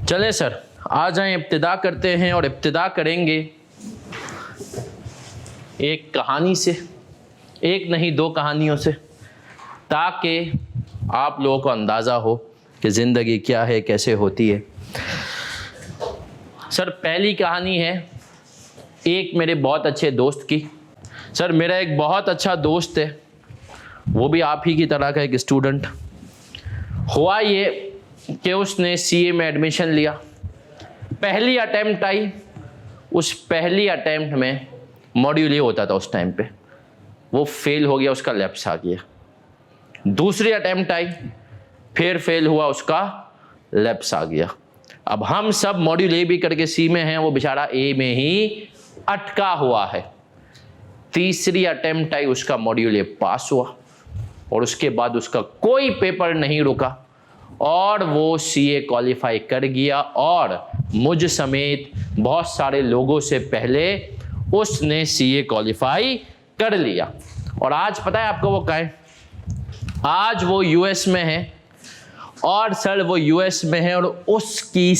चले सर, आ जाएं, इब्तिदा करते हैं और इब्तिदा करेंगे एक कहानी से, एक नहीं दो कहानियों से, ताकि आप लोगों को अंदाज़ा हो कि ज़िंदगी क्या है, कैसे होती है। सर पहली कहानी है एक मेरे बहुत अच्छे दोस्त की। सर मेरा एक बहुत अच्छा दोस्त है, वो भी आप ही की तरह का एक स्टूडेंट। हुआ ये कि उसने सीए में एडमिशन लिया, पहली अटेम्प्ट आई, उस पहली अटेम्प्ट में मॉड्यूल ए होता था उस टाइम पे, वो फेल हो गया, उसका लैप्स आ गया। दूसरी अटेम्प्ट आई, फिर फेल हुआ, उसका लैप्स आ गया। अब हम सब मॉड्यूल ए भी करके सी में हैं, वो बेचारा ए में ही अटका हुआ है। तीसरी अटेम्प्ट आई, उसका मॉड्यूल ए पास हुआ और उसके बाद उसका कोई पेपर नहीं रुका और वो सीए क्वालिफाई कर गया और मुझ समेत बहुत सारे लोगों से पहले उसने सीए क्वालिफाई कर लिया। और आज पता है आपको वो कहाँ है? आज वो यूएस में है। और सर वो यूएस में है और उसकी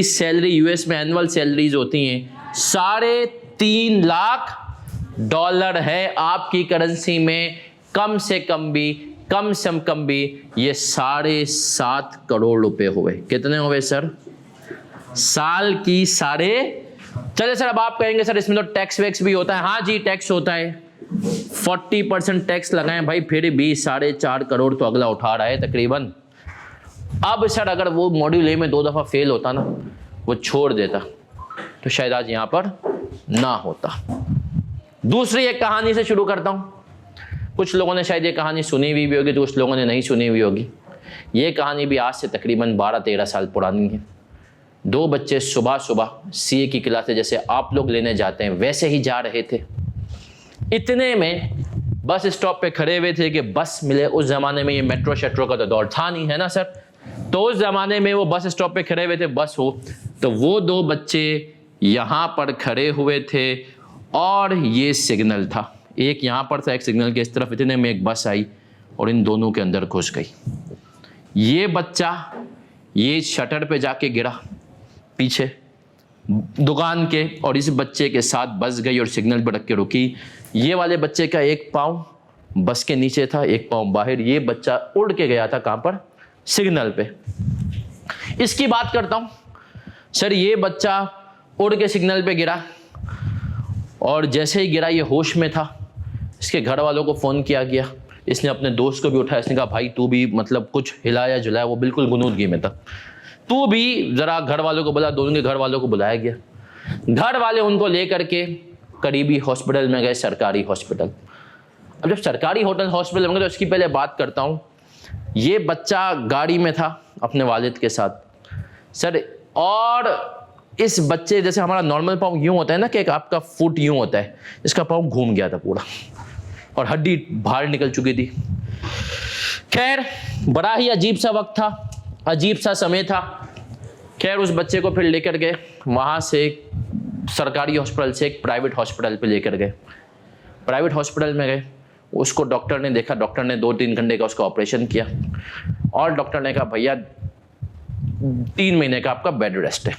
सैलरी यूएस में एनुअल सैलरीज होती हैं $3.5 लाख है। आपकी करेंसी में कम से कम भी ये 7.5 करोड़ रुपए हुए। कितने हुए सर? साल की चले सर, अब आप कहेंगे सर इसमें तो टैक्स वैक्स भी होता है। हाँ जी, टैक्स होता है, 40% टैक्स लगाएं भाई, फिर भी 4.5 करोड़ तो अगला उठा रहा है तकरीबन। अब सर अगर वो मॉड्यूल ए में 2 दफा फेल होता ना, वो छोड़ देता, तो शायद आज यहां पर ना होता। दूसरी एक कहानी से शुरू करता हूं। कुछ लोगों ने शायद ये कहानी सुनी हुई भी होगी, तो कुछ लोगों ने नहीं सुनी हुई होगी। ये कहानी भी आज से तकरीबन 12-13 साल पुरानी है। 2 बच्चे सुबह सुबह सीए की क्लासें जैसे आप लोग लेने जाते हैं वैसे ही जा रहे थे। इतने में बस स्टॉप पे खड़े हुए थे कि बस मिले। उस जमाने में ये मेट्रो शेट्रो का तो दौर था नहीं, है ना सर? तो उस जमाने में वो बस स्टॉप पे खड़े हुए थे, बस हो, तो वो 2 बच्चे यहां पर खड़े हुए थे और ये सिग्नल था, एक यहां पर था, एक सिग्नल के इस तरफ। इतने में एक बस आई और इन दोनों के अंदर घुस गई। ये बच्चा ये शटर पे जाके गिरा पीछे दुकान के, और इस बच्चे के साथ बस गई और सिग्नल पर रख के रुकी। ये वाले बच्चे का एक पाँव बस के नीचे था, एक पाँव बाहर। ये बच्चा उड़ के गया था कहां पर? सिग्नल पे। इसकी बात करता हूं सर। ये बच्चा उड़ के सिग्नल पे गिरा और जैसे ही गिरा ये होश में था। इसके घर वालों को फोन किया गया, इसने अपने दोस्त को भी उठाया। इसने कहा भाई तू भी मतलब कुछ हिलाया जुलाया, वो बिल्कुल गुनूदगी में था, तू भी जरा घर वालों को बुला। दोनों के घर वालों को बुलाया गया। घर वाले उनको लेकर के करीबी हॉस्पिटल में गए, सरकारी हॉस्पिटल। अब जब सरकारी हॉस्पिटल में गए तो इसकी पहले बात करता हूं। ये बच्चा गाड़ी में था अपने वालिद के साथ सर, और इस बच्चे जैसे हमारा नॉर्मल पाँव यूं होता है ना, कि आपका फुट यूं होता है, इसका पाँव घूम गया था पूरा और हड्डी बाहर निकल चुकी थी। खैर बड़ा ही अजीब सा वक्त था, अजीब सा समय था। खैर उस बच्चे को फिर लेकर गए वहां से, सरकारी हॉस्पिटल से एक प्राइवेट हॉस्पिटल पे लेकर गए। प्राइवेट हॉस्पिटल में गए, उसको डॉक्टर ने देखा। डॉक्टर ने 2-3 घंटे का उसका ऑपरेशन किया और डॉक्टर ने कहा भैया 3 महीने का आपका बेड रेस्ट है।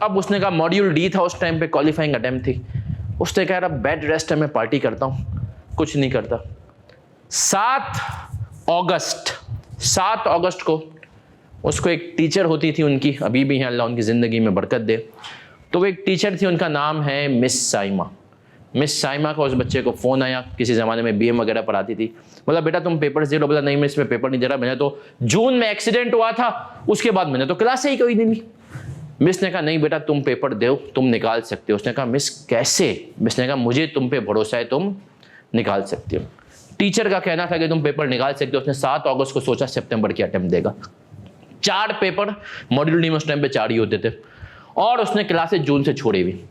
अब उसने कहा मॉड्यूल डी था उस टाइम पे, क्वालिफाइंग अटेम्प्ट थी। उसने कहा बेड रेस्ट है, मैं पार्टी करता हूँ, कुछ नहीं करता। 7 अगस्त को उसको एक टीचर होती थी उनकी, अभी भी हैं, अल्लाह उनकी ज़िंदगी में बरकत दे। तो वो एक टीचर थी, उनका नाम है मिस साइमा। मिस साइमा का उस बच्चे को फ़ोन आया, किसी ज़माने में बीएम वगैरह पढ़ाती थी। बोला बेटा तुम पेपर दे लो। बोला नहीं मैं इसमें पेपर नहीं दे रहा, मैंने तो जून में एक्सीडेंट हुआ था, उसके बाद मैंने तो क्लास ही कोई नहीं ली। मिस ने कहा नहीं बेटा तुम पेपर दो, तुम निकाल सकते हो। उसने कहा मिस कैसे? मिस ने कहा मुझे तुम पे भरोसा है, तुम निकाल सकते हो। टीचर का कहना था कि तुम पेपर निकाल सकते हो। उसने 7 अगस्त को सोचा सितंबर की अटेम्प्ट देगा। 4 पेपर मॉड्यूल डी में उस टाइम पे 4 ही होते थे और उसने क्लासेस जून से छोड़ी हुई।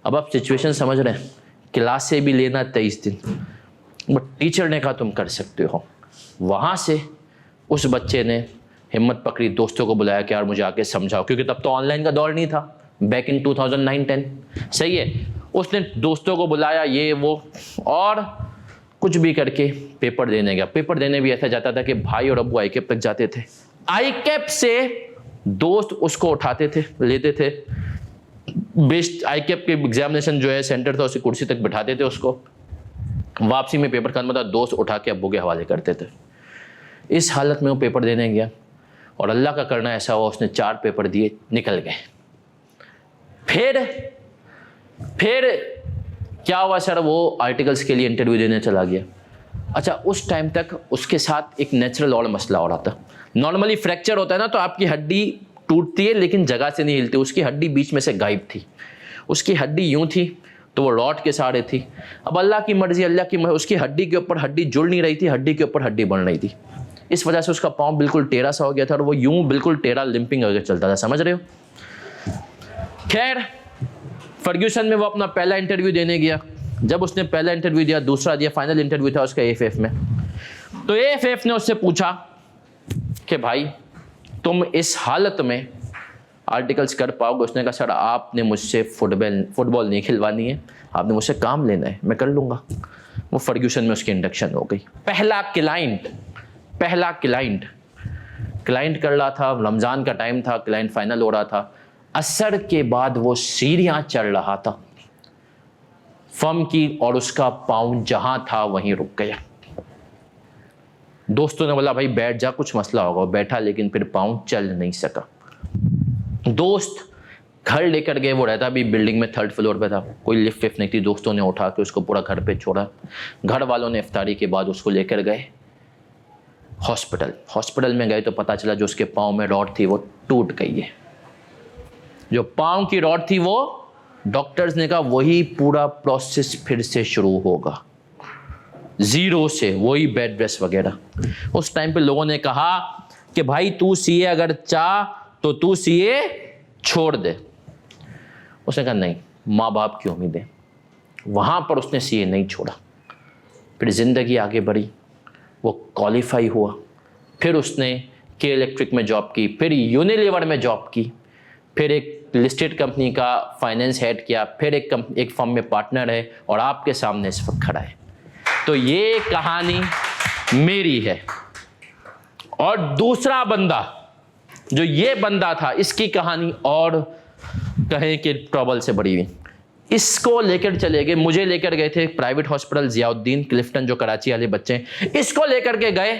अब आप सिचुएशन समझ रहे हैं, क्लासें भी लेना 23 दिन, बट टीचर ने कहा तुम कर सकते हो। वहां से उस बच्चे ने हिम्मत पकड़ी, दोस्तों को बुलाया कि यार मुझे आके समझाओ, क्योंकि तब तो ऑनलाइन का दौर नहीं था, बैक इन 2009-10। सही है, उसने दोस्तों को बुलाया ये वो, और कुछ भी करके पेपर देने गया। पेपर देने भी ऐसा जाता था कि भाई और अब्बू आईकेप तक जाते थे, आई कैप से दोस्त उसको उठाते थे, लेते थे, बेस्ट आई कैप के एग्जामिनेशन जो है सेंटर था उसकी कुर्सी तक बिठाते थे उसको, वापसी में पेपर खत्म होता दोस्त उठा के अब्बू के हवाले करते थे। इस हालत में वो पेपर देने गया और अल्लाह का करना ऐसा हुआ उसने 4 पेपर दिए, निकल गए। फिर क्या हुआ सर, वो आर्टिकल्स के लिए इंटरव्यू देने चला गया। अच्छा, उस टाइम तक उसके साथ एक नेचुरल और मसला हो रहा था। नॉर्मली फ्रैक्चर होता है ना तो आपकी हड्डी टूटती है लेकिन जगह से नहीं हिलती, उसकी हड्डी बीच में से गायब थी। उसकी हड्डी यूं थी तो वो रॉड के सहारे थी। अब अल्लाह की मर्जी, उसकी हड्डी के ऊपर हड्डी जुड़ नहीं रही थी, हड्डी के ऊपर हड्डी बन रही थी। इस वजह से उसका पाँव बिल्कुल टेढ़ा सा हो गया था और वो यूं बिल्कुल टेढ़ा लिंपिंग करके चलता था, समझ रहे हो। खैर, फर्ग्यूसन में वो अपना पहला इंटरव्यू देने गया। जब उसने पहला इंटरव्यू दिया, दूसरा दिया, फाइनल इंटरव्यू था उसका एएफएफ में। तो एएफएफ ने उससे पूछा कि भाई तुम इस हालत में आर्टिकल्स कर पाओगे? उसने कहा सर आपने मुझसे फुटबॉल नहीं खिलवानी है, आपने मुझसे काम लेना है, मैं कर लूँगा। वो फर्ग्यूसन में उसकी इंडक्शन हो गई। पहला क्लाइंट कर रहा था, रमज़ान का टाइम था, क्लाइंट फाइनल हो रहा था। असर के बाद वो सीढ़ियाँ चढ़ रहा था फर्म की और उसका पाँव जहाँ था वहीं रुक गया। दोस्तों ने बोला भाई बैठ जा, कुछ मसला होगा। बैठा लेकिन फिर पाँव चल नहीं सका। दोस्त घर लेकर गए, वो रहता भी बिल्डिंग में 3rd फ्लोर पे था, कोई लिफ्ट विफ्ट नहीं थी। दोस्तों ने उठा के उसको पूरा घर पे छोड़ा। घर वालों ने इफ्तारी के बाद उसको लेकर गए हॉस्पिटल में गए तो पता चला जो उसके पाँव में रॉड थी वो टूट गई है। जो पाँव की रॉड थी वो डॉक्टर्स ने कहा वही पूरा प्रोसेस फिर से शुरू होगा, जीरो से, वही बेड रेस्ट वगैरह। उस टाइम पे लोगों ने कहा कि भाई तू सीए अगर चाह तो तू सीए छोड़ दे। उसने कहा नहीं, माँ बाप की उम्मीदें। वहाँ पर उसने सीए नहीं छोड़ा। फिर ज़िंदगी आगे बढ़ी, वो क्वालिफाई हुआ। फिर उसने के इलेक्ट्रिक में जॉब की, फिर यूनिलीवर में जॉब की, फिर एक लिस्टेड कंपनी का फाइनेंस हेड किया, फिर एक फर्म में पार्टनर है और आपके सामने इस वक्त खड़ा है। तो ये कहानी मेरी है। और दूसरा बंदा जो ये बंदा था, इसकी कहानी और कहें कि ट्रबल से बड़ी हुई। इसको लेकर चले गए, मुझे लेकर गए थे प्राइवेट हॉस्पिटल जियाउद्दीन क्लिफ्टन, जो कराची वाले बच्चे हैं, इसको लेकर के गए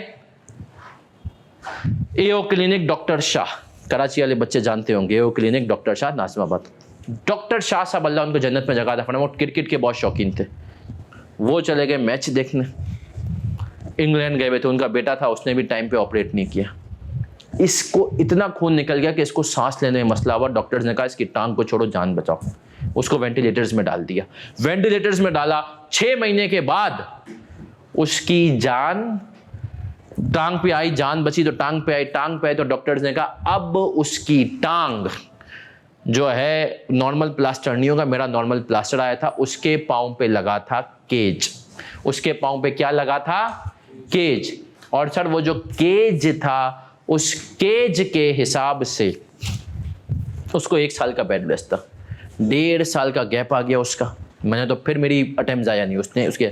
AO clinic doctor Shah. Karachi वाले बच्चे जानते होंगे AO clinic doctor Shah, Nazimabad. Doctor Shah साहब अल्लाह उनको जन्नत में जगह था, वो क्रिकेट के बहुत शौकीन थे। वो चले गए मैच देखने, इंग्लैंड गए हुए थे, उनका बेटा था, उसने भी टाइम पे ऑपरेट नहीं किया। इसको इतना खून निकल गया कि इसको सांस लेने में मसला हुआ। डॉक्टर्स ने कहा इसकी टांग को छोड़ो, जान बचाओ। उसको वेंटिलेटर्स में डाल दिया। वेंटिलेटर्स में डाला, 6 महीने के बाद उसकी जान टांग पे आई, जान बची तो टांग पे आई तो डॉक्टर्स ने कहा अब उसकी टांग जो है नॉर्मल प्लास्टर नहीं होगा। मेरा नॉर्मल प्लास्टर आया था, उसके पाँव पे लगा था केज। उसके पाँव पे क्या लगा था? केज। और सर वो जो केज था, उस केज के हिसाब से उसको 1 साल का बेड रेस्ट था। 1.5 साल का गैप आ गया उसका। मैंने तो फिर मेरी अटेम्प्ट आया नहीं उसके।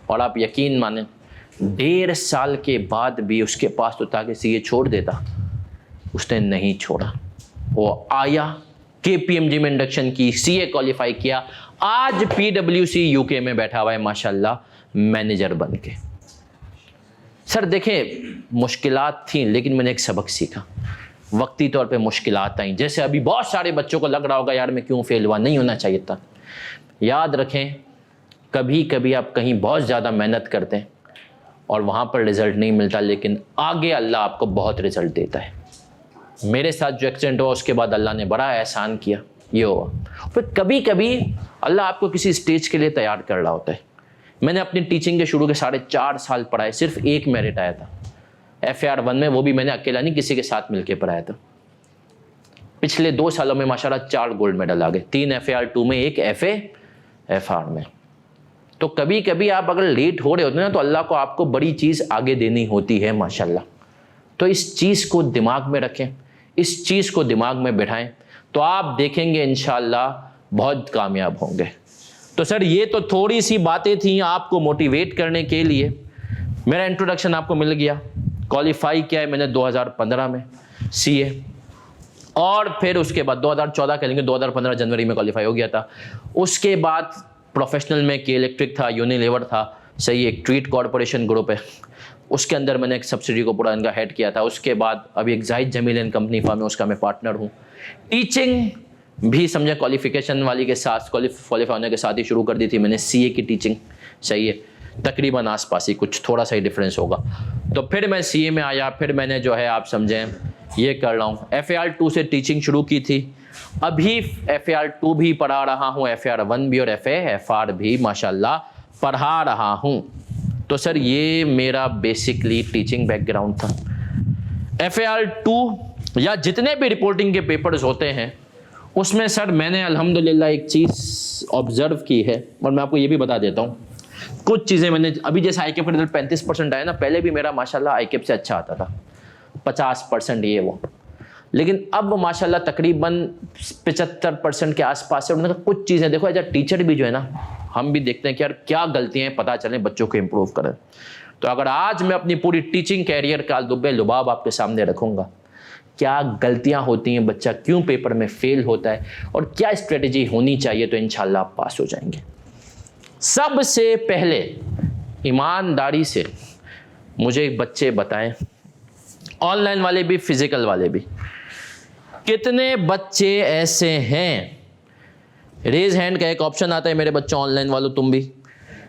और आप यकीन माने 1.5 साल के बाद भी उसके पास तो था कि सीए छोड़ देता, उसने नहीं छोड़ा। वो आया, केपीएमजी में इंडक्शन की, सीए क्वालिफाई किया, आज पीडब्ल्यूसी यूके में बैठा हुआ है माशाल्लाह, मैनेजर बन के। सर देखें, मुश्किलात थी लेकिन मैंने एक सबक सीखा। वक्ती तौर पे मुश्किलात आई, जैसे अभी बहुत सारे बच्चों को लग रहा होगा यार मैं क्यों फेल हुआ, नहीं होना चाहिए था। याद रखें, कभी कभी आप कहीं बहुत ज़्यादा मेहनत करते हैं और वहाँ पर रिज़ल्ट नहीं मिलता, लेकिन आगे अल्लाह आपको बहुत रिज़ल्ट देता है। मेरे साथ जो एक्सीडेंट हुआ उसके बाद अल्लाह ने बड़ा एहसान किया, ये हुआ। फिर कभी कभी अल्लाह आपको किसी स्टेज के लिए तैयार कर रहा होता है। मैंने अपनी टीचिंग के शुरू के 4.5 साल पढ़ाए, सिर्फ 1 मेरिट आया था FAR 1 में, वो भी मैंने अकेला नहीं किसी के साथ मिलकर पढ़ाया था। पिछले 2 सालों में माशाल्लाह 4 गोल्ड मेडल आ गए, 3 FAR 2 में, 1 FAR में। तो कभी कभी आप अगर लेट हो रहे होते हैं ना तो अल्लाह को आपको बड़ी चीज़ आगे देनी होती है माशाल्लाह। तो इस चीज़ को दिमाग में रखें, इस चीज़ को दिमाग में बिठाएं, तो आप देखेंगे इंशाल्लाह बहुत कामयाब होंगे। तो सर ये तो थोड़ी सी बातें थी आपको मोटिवेट करने के लिए। मेरा इंट्रोडक्शन आपको मिल गया, क्वालिफाई किया है मैंने 2015 में CA, और फिर उसके बाद 2014 कह लेंगे, 2015 जनवरी में क्वालिफाई हो गया था। उसके बाद प्रोफेशनल में के इलेक्ट्रिक था, यूनिलीवर था, सही, एक ट्रीट कॉरपोरेशन ग्रुप है, उसके अंदर मैंने एक सब्सिडी को पूरा इनका हेड किया था। उसके बाद अभी एक Zahid Jamil and company firm है, उसका मैं पार्टनर हूँ। टीचिंग भी समझे क्वालिफिकेशन वाली के साथ, क्वालिफाई होने के साथ ही शुरू कर दी थी मैंने CA की टीचिंग, सही है, तकरीबन आसपास ही, कुछ थोड़ा सा ही डिफरेंस होगा। तो फिर मैं CA में आया, फिर मैंने जो है आप समझें ये कर रहा हूँ, FAR2 से टीचिंग शुरू की थी, अभी FAR2 भी पढ़ा रहा हूँ, FAR1 भी और FAR भी माशाल्लाह पढ़ा रहा हूँ। तो सर ये मेरा बेसिकली टीचिंग बैकग्राउंड था। FAR2 या जितने भी रिपोर्टिंग के पेपर्स होते हैं उसमें सर मैंने अल्हम्दुलिल्लाह एक चीज़ ऑब्जर्व की है, और मैं आपको ये भी बता देता हूँ, कुछ चीज़ें मैंने अभी जैसे ICAP का रिजल्ट 35% आया ना, पहले भी मेरा माशाल्लाह ICAP से अच्छा आता था, 50% ये वो, लेकिन अब माशाल्लाह तकरीबन 75% के आसपास है। उन्होंने कहा कुछ चीज़ें देखो, एज अ टीचर भी जो है ना, हम भी देखते हैं कि यार क्या गलतियाँ हैं, पता चले बच्चों को इम्प्रूव करें। तो अगर आज मैं अपनी पूरी टीचिंग कैरियर का लुब्बे लुबाब आपके सामने रखूँगा, क्या गलतियाँ होती हैं, बच्चा क्यों पेपर में फेल होता है और क्या स्ट्रेटेजी होनी चाहिए, तो इंशाल्लाह आप पास हो जाएंगे। सबसे पहले ईमानदारी से मुझे बच्चे बताएं, ऑनलाइन वाले भी फिजिकल वाले भी, कितने बच्चे ऐसे हैं, रेज हैंड का एक ऑप्शन आता है मेरे बच्चों, ऑनलाइन वालों तुम भी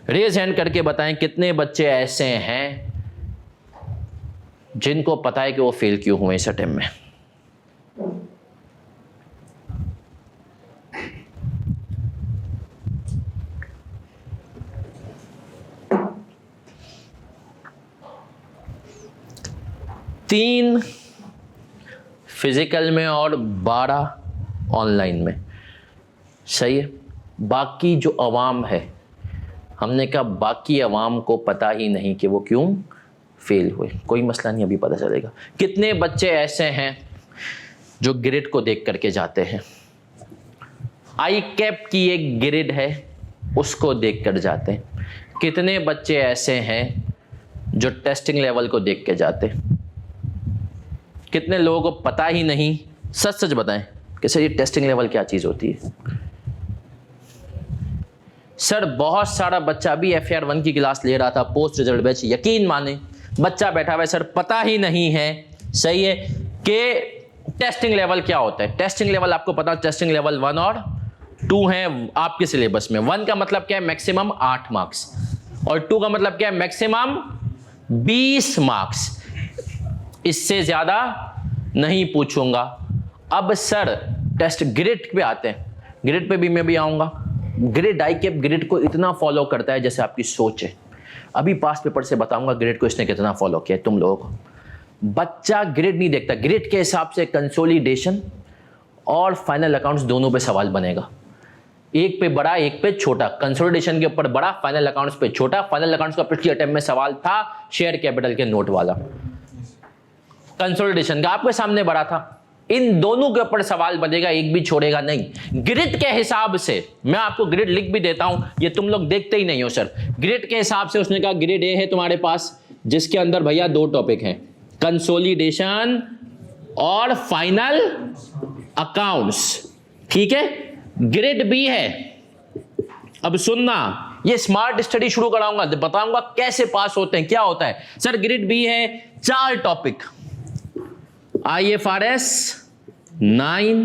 रेज हैंड करके बताएं कितने बच्चे ऐसे हैं जिनको पता है कि वो फेल क्यों हुए इस अटेम्प्ट में। तीन फिजिकल में और 12 ऑनलाइन में, सही है। बाकी जो अवाम है, हमने कहा बाकी अवाम को पता ही नहीं कि वो क्यों फेल हुए, कोई मसला नहीं, अभी पता चलेगा। कितने बच्चे ऐसे हैं जो ग्रेड को देख करके जाते हैं, ICAP की एक ग्रेड है उसको देख कर जाते हैं। कितने बच्चे ऐसे हैं जो टेस्टिंग लेवल को देख के जाते हैं। कितने लोगों को पता ही नहीं, सच सच बताएं कि सर ये टेस्टिंग लेवल क्या चीज़ होती है। सर बहुत सारा बच्चा भी FAR1 की क्लास ले रहा था, पोस्ट रिजल्ट बैच, यकीन माने बच्चा बैठा हुआ है, सर पता ही नहीं है, सही है, कि टेस्टिंग लेवल क्या होता है। टेस्टिंग लेवल आपको पता, टेस्टिंग लेवल 1 और 2 है आपके सिलेबस में। 1 का मतलब क्या है, मैक्सिमम 8 मार्क्स, और 2 का मतलब क्या है, मैक्सिमम 20 मार्क्स, इससे ज्यादा नहीं पूछूंगा। अब सर टेस्ट ग्रेड पे आते हैं, ग्रेड पे भी मैं भी आऊंगा। ग्रेड ICAP ग्रेड को इतना फॉलो करता है जैसे आपकी सोच है। अभी पास पेपर से बताऊंगा ग्रेड को इसने कितना फॉलो किया है तुम लोगों को। बच्चा ग्रेड नहीं देखता, ग्रेड के हिसाब से कंसोलिडेशन और फाइनल अकाउंट्स दोनों पे सवाल बनेगा, एक पे बड़ा एक पे छोटा। कंसोलिडेशन के ऊपर बड़ा, फाइनल अकाउंट्स पे छोटा। फाइनल अकाउंट्स का पिछले अटेम्प्ट में सवाल था शेयर कैपिटल के नोट वाला, कंसोलिडेशन का आपके सामने बड़ा था। इन दोनों के ऊपर सवाल बनेगा, एक भी छोड़ेगा नहीं। ग्रिड के हिसाब से मैं आपको ग्रिड लिख भी देता हूं, ये तुम लोग देखते ही नहीं हो सर। ग्रिड के हिसाब से उसने कहा ग्रिड ए है तुम्हारे पास, जिसके अंदर भैया 2 टॉपिक हैं, कंसोलिडेशन और फाइनल अकाउंट्स, ठीक है। ग्रिड बी है, अब सुनना, ये स्मार्ट स्टडी शुरू कराऊंगा, बताऊंगा कैसे पास होते हैं, क्या होता है। सर ग्रिड बी है 4 टॉपिक, IFRS 9,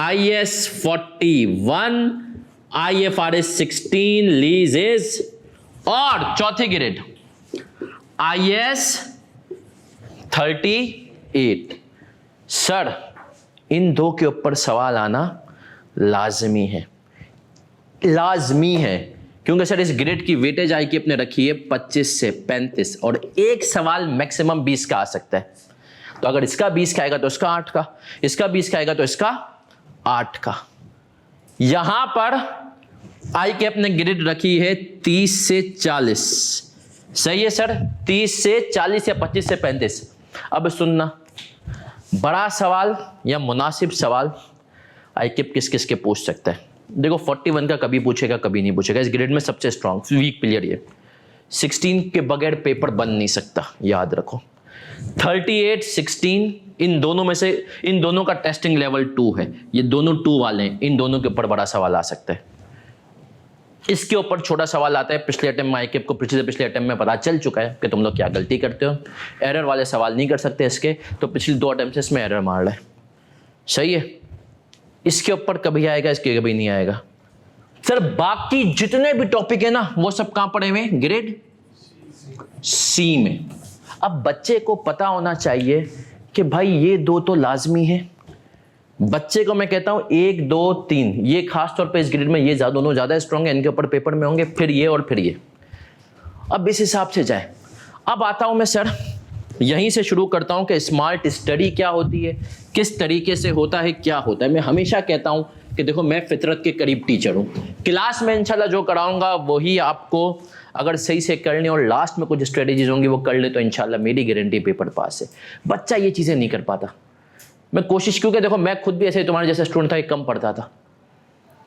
IS 41, IFRS 16 लीजेस, और चौथी ग्रेड IS 38। सर इन 2 के ऊपर सवाल आना लाजमी है, लाजमी है, क्योंकि सर इस ग्रेड की वेटेज ICAP ने रखी है 25 से 35, और एक सवाल मैक्सिमम 20 का आ सकता है। तो अगर इसका 20 का आएगा तो इसका 8 का, इसका 20 का आएगा तो इसका 8 का। यहां पर ICAP ने ग्रेड रखी है 30 से 40, सही है सर, 30 से 40 या 25 से 35। अब सुनना, बड़ा सवाल या मुनासिब सवाल ICAP किस किस के पूछ सकता है। देखो 41 का कभी पूछेगा कभी नहीं पूछेगा, इस ग्रेड में सबसे स्ट्रॉन्ग वीक प्लेयर ये। 16 के बगैर पेपर बन नहीं सकता, याद रखो। 38, 16, इन दोनों में से इन दोनों का टेस्टिंग लेवल 2 है, ये दोनों 2 वाले हैं, इन दोनों के ऊपर बड़ा सवाल आ सकता है। इसके ऊपर छोटा सवाल आता है, पिछले अटेम्प्ट में आईकेप को पिछले अटेम्प्ट में पता चल चुका है कि तुम लोग क्या गलती करते हो, एरर वाले सवाल नहीं कर सकते इसके, तो पिछले 2 अटेम्प्ट से इसमें एरर मार रहा है। सही है, इसके ऊपर कभी आएगा, इसके कभी नहीं आएगा। सर बाकी जितने भी टॉपिक है ना वो सब कहां पड़े हुए हैं? ग्रेड सी में। अब बच्चे को पता होना चाहिए कि भाई ये 2 तो लाजमी है। बच्चे को मैं कहता हूं 1, 2, 3, ये खास तौर पे इस ग्रेड में ये दोनों ज्यादा स्ट्रांग है, इनके ऊपर पेपर में होंगे, फिर ये और फिर ये। अब इस हिसाब से जाए। अब आता हूं मैं सर यहीं से शुरू करता हूं कि स्मार्ट स्टडी क्या होती है, किस तरीके से होता है, क्या होता है। मैं हमेशा कहता हूं कि देखो मैं फितरत के करीब टीचर हूं, क्लास में इंशाल्लाह जो कराऊंगा वही आपको अगर सही से करने और लास्ट में कुछ स्ट्रेटेजीज होंगी वो कर ले तो इंशाल्लाह मेरी गारंटी पेपर पास है। बच्चा ये चीज़ें नहीं कर पाता। मैं कोशिश, क्योंकि देखो मैं खुद भी ऐसे तुम्हारे जैसा स्टूडेंट था, एक कम पढ़ता था,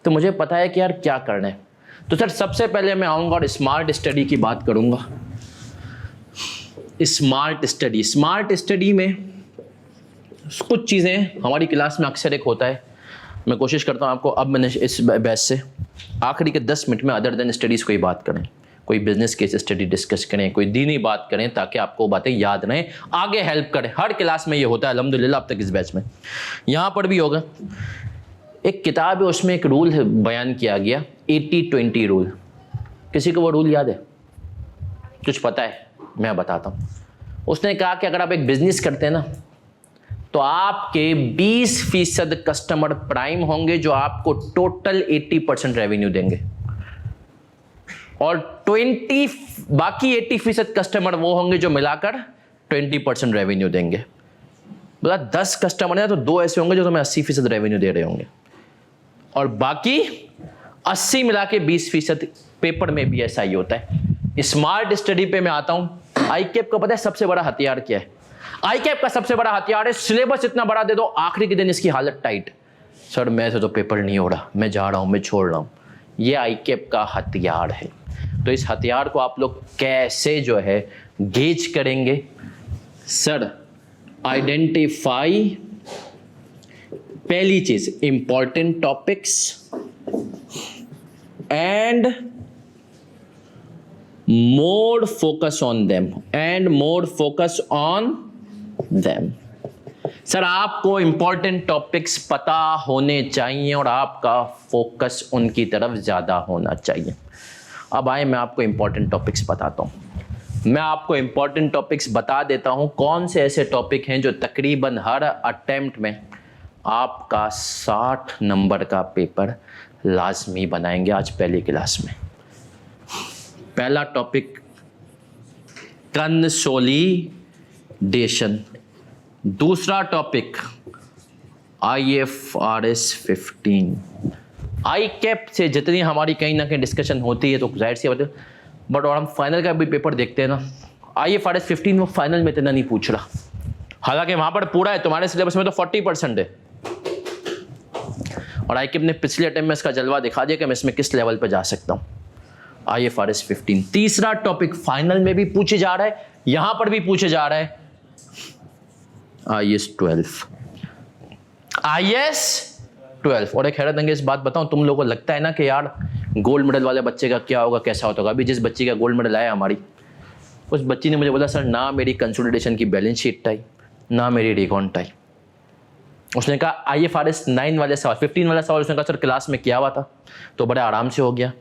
तो मुझे पता है कि यार क्या करना है। तो सर सबसे पहले मैं आऊँगा और स्मार्ट स्टडी की बात करूँगा। स्मार्ट स्टडी में कुछ चीज़ें हमारी क्लास में अक्सर एक होता है, मैं कोशिश करता हूँ आपको, अब मैंने इस बैच से आखिरी के 10 मिनट में अदर देन स्टडीज़ कोई बात करें, कोई बिजनेस केस स्टडी डिस्कस करें, कोई दीनी बात करें, ताकि आपको बातें याद रहें, आगे हेल्प करें। हर क्लास में ये होता है अल्हम्दुलिल्लाह, अब तक इस बैच में यहाँ पर भी होगा। एक किताब है उसमें एक रूल बयान किया गया, 80-20 रूल। किसी को वो रूल याद है? कुछ पता है? मैं बताता हूँ। उसने कहा कि अगर आप एक बिजनेस करते हैं ना तो आपके 20% कस्टमर प्राइम होंगे जो आपको टोटल 80% रेवेन्यू देंगे, और बाकी 80% कस्टमर वो होंगे जो मिलाकर 20% रेवेन्यू देंगे। बोला 10 कस्टमर है तो 2 ऐसे होंगे जो तुम्हें 80% रेवेन्यू दे रहे होंगे, और बाकी 80 मिला के 20%। पेपर में भी ऐसा ही होता है। स्मार्ट स्टडी पे मैं आता हूं। आईकेप को पता है सबसे बड़ा हथियार क्या है? आईकेप का सबसे बड़ा हथियार है सिलेबस इतना बड़ा दे दो, आखिरी के दिन इसकी हालत टाइट। सर मैं से तो पेपर नहीं हो रहा, मैं जा रहा हूं, मैं छोड़ रहा हूं। ये आईकेप का हथियार है। तो इस हथियार को आप लोग कैसे जो है गेज करेंगे? सर आइडेंटिफाई, पहली चीज important topics and more focus on them sir आपको इंपॉर्टेंट टॉपिक्स पता होने चाहिए और आपका फोकस उनकी तरफ ज्यादा होना चाहिए। अब आए मैं आपको इंपॉर्टेंट टॉपिक्स बताता हूं। मैं आपको इंपॉर्टेंट टॉपिक्स बता देता हूं कौन से ऐसे टॉपिक हैं जो तकरीबन हर अटेम्प्ट में आपका 60 नंबर का पेपर लाजमी बनाएंगे आज पहली क्लास में। पहला टॉपिक कंसोलिडेशन, दूसरा टॉपिक IFRS 15। आईकेप से जितनी हमारी कहीं ना कहीं डिस्कशन होती है तो जाहिर सी बात है, बट और हम फाइनल का भी पेपर देखते हैं ना, IFRS 15 वो फाइनल में इतना नहीं पूछ रहा, हालांकि वहां पर पूरा है, तुम्हारे सिलेबस में तो 40% है। और आईकेप ने पिछले अटेम्प्ट में इसका जलवा दिखा दिया कि मैं इसमें किस लेवल पर जा सकता हूं। IFRS 15 तीसरा टॉपिक फाइनल में भी पूछे जा रहा है, यहां पर भी पूछे जा रहा है। IS 12। और एक हैरत अंगेज बात बताऊं, तुम लोगों को लगता है ना कि यार गोल्ड मेडल वाले बच्चे का क्या होगा, कैसा होता होगा। अभी जिस बच्ची का गोल्ड मेडल आया हमारी, उस बच्ची ने मुझे बोला सर ना मेरी कंसोलिडेशन की बैलेंस शीट आई, ना मेरी रिकॉन्ट आई। उसने कहा IFRS 9 वाले सवाल, 15 वाला सवाल उसने कहा सर क्लास में किया हुआ था तो बड़े आराम से हो गया।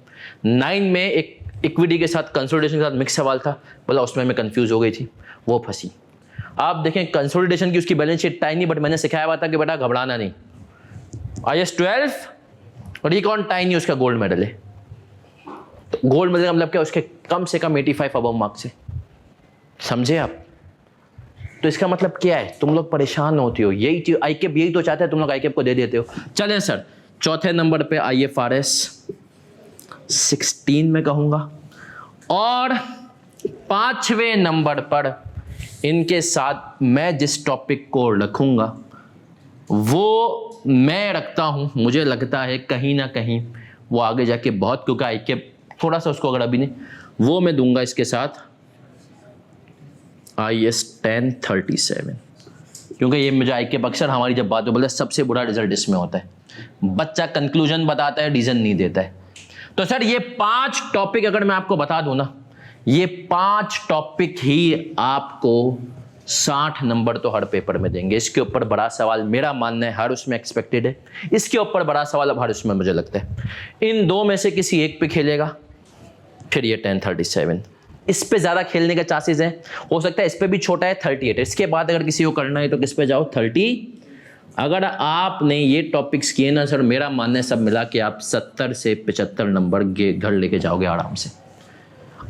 9 में एक इक्विटी के साथ कंसोलिडेशन के साथ मिक्स सवाल था, बोला उसमें मैं कंफ्यूज हो गई थी, वो फंसी। आप देखें कंसोलिडेशन की उसकी बैलेंस शीट टाई नहीं, बट मैंने सिखाया हुआ था कि बेटा घबराना नहीं। IS 12 रिकॉन टाई नहीं, उसका गोल्ड मेडल है। तो गोल्ड मेडल का मतलब क्या, उसके कम से कम 85 अबव मार्क्स है, समझे आप? तो इसका मतलब क्या है, तुम लोग परेशान होती हो, यही चीज आईकेप यही तो चाहते हैं, तुम लोग आईकेप को दे देते हो। चलें सर, चौथे नंबर पे IFRS 16 में कहूंगा, और 5वें नंबर पर इनके साथ मैं जिस टॉपिक को रखूंगा वो मैं रखता हूं, मुझे लगता है कहीं ना कहीं वो आगे जाके बहुत, क्योंकि आईकेप थोड़ा सा उसको अगर अभी नहीं, वो मैं दूंगा इसके साथ IS 1037, क्योंकि ये मुझे आई के अक्सर हमारी जब बात हो बोलते सबसे बुरा रिजल्ट इसमें होता है, बच्चा कंक्लूजन बताता है, रीजन नहीं देता है। तो सर ये 5 टॉपिक अगर मैं आपको बता दूं ना, ये 5 टॉपिक ही आपको 60 नंबर तो हर पेपर में देंगे। इसके ऊपर बड़ा सवाल मेरा मानना है हर उसमें एक्सपेक्टेड है, इसके ऊपर बड़ा सवाल अब हर उसमें मुझे लगता है। इन 2 में से किसी एक पे खेलेगा, फिर ये 1037, इस पे ज्यादा खेलने के चांसेस हैं, हो सकता है इस पे भी छोटा है 38 है। इसके बाद अगर किसी को करना है तो किस पे जाओ 30। अगर आपने ये टॉपिक्स किए ना सर, मेरा मानना है सब मिला के आप 70 से 75 नंबर घर लेके जाओगे आराम से।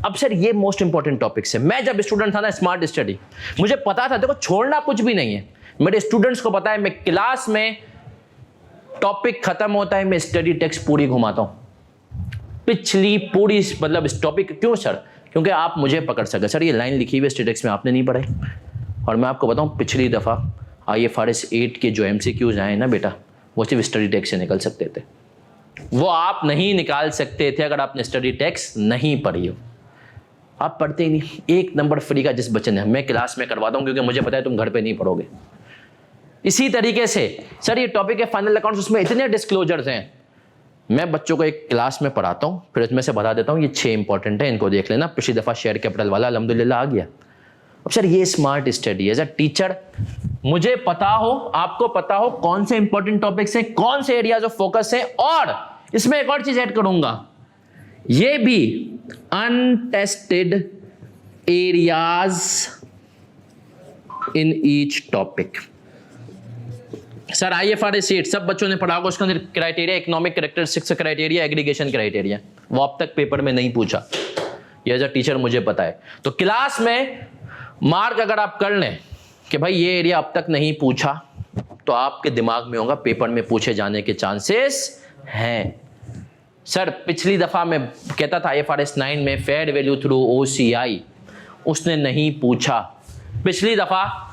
अब सर ये मोस्ट इंपॉर्टेंट टॉपिक्स है। मैं जब स्टूडेंट था ना स्मार्ट स्टडी, मुझे पता था देखो छोड़ना कुछ भी नहीं है, मेरे स्टूडेंट्स को पता है, मैं क्लास में टॉपिक खत्म होता है मैं स्टडी टेक्स्ट पूरी घुमाता हूं, पिछली पूरी, मतलब इस टॉपिक। क्यों सर? क्योंकि आप मुझे पकड़ सके। सर ये लाइन लिखी हुई है स्टडी टेक्स्ट में, आपने नहीं पढ़ाई, और मैं आपको बताऊं पिछली दफा IFRS 8 के जो MCQs आए ना बेटा, वो सिर्फ स्टडी टेक्स्ट से निकल सकते थे, वो आप नहीं निकाल सकते थे अगर आपने स्टडी टेक्स्ट नहीं पढ़ी हो। आप पढ़ते ही नहीं। 1 नंबर फ्री का जिस बच्चे ने, मैं क्लास में करवाता हूं क्योंकि मुझे पता है तुम घर पे नहीं पढ़ोगे। इसी तरीके से सर ये टॉपिक है फाइनल अकाउंट्स, उसमें इतने डिस्क्लोजर्स हैं, मैं बच्चों को एक क्लास में पढ़ाता हूं, फिर उसमें से बता देता हूं ये 6 इंपॉर्टेंट है, इनको देख लेना। पिछली दफा शेयर कैपिटल वाला अल्हम्दुलिल्लाह आ गया। अब सर ये स्मार्ट स्टडी है। सर टीचर मुझे पता हो, आपको पता हो कौन से इंपॉर्टेंट टॉपिक्स हैं, कौन से एरियाज ऑफ फोकस हैं, और इसमें एक और चीज ऐड करूंगा, ये भी untested areas in each topic. Sir IFRS 8 सब बच्चों ने पढ़ा होगा, उसके अंदर criteria, economic characteristics criteria, aggregation criteria, वो अब तक पेपर में नहीं पूछा, ये एज अ टीचर मुझे पता है। तो क्लास में मार्क अगर आप कर लें कि भाई ये एरिया अब तक नहीं पूछा, तो आपके दिमाग में होगा पेपर में पूछे जाने के चांसेस हैं। सर पिछली दफा मैं कहता था IFRS 9 में फेयर वैल्यू थ्रू OCI, उसने नहीं पूछा। पिछली दफा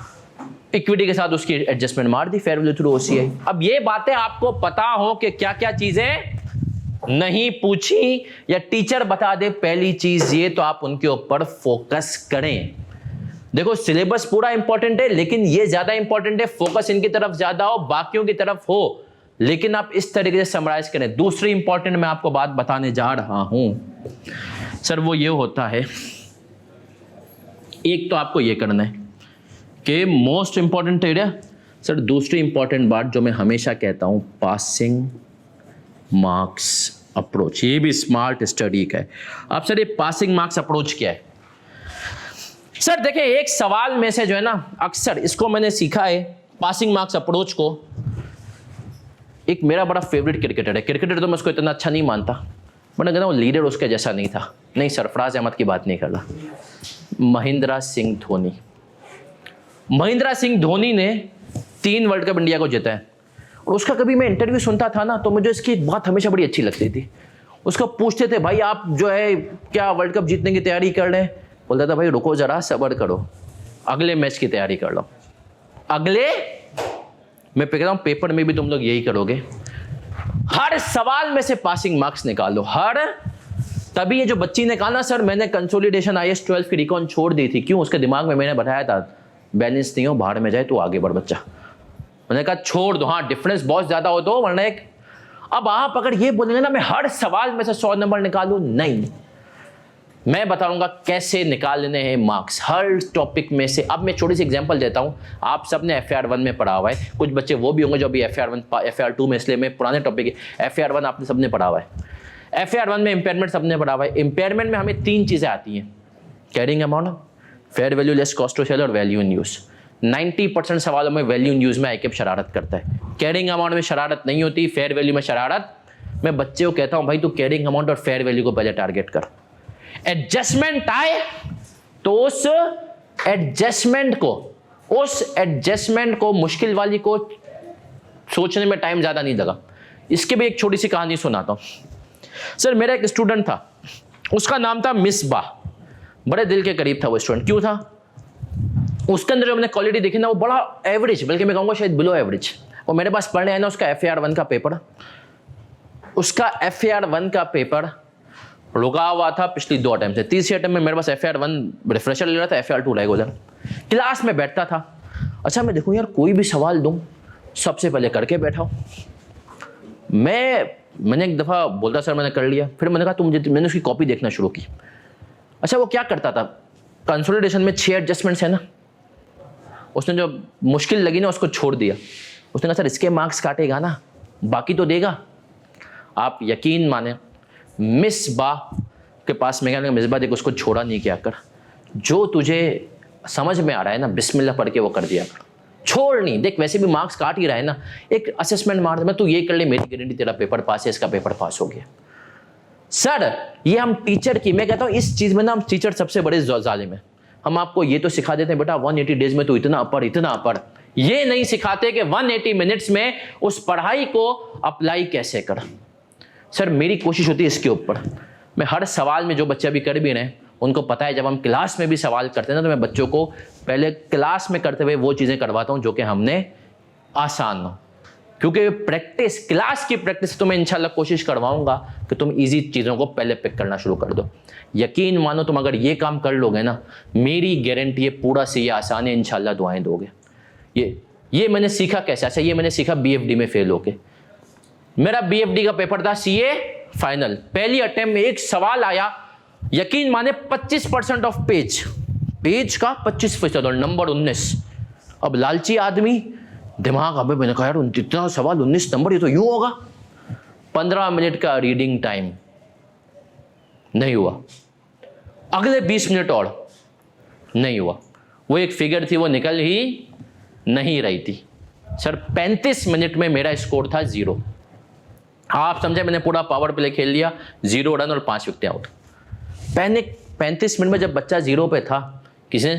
इक्विटी के साथ उसकी एडजस्टमेंट मार दी, फेयर वैल्यू थ्रू OCI। अब ये बातें आपको पता हो कि क्या क्या चीजें नहीं पूछी या टीचर बता दे पहली चीज ये, तो आप उनके ऊपर फोकस करें। देखो सिलेबस पूरा इंपॉर्टेंट है, लेकिन ये ज्यादा इंपॉर्टेंट है, फोकस इनकी तरफ ज्यादा हो, बाकियों की तरफ हो, लेकिन आप इस तरीके से समराइज करें। दूसरी इंपॉर्टेंट मैं आपको बात बताने जा रहा हूं सर, वो ये होता है, एक तो आपको ये करना है कि मोस्ट इंपॉर्टेंट एरिया। सर दूसरी इंपॉर्टेंट बात जो मैं हमेशा कहता हूं, पासिंग मार्क्स अप्रोच, ये भी स्मार्ट स्टडी का है। अब सर ये पासिंग मार्क्स अप्रोच क्या है? सर देखिए एक सवाल में से जो है ना, अक्सर इसको मैंने सीखा है पासिंग मार्क्स अप्रोच को। एक मेरा बड़ा फेवरेट क्रिकेटर है, क्रिकेटर तो मैं उसको इतना अच्छा नहीं मानता, बट मैं कहता हूँ लीडर उसके जैसा नहीं था। नहीं सरफराज अहमद की बात नहीं कर रहा, महेंद्र सिंह धोनी। महेंद्र सिंह धोनी ने 3 वर्ल्ड कप इंडिया को जीता है, और उसका कभी मैं इंटरव्यू सुनता था ना, तो मुझे इसकी एक बात हमेशा बड़ी अच्छी लगती थी। उसको पूछते थे भाई आप जो है क्या वर्ल्ड कप जीतने की तैयारी कर रहे हैं? बोलता था भाई रुको जरा, सब्र करो, अगले मैच की तैयारी कर लो। अगले, मैं कह रहा हूं पेपर में भी तुम लोग यही करोगे, हर सवाल में से पासिंग मार्क्स निकालो, हर। तभी ये जो बच्ची ने कहा ना सर मैंने कंसोलिडेशन IS 12 की रिकॉन छोड़ दी थी, क्यों? उसके दिमाग में मैंने बताया था बैलेंस नहीं हो, बाहर में जाए तो आगे बढ़ बच्चा। मैंने कहा छोड़ दो, हाँ डिफरेंस बहुत ज्यादा हो तो, वरना एक। अब आप अगर ये बोलेंगे ना मैं हर सवाल में से 100 नंबर निकालूं, नहीं, मैं बताऊंगा कैसे निकालने हैं मार्क्स हर टॉपिक में से। अब मैं छोटी सी एग्जांपल देता हूं, आप सबने FAR 1 में पढ़ा हुआ है, कुछ बच्चे वो भी होंगे जो अभी FAR 1 FAR 2 में, इसलिए मैं पुराने टॉपिक है। FAR 1 आपने सबने पढ़ा हुआ है, FAR 1 में इंपेयरमेंट सबने पढ़ा हुआ है। इंपेयरमेंट में हमें 3 चीजें आती हैं, carrying amount, fair value less cost to sell और वैल्यू इन यूज। 90% सवालों में वैल्यू इन यूज में ICAP शरारत करता है, कैरिंग अमाउंट में शरारत नहीं होती, फेयर वैल्यू में शरारत। मैं बच्चे को कहता हूं भाई तू कैरिंग अमाउंट और फेयर वैल्यू को पहले टारगेट कर, एडजस्टमेंट आए तो उस एडजस्टमेंट को मुश्किल वाली को सोचने में टाइम ज्यादा नहीं लगा। इसके भी एक छोटी सी कहानी सुनाता हूं। सर मेरा एक स्टूडेंट था, उसका नाम था मिसबाह, बड़े दिल के करीब था वो स्टूडेंट। क्यों था? उसके अंदर जो मैंने क्वालिटी देखी ना, वो बड़ा एवरेज, बल्कि मैं कहूंगा शायद बिलो एवरेज। और मेरे पास पढ़ने आया ना उसका FAR 1 का पेपर, उसका FAR 1 का पेपर रुका हुआ था पिछली 2 अटेम्प्ट से। तीसरे अटेम्प्ट में मेरे पास FAR1 रिफ्रेशर ले रहा था, FAR2 रेगुलर। क्लास में बैठता था, अच्छा मैं देखूँ यार कोई भी सवाल दूँ सबसे पहले करके बैठा हूँ। मैंने एक दफ़ा बोलता सर मैंने कर लिया, फिर मैंने कहा तो मैंने उसकी कॉपी देखना शुरू की। अच्छा वो क्या करता था, कंसोलिडेशन में 6 एडजस्टमेंट्स है ना, उसने जो मुश्किल लगी ना उसको छोड़ दिया। उसने कहा सर इसके मार्क्स काटेगा ना, बाकी तो देगा। आप यकीन माने मिसबा के पास में गया, मिसबा देख उसको छोड़ा नहीं किया कर, जो तुझे समझ में आ रहा है ना बिस्मिल्लाह पढ़ के वो कर दिया कर, छोड़ नहीं। देख वैसे भी मार्क्स काट ही रहा है ना, एक असेसमेंट मार दे, मैं तू ये कर ले, मेरी गारंटी तेरा पेपर पास है, इसका पेपर पास हो गया। सर ये हम टीचर की, मैं कहता हूँ इस चीज में ना हम टीचर सबसे बड़े जालिम है। हम आपको ये तो सिखा देते हैं बेटा 180 डेज में तो इतना पढ़, ये नहीं सिखाते कि 180 मिनट्स में उस पढ़ाई को अप्लाई कैसे कर। सर मेरी कोशिश होती है इसके ऊपर, मैं हर सवाल में जो बच्चे अभी कर भी रहे हैं उनको पता है जब हम क्लास में भी सवाल करते हैं ना तो मैं बच्चों को पहले क्लास में करते हुए वो चीज़ें करवाता हूं जो कि हमने आसान हो, क्योंकि प्रैक्टिस, क्लास की प्रैक्टिस तो मैं इंशाल्लाह कोशिश करवाऊंगा कि तुम इजी चीज़ों को पहले पिक करना शुरू कर दो। यकीन मानो तुम अगर ये काम कर लोगे ना, मेरी गारंटी है पूरा से ये आसान है, इंशाल्लाह दुआएं दोगे। ये मैंने सीखा कैसे, अच्छा ये मैंने सीखा BFD में फेल होके। मेरा BFD का पेपर था CA फाइनल, पहली अटेम्प्ट में एक सवाल आया, यकीन माने 25% ऑफ पेज का 25% और नंबर 19। अब लालची आदमी दिमाग, अब मैंने कहा यार इतना सवाल 19 नंबर, ये तो यूं होगा। 15 मिनट का रीडिंग टाइम, नहीं हुआ। अगले 20 मिनट और नहीं हुआ। वो एक फिगर थी वो निकल ही नहीं रही थी। सर 35 मिनट में मेरा स्कोर था 0। आप समझे, मैंने पूरा पावर प्ले खेल लिया, 0 रन और 5 विकेट आउट। 35 मिनट में जब बच्चा 0 पे था, किसे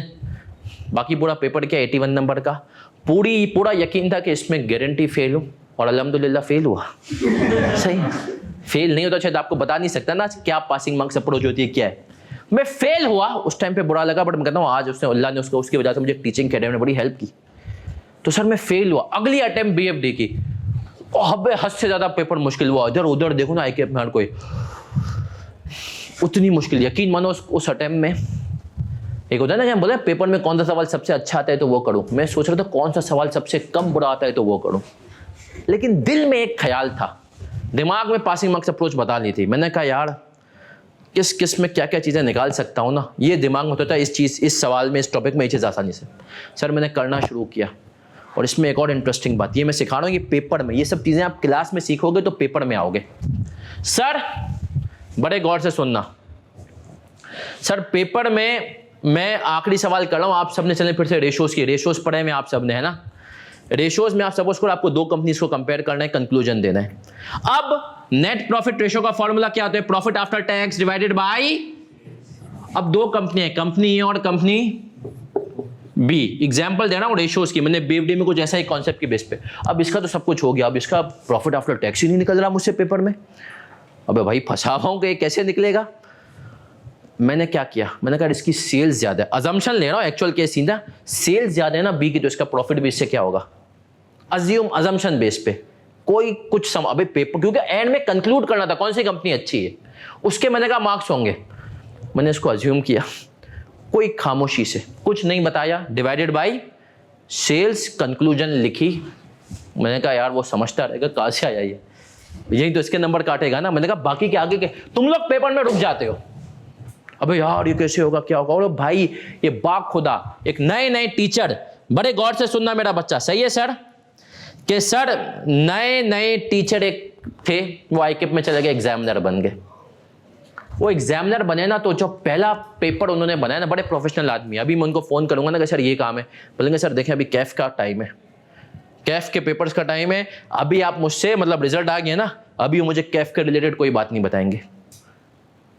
बाकी पूरा पेपर क्या 81 नंबर का, पूरा यकीन था कि इसमें गारंटी फेल हो, और अल्हम्दुलिल्लाह फेल हुआ। सही, फेल नहीं होता शायद आपको बता नहीं सकता ना क्या पासिंग मार्क्स अप्रोच होती है क्या है। मैं फेल हुआ, उस टाइम पे बुरा लगा, बट मैं कहता हूँ आज उसने, अल्लाह ने उसकी वजह से मुझे टीचिंग कैरियर में बड़ी हेल्प की। तो सर मैं फेल हुआ। अगली अटेम्प्ट BFD की, हद से ज्यादा पेपर मुश्किल हुआ, इधर उधर देखो ना IKF में हर कोई, उतनी मुश्किल। यकीन मानो उस अटेम्प्ट में एक होता है ना कि हम बोले पेपर में कौन सा सवाल सबसे अच्छा आता है तो वो करूं, मैं सोच रहा था कौन सा सवाल सबसे कम बुरा आता है तो वो करूं। लेकिन दिल में एक ख्याल था, दिमाग में पासिंग मार्क्स अप्रोच बता ली थी। मैंने कहा यार किस में क्या क्या चीज़ें निकाल सकता हूँ ना, ये दिमाग में होता था इस सवाल में, इस टॉपिक में ये चीज़ आसानी से। सर मैंने करना शुरू किया, और इसमें एक और इंटरेस्टिंग बात, ये मैं सिखा रहा हूँ, ये पेपर में, ये सब चीज़ें आप क्लास में सीखोगे तो पेपर में आओगे। सर बड़े गौर से सुनना, सर पेपर में मैं आखिरी सवाल कर रहा हूँ, आप सबने चले फिर से रेशोज की, रेशोज पढ़े में आप सबने, है ना। रेशोज में आप सपोज करो आपको 2 कंपनीज को कंपेयर करना है, कंक्लूजन देना है। अब नेट प्रॉफिट रेशो का फॉर्मूला क्या होता है, profit after tax divided by, अब 2 कंपनी है, कंपनी ए और कंपनी B। एग्जाम्पल दे रहा हूं रेशोज की, मैंने BFD में कुछ ऐसा ही कॉन्सेप्ट के बेस पे। अब इसका तो सब कुछ हो गया, अब इसका प्रॉफिट आफ्टर टैक्स ही नहीं निकल रहा मुझसे पेपर में। अबे भाई फंसा हुआ हूं कि कैसे निकलेगा। मैंने क्या किया, मैंने कहा इसकी सेल्स ज्यादा है, अजम्पशन ले रहा हूं, एक्चुअल केस सीधा, सेल्स ज्यादा है ना B की, तो इसका प्रॉफिट भी इससे क्या होगा, अज्यूम अजम्पशन बेस पे कोई कुछ अबे पेपर, क्योंकि एंड में कंक्लूड करना था कौन सी कंपनी अच्छी है, उसके मैंने कहा मार्क्स होंगे। मैंने इसको अज्यूम किया, कोई खामोशी से कुछ नहीं बताया, डिवाइडेड बाय सेल्स, कंक्लूजन लिखी। मैंने कहा यार वो समझता रहेगा कहाँ से आया ये, यही तो इसके नंबर काटेगा ना। मैंने कहा बाकी के आगे के तुम लोग पेपर में रुक जाते हो, अबे यार ये कैसे होगा क्या होगा। और भाई ये बाप खुदा, एक नए टीचर, बड़े गौर से सुनना मेरा बच्चा, सही है सर, कि सर नए टीचर एक थे, वो IKF में चले गए, एग्जामिनर बन गए। वो एग्जामिनर बने ना, तो जो पहला पेपर उन्होंने बनाया ना, बड़े प्रोफेशनल आदमी, अभी मैं उनको फोन करूंगा ना कि सर ये काम है, बोलेंगे सर देखें अभी कैफ का टाइम है, कैफ के पेपर्स का टाइम है, अभी आप मुझसे मतलब रिजल्ट आ गया ना, अभी मुझे कैफ के रिलेटेड कोई बात नहीं बताएंगे।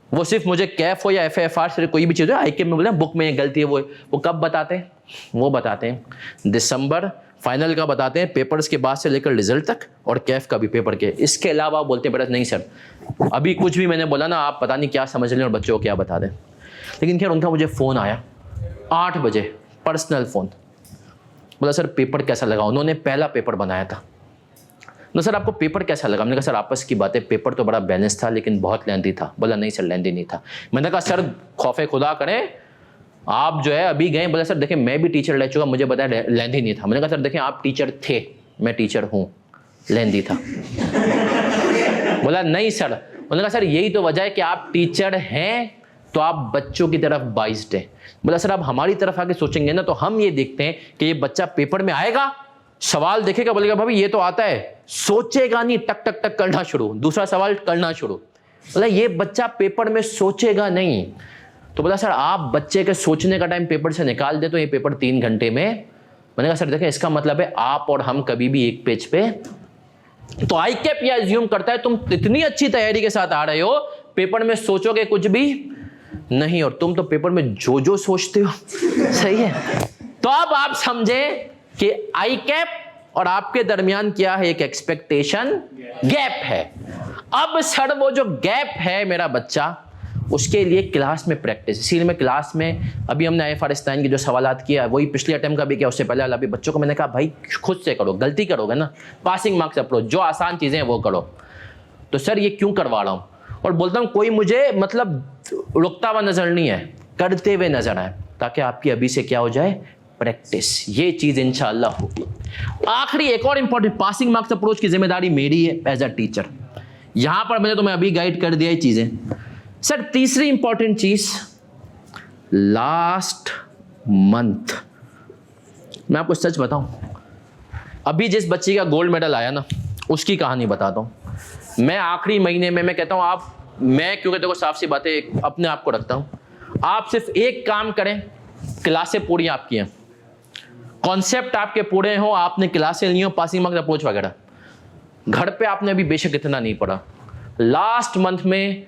वो सिर्फ मुझे कैफ हो या FFR से कोई भी चीज़ हो, IKF में बोले बुक में ये गलती है, वो कब बताते हैं, वो बताते हैं दिसंबर फाइनल का बताते हैं, पेपर्स के बाद से लेकर रिजल्ट तक, और कैफ का भी पेपर के। इसके अलावा आप बोलते हैं बेटा नहीं सर अभी कुछ भी मैंने बोला ना आप पता नहीं क्या समझ लें और बच्चों को क्या बता दें। लेकिन खैर उनका मुझे फ़ोन आया 8 बजे, पर्सनल फ़ोन, बोला सर पेपर कैसा लगा। उन्होंने पहला पेपर बनाया था, ना सर आपको पेपर कैसा लगा? मैंने कहा सर आपस की बात है, पेपर तो बड़ा बैलेंस था लेकिन बहुत लेंथी था। बोला नहीं सर लेंथी नहीं था। मैंने कहा सर खौफे खुदा करें, आप जो है अभी गए। बोला सर देखिए मैं भी टीचर रह चुका, मुझे पता है लेंथी नहीं था। मैंने कहा सर देखिए आप टीचर थे, मैं टीचर हूँ, लेंथी था। बोला नहीं सर। मैंने कहा सर यही तो वजह है कि आप टीचर हैं तो आप बच्चों की तरफ बाइस्ड है। बोला सर आप हमारी तरफ आके सोचेंगे ना तो हम ये देखते हैं कि ये बच्चा पेपर में आएगा, सवाल देखेगा, बोलेगा भाभी ये तो आता है, सोचेगा नहीं, टक टक टक करना शुरू, दूसरा सवाल करना शुरू। बोला ये बच्चा पेपर में सोचेगा नहीं। तो बोला सर आप बच्चे के सोचने का टाइम पेपर से निकाल दे तो ये पेपर 3 घंटे में। मैंने कहा सर देखें इसका मतलब है आप और हम कभी भी एक पेज पे। तो आई कैप यह अज्यूम करता है तुम इतनी अच्छी तैयारी के साथ आ रहे हो, पेपर में सोचोगे कुछ भी नहीं, और तुम तो पेपर में जो जो सोचते हो सही है। तो अब आप समझे कि आई कैप और आपके दरमियान क्या है, एक एक्सपेक्टेशन गैप है। अब सर वो जो गैप है मेरा बच्चा, उसके लिए क्लास में प्रैक्टिस। इसीलिए मैं क्लास में अभी हमने IFRS 9 के जो सवालात किया वही पिछले अटेम्प्ट का भी किया, उससे पहले वाला भी बच्चों को मैंने कहा भाई खुद से करो, गलती करोगे ना पासिंग मार्क्स अप्रोच, जो आसान चीजें हैं वो करो। तो सर ये क्यों करवा रहा हूं, और बोलता हूं कोई मुझे मतलब रुकता हुआ नजर नहीं है, करते हुए नजर आए, ताकि आपकी अभी से क्या हो जाए, प्रैक्टिस। ये चीज इंशाअल्लाह होगी। आखिरी एक और इंपॉर्टेंट, पासिंग मार्क्स अप्रोच की जिम्मेदारी मेरी है एज अ टीचर। यहां पर मैंने तुम्हें अभी गाइड कर दिया ये चीजें। सर तीसरी इंपॉर्टेंट चीज, लास्ट मंथ मैं आपको सच बताऊं, अभी जिस बच्चे का गोल्ड मेडल आया ना उसकी कहानी बताता हूं। मैं आखिरी महीने में मैं कहता हूं आप, मैं क्योंकि देखो साफ सी बातें अपने आप को रखता हूं, आप सिर्फ एक काम करें, क्लासें पूरी आपकी हैं, कॉन्सेप्ट आपके पूरे हो, आपने क्लासें ली हो, पासिंग मार्क्स अप्रोच वगैरह, घर पे आपने अभी बेशक इतना नहीं पढ़ा, लास्ट मंथ में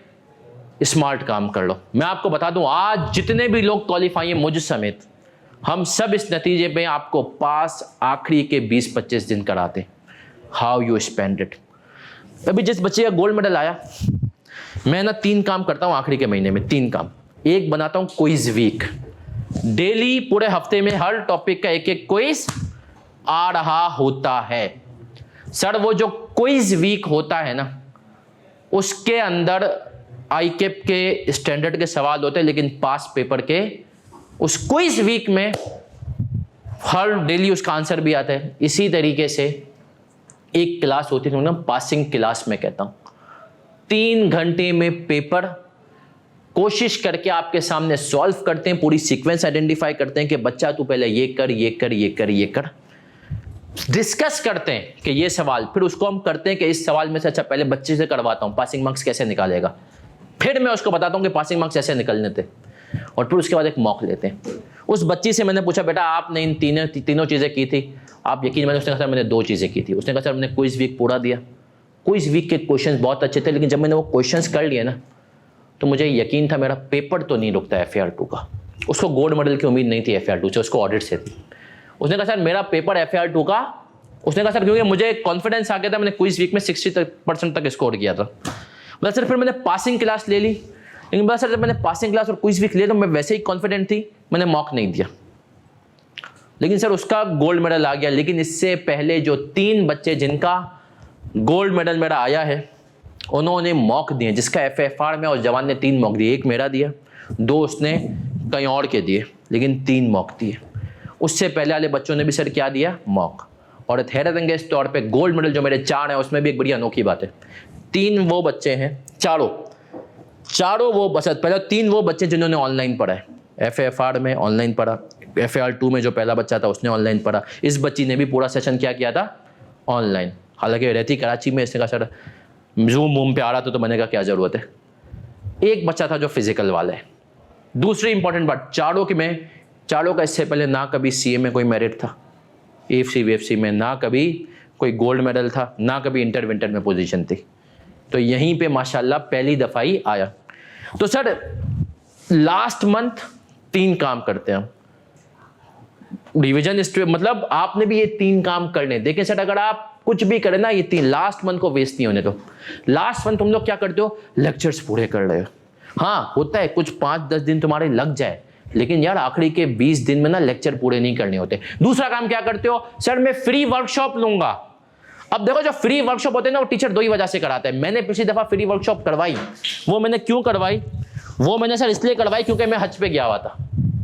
स्मार्ट काम कर लो। मैं आपको बता दूं आज जितने भी लोग क्वालिफाई हैं मुझ समेत, हम सब इस नतीजे पे आपको पास आखिरी के 20-25 दिन कराते। How you spend it. अभी जिस बच्चे का गोल्ड मेडल आया, मैं ना 3 काम करता हूं आखिरी के महीने में, 3 काम। एक बनाता हूं क्विज वीक, डेली पूरे हफ्ते में हर टॉपिक का एक एक क्विज आ रहा होता है। सर वो जो क्विज वीक होता है ना, उसके अंदर आई कैप के स्टैंडर्ड के सवाल होते हैं, लेकिन पास पेपर के उस क्विज वीक में हर डेली उसका आंसर भी आता है। इसी तरीके से एक क्लास होती है ना, पासिंग क्लास में कहता हूं, 3 घंटे में पेपर कोशिश करके आपके सामने सॉल्व करते हैं, पूरी सीक्वेंस आइडेंटिफाई करते हैं कि बच्चा तू पहले ये कर, ये कर, ये कर, ये कर, डिस्कस करते हैं कि ये सवाल, फिर उसको हम करते हैं कि इस सवाल में से अच्छा पहले बच्चे से करवाता हूं पासिंग मार्क्स कैसे निकालेगा, फिर मैं उसको बताता हूं कि पासिंग मार्क्स ऐसे निकलने थे, और फिर उसके बाद एक मॉक लेते हैं। उस बच्ची से मैंने पूछा बेटा आपने इन तीनों चीजें की थी, आप यकीन मानिए, उसने कहा सर मैंने 2 चीजें की थी। उसने कहा सर मैंने क्विज वीक पूरा दिया, क्विज वीक के क्वेश्चंस बहुत अच्छे थे, लेकिन जब मैंने वो क्वेश्चंस कर लिए ना तो मुझे यकीन था मेरा पेपर तो नहीं रुकता FAR2 का। उसको गोल्ड मेडल की उम्मीद नहीं थी FAR2 से, उसको ऑडिट से थी। उसने कहा सर मेरा पेपर FAR2 का, उसने कहा सर क्योंकि मुझे कॉन्फिडेंस आ गया था, मैंने क्विज वीक में 60% तक स्कोर किया था। बोला सर फिर मैंने पासिंग क्लास ले ली, लेकिन बोला सर जब मैंने पासिंग क्लास और क्विज वीक ले तो मैं वैसे ही कॉन्फिडेंट थी, मैंने मॉक नहीं दिया, लेकिन सर उसका गोल्ड मेडल आ गया। लेकिन इससे पहले जो 3 बच्चे जिनका गोल्ड मेडल मेरा आया है, उन्होंने मॉक दिए, जिसका FFR में, और जवान ने 3 मॉक दिए, एक मेरा दिया, 2 उसने कहीं और के दिए, लेकिन 3 मॉक दिए। उससे पहले वाले बच्चों ने भी सर क्या दिया, मॉक। और हैरत अंगेज तौर पे गोल्ड मेडल जो मेरे 4 हैं उसमें भी एक बड़ी अनोखी बात है, 3 वो बच्चे हैं, चारों वो बस, पहले 3 वो बच्चे जिन्होंने ऑनलाइन पढ़ा है, FFR में ऑनलाइन पढ़ा, FAR2 में जो पहला बच्चा था उसने ऑनलाइन पढ़ा, इस बच्ची ने भी पूरा सेशन क्या किया था, ऑनलाइन। हालांकि रहती कराची में, इसने कहा सर जूम वूम पे आ रहा था तो मैंने कहा क्या जरूरत है। एक बच्चा था जो फिजिकल वाला है। दूसरी इंपॉर्टेंट बात, चारों का इससे पहले ना कभी CA में कोई मेरिट था, AFC WFC में ना कभी कोई गोल्ड मेडल था, ना कभी इंटर विंटर में पोजीशन थी, तो यहीं पे माशाल्लाह पहली दफा ही आया। तो सर लास्ट मंथ 3 काम करते हैं हम, रिविजन मतलब आपने भी ये 3 काम करने। देखें सर अगर आप कुछ भी करें ना, ये 3 लास्ट मंथ को वेस्ट नहीं होने दो। लास्ट मंथ तुम लोग क्या करते हो, लेक्चर्स पूरे कर रहे हो। हाँ होता है कुछ 5-10 दिन तुम्हारे लग जाए, लेकिन यार आखिरी के 20 दिन में ना लेक्चर पूरे नहीं करने होते। दूसरा काम क्या करते हो, सर मैं फ्री वर्कशॉप लूंगा, अब देखो जो फ्री वर्कशॉप होते हैं ना वो टीचर दो ही वजह से कराते हैं। मैंने पिछली दफा फ्री वर्कशॉप करवाई, वो मैंने क्यों करवाई, वो मैंने सर इसलिए करवाई क्योंकि मैं हज पे गया हुआ था।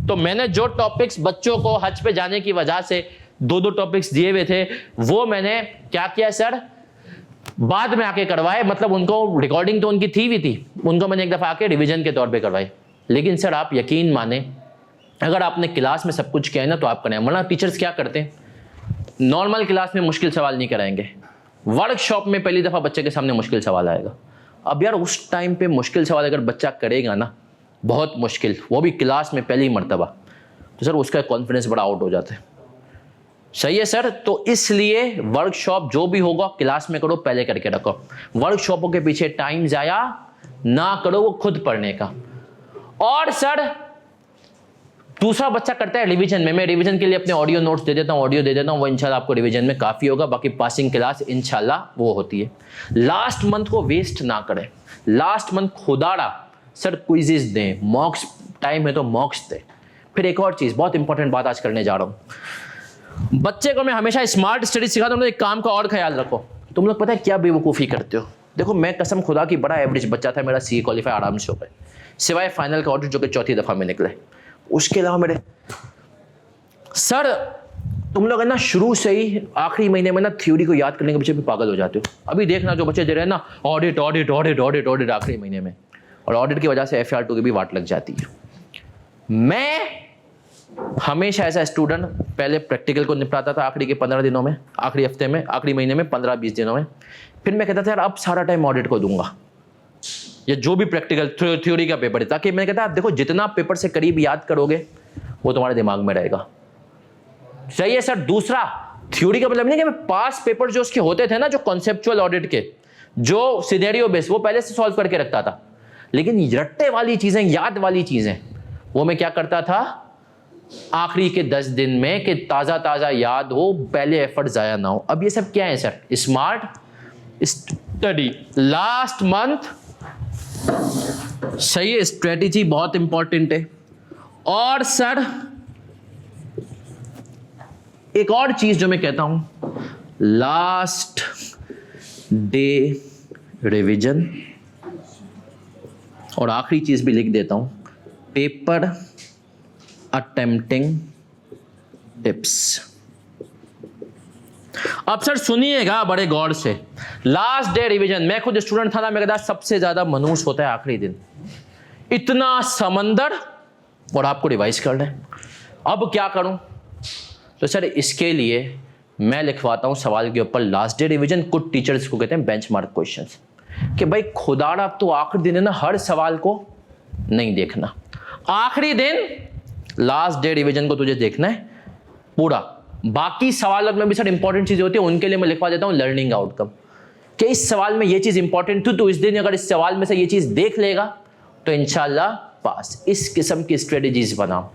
तो मैंने जो टॉपिक्स बच्चों को हज पे जाने की वजह से दो टॉपिक्स दिए हुए थे, वो मैंने क्या किया सर, बाद में आके करवाए। मतलब उनको रिकॉर्डिंग तो उनकी थी, उनको मैंने एक दफा आके रिवीजन के तौर पे करवाई। लेकिन सर आप यकीन माने, अगर आपने क्लास में सब कुछ किया है ना तो आप करें, वरना टीचर्स क्या करते हैं, नॉर्मल क्लास में मुश्किल सवाल नहीं कराएंगे, वर्कशॉप में पहली दफा बच्चे के सामने मुश्किल सवाल आएगा। अब यार उस टाइम पे मुश्किल सवाल अगर बच्चा करेगा ना, बहुत मुश्किल, वो भी क्लास में पहली मर्तबा, तो सर उसका कॉन्फिडेंस बड़ा आउट हो जाता है। सही है सर। तो इसलिए वर्कशॉप जो भी होगा क्लास में करो, पहले करके रखो। वर्कशॉपों के पीछे टाइम जाया ना करो, वो खुद पढ़ने का। और सर दूसरा बच्चा करता है रिवीजन में, मैं रिवीजन के लिए अपने ऑडियो नोट्स दे देता हूँ, ऑडियो दे देता हूँ, वो इंशाल्लाह आपको रिवीजन में काफ़ी होगा। बाकी पासिंग क्लास इंशाल्लाह वो होती है। लास्ट मंथ को वेस्ट ना करें, लास्ट मंथ खुदारा सर क्विज़ेस दें, मॉक्स टाइम है तो मॉक्स दें। फिर एक और चीज़, बहुत इंपॉर्टेंट बात आज करने जा रहा हूँ। बच्चे को मैं हमेशा स्मार्ट स्टडी सिखाता हूँ, एक काम का और ख्याल रखो। तुम लोग पता है क्या बेवकूफ़ी करते हो, देखो मैं कसम खुदा की बड़ा एवरेज बच्चा था, मेरा CA क्वालिफाई आराम से हो गए, सिवाय फाइनल का ऑडिट जो कि चौथी दफ़ा में निकले। उसके अलावा मेरे सर तुम लोग है ना शुरू से ही आखिरी महीने में ना थ्योरी को याद करने के पीछे भी पागल हो जाते हो। अभी देखना जो बच्चे दे रहे हैं ना audit audit audit audit audit आखिरी महीने में, और ऑडिट की वजह से FR2 की भी वाट लग जाती है। मैं हमेशा ऐसा स्टूडेंट पहले प्रैक्टिकल को निपटाता था आखिरी के 15 दिनों में, आखिरी हफ्ते में, आखिरी महीने में 15-20 दिनों में। फिर मैं कहता था यार अब सारा टाइम ऑडिट को दूंगा, या जो भी प्रैक्टिकल थ्योरी का पेपर है, ताकि मैं कहता देखो जितना पेपर से करीब याद करोगे वो तुम्हारे दिमाग में रहेगा। सही है सर। दूसरा, थ्योरी का मतलब नहीं कि पास पेपर जो उसके होते थे ना, जो कॉन्सेप्चुअल ऑडिट के, जो सिनेरियो बेस, वो पहले से सॉल्व करके रखता था। लेकिन रट्टे वाली चीजें, याद वाली चीजें, वो मैं क्या करता था आखिरी के 10 दिन में, कि ताजा ताजा याद हो, पहले एफर्ट जाया ना हो। अब ये सब क्या है sir, smart study last month. सही है, स्ट्रेटेजी बहुत इंपॉर्टेंट है। और सर एक और चीज जो मैं कहता हूं, लास्ट डे रिवीजन, और आखिरी चीज भी लिख देता हूं, पेपर अटेम्प्टिंग टिप्स। अब सर सुनिएगा बड़े गौर से, लास्ट डे रिवीजन, मैं खुद स्टूडेंट था ना, मेरे पास सबसे ज्यादा मनूस होता है आखिरी दिन, इतना समंदर, और आपको रिवाइज कर लें। अब क्या करूं, तो सर इसके लिए मैं लिखवाता हूं सवाल के ऊपर लास्ट डे रिवीजन। कुछ टीचर्स को कहते हैं बेंचमार्क क्वेश्चंस, कि भाई खुदारा तो आखिरी दिन है ना, हर सवाल को नहीं देखना, आखिरी दिन लास्ट डे रिवीजन को तुझे देखना है पूरा। बाकी सवालों में भी सर इंपॉर्टेंट चीजें होती है, उनके लिए मैं लिखवा देता हूं लर्निंग आउटकम, कि इस सवाल में ये चीज इंपॉर्टेंट थी, तो इस दिन अगर इस सवाल में से ये चीज देख लेगा तो इंशाल्लाह पास। इस किस्म की स्ट्रेटेजीज बनाओ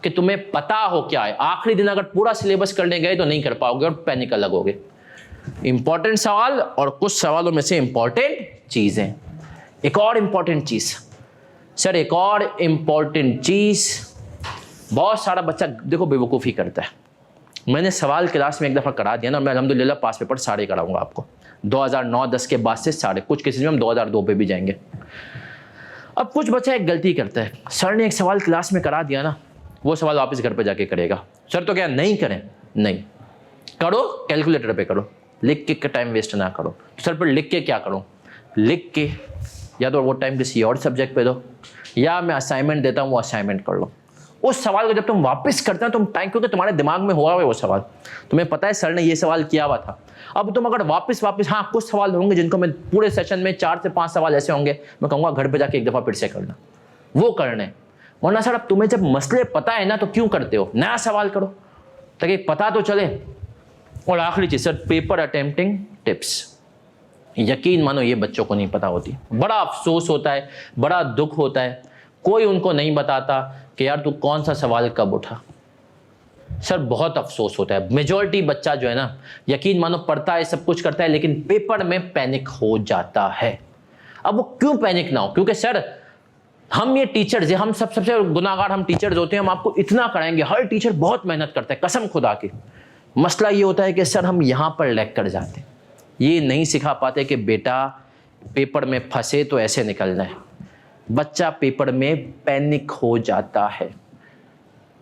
कि तुम्हें पता हो क्या है। आखिरी दिन अगर पूरा सिलेबस करने गए तो नहीं कर पाओगे और पैनिक लगोगे। इंपॉर्टेंट सवाल और कुछ सवालों में से इंपॉर्टेंट चीजें। एक और इंपॉर्टेंट चीज सर, एक और इंपॉर्टेंट चीज, बहुत सारा बच्चा देखो बेवकूफ़ी करता है। मैंने सवाल क्लास में एक दफ़ा करा दिया ना, मैं अल्हम्दुलिल्लाह पास पेपर सारे कराऊंगा आपको, 2009-10 के बाद से सारे, कुछ केसेस में हम 2002 पे भी जाएंगे। अब कुछ बच्चा एक गलती करता है, सर ने एक सवाल क्लास में करा दिया ना, वो सवाल वापस घर पे जाके करेगा। सर तो क्या नहीं करें, नहीं करो, कैलकुलेटर पे करो, लिख के टाइम वेस्ट ना करो। सर पर लिख के क्या करूँ, लिख के या तो वो टाइम किसी और सब्जेक्ट पे दो, या मैं असाइनमेंट देता हूँ वो असाइनमेंट कर लो। उस सवाल को जब तुम वापस करते हो तुम टाइम, क्योंकि तुम्हारे दिमाग में हुआ है वो सवाल, तुम्हें पता है सर ने ये सवाल किया हुआ था। अब तुम अगर वापस हाँ कुछ सवाल होंगे जिनको मैं पूरे सेशन में 4 से 5 सवाल ऐसे होंगे, मैं कहूँगा घर पे जाके एक दफ़ा फिर से करना, वो करने। वरना सर अब तुम्हें जब मसले पता है ना तो क्यों करते हो, नया सवाल करो ताकि पता तो चले। और आखिरी चीज़ सर, पेपर अटेम्प्टिंग टिप्स, यकीन मानो ये बच्चों को नहीं पता होती। बड़ा अफसोस होता है, बड़ा दुख होता है, कोई उनको नहीं बताता कि यार तू कौन सा सवाल कब उठा। सर बहुत अफसोस होता है। मेजॉरिटी बच्चा जो है ना, यकीन मानो पढ़ता है, सब कुछ करता है, लेकिन पेपर में पैनिक हो जाता है। अब वो क्यों पैनिक ना हो, क्योंकि सर हम ये टीचर्स, हम सबसे गुनाहगार हम टीचर्स होते हैं। हम आपको इतना कराएंगे, हर टीचर बहुत मेहनत करता है कसम खुदा की। मसला ये होता है कि सर हम यहाँ पर लैग कर जाते हैं, ये नहीं सिखा पाते कि बेटा पेपर में फंसे तो ऐसे निकलना है। बच्चा पेपर में पैनिक हो जाता है।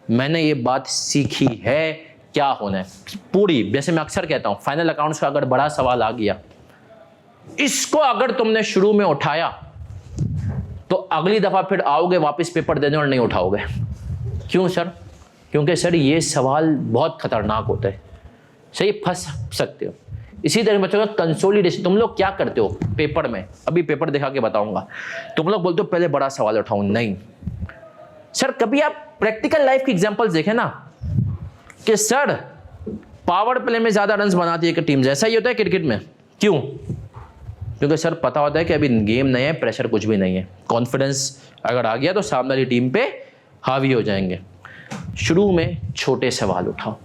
मैंने ये बात सीखी है क्या होना है पूरी। जैसे मैं अक्सर कहता हूं, फाइनल अकाउंट्स का अगर बड़ा सवाल आ गया, इसको अगर तुमने शुरू में उठाया तो अगली दफा फिर आओगे वापस पेपर देने और नहीं उठाओगे। क्यों सर? क्योंकि सर ये सवाल बहुत खतरनाक होता है, सही फंस सकते हो। इसी तरह बच्चों का कंसोलिडेशन, तुम लोग क्या करते हो पेपर में, अभी पेपर दिखा के बताऊंगा। तुम लोग बोलते हो पहले बड़ा सवाल उठाओ, नहीं सर। कभी आप प्रैक्टिकल लाइफ की एग्जांपल्स देखें ना कि सर पावर प्ले में ज्यादा रन्स बनाती है कि टीम, ऐसा ही होता है क्रिकेट में। क्यों? क्योंकि सर पता होता है कि अभी गेम नहीं है, प्रेशर कुछ भी नहीं है, कॉन्फिडेंस अगर आ गया तो सामने वाली टीम पे हावी हो जाएंगे। शुरू में छोटे सवाल उठाओ,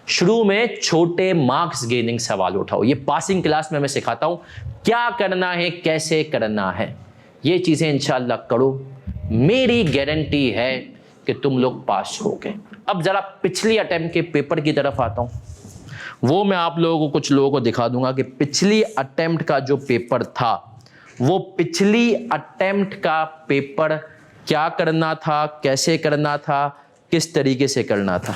शुरू में छोटे मार्क्स गेनिंग सवाल उठाओ। ये पासिंग क्लास में मैं सिखाता हूं क्या करना है, कैसे करना है। ये चीजें इंशाल्लाह करो, मेरी गारंटी है कि तुम लोग पास होगे। अब जरा पिछली अटेम्प्ट के पेपर की तरफ आता हूं, वो मैं आप लोगों को, कुछ लोगों को दिखा दूंगा कि पिछली अटेम्प्ट का जो पेपर था, वो पिछली अटेम्प्ट का पेपर क्या करना था, कैसे करना था, किस तरीके से करना था।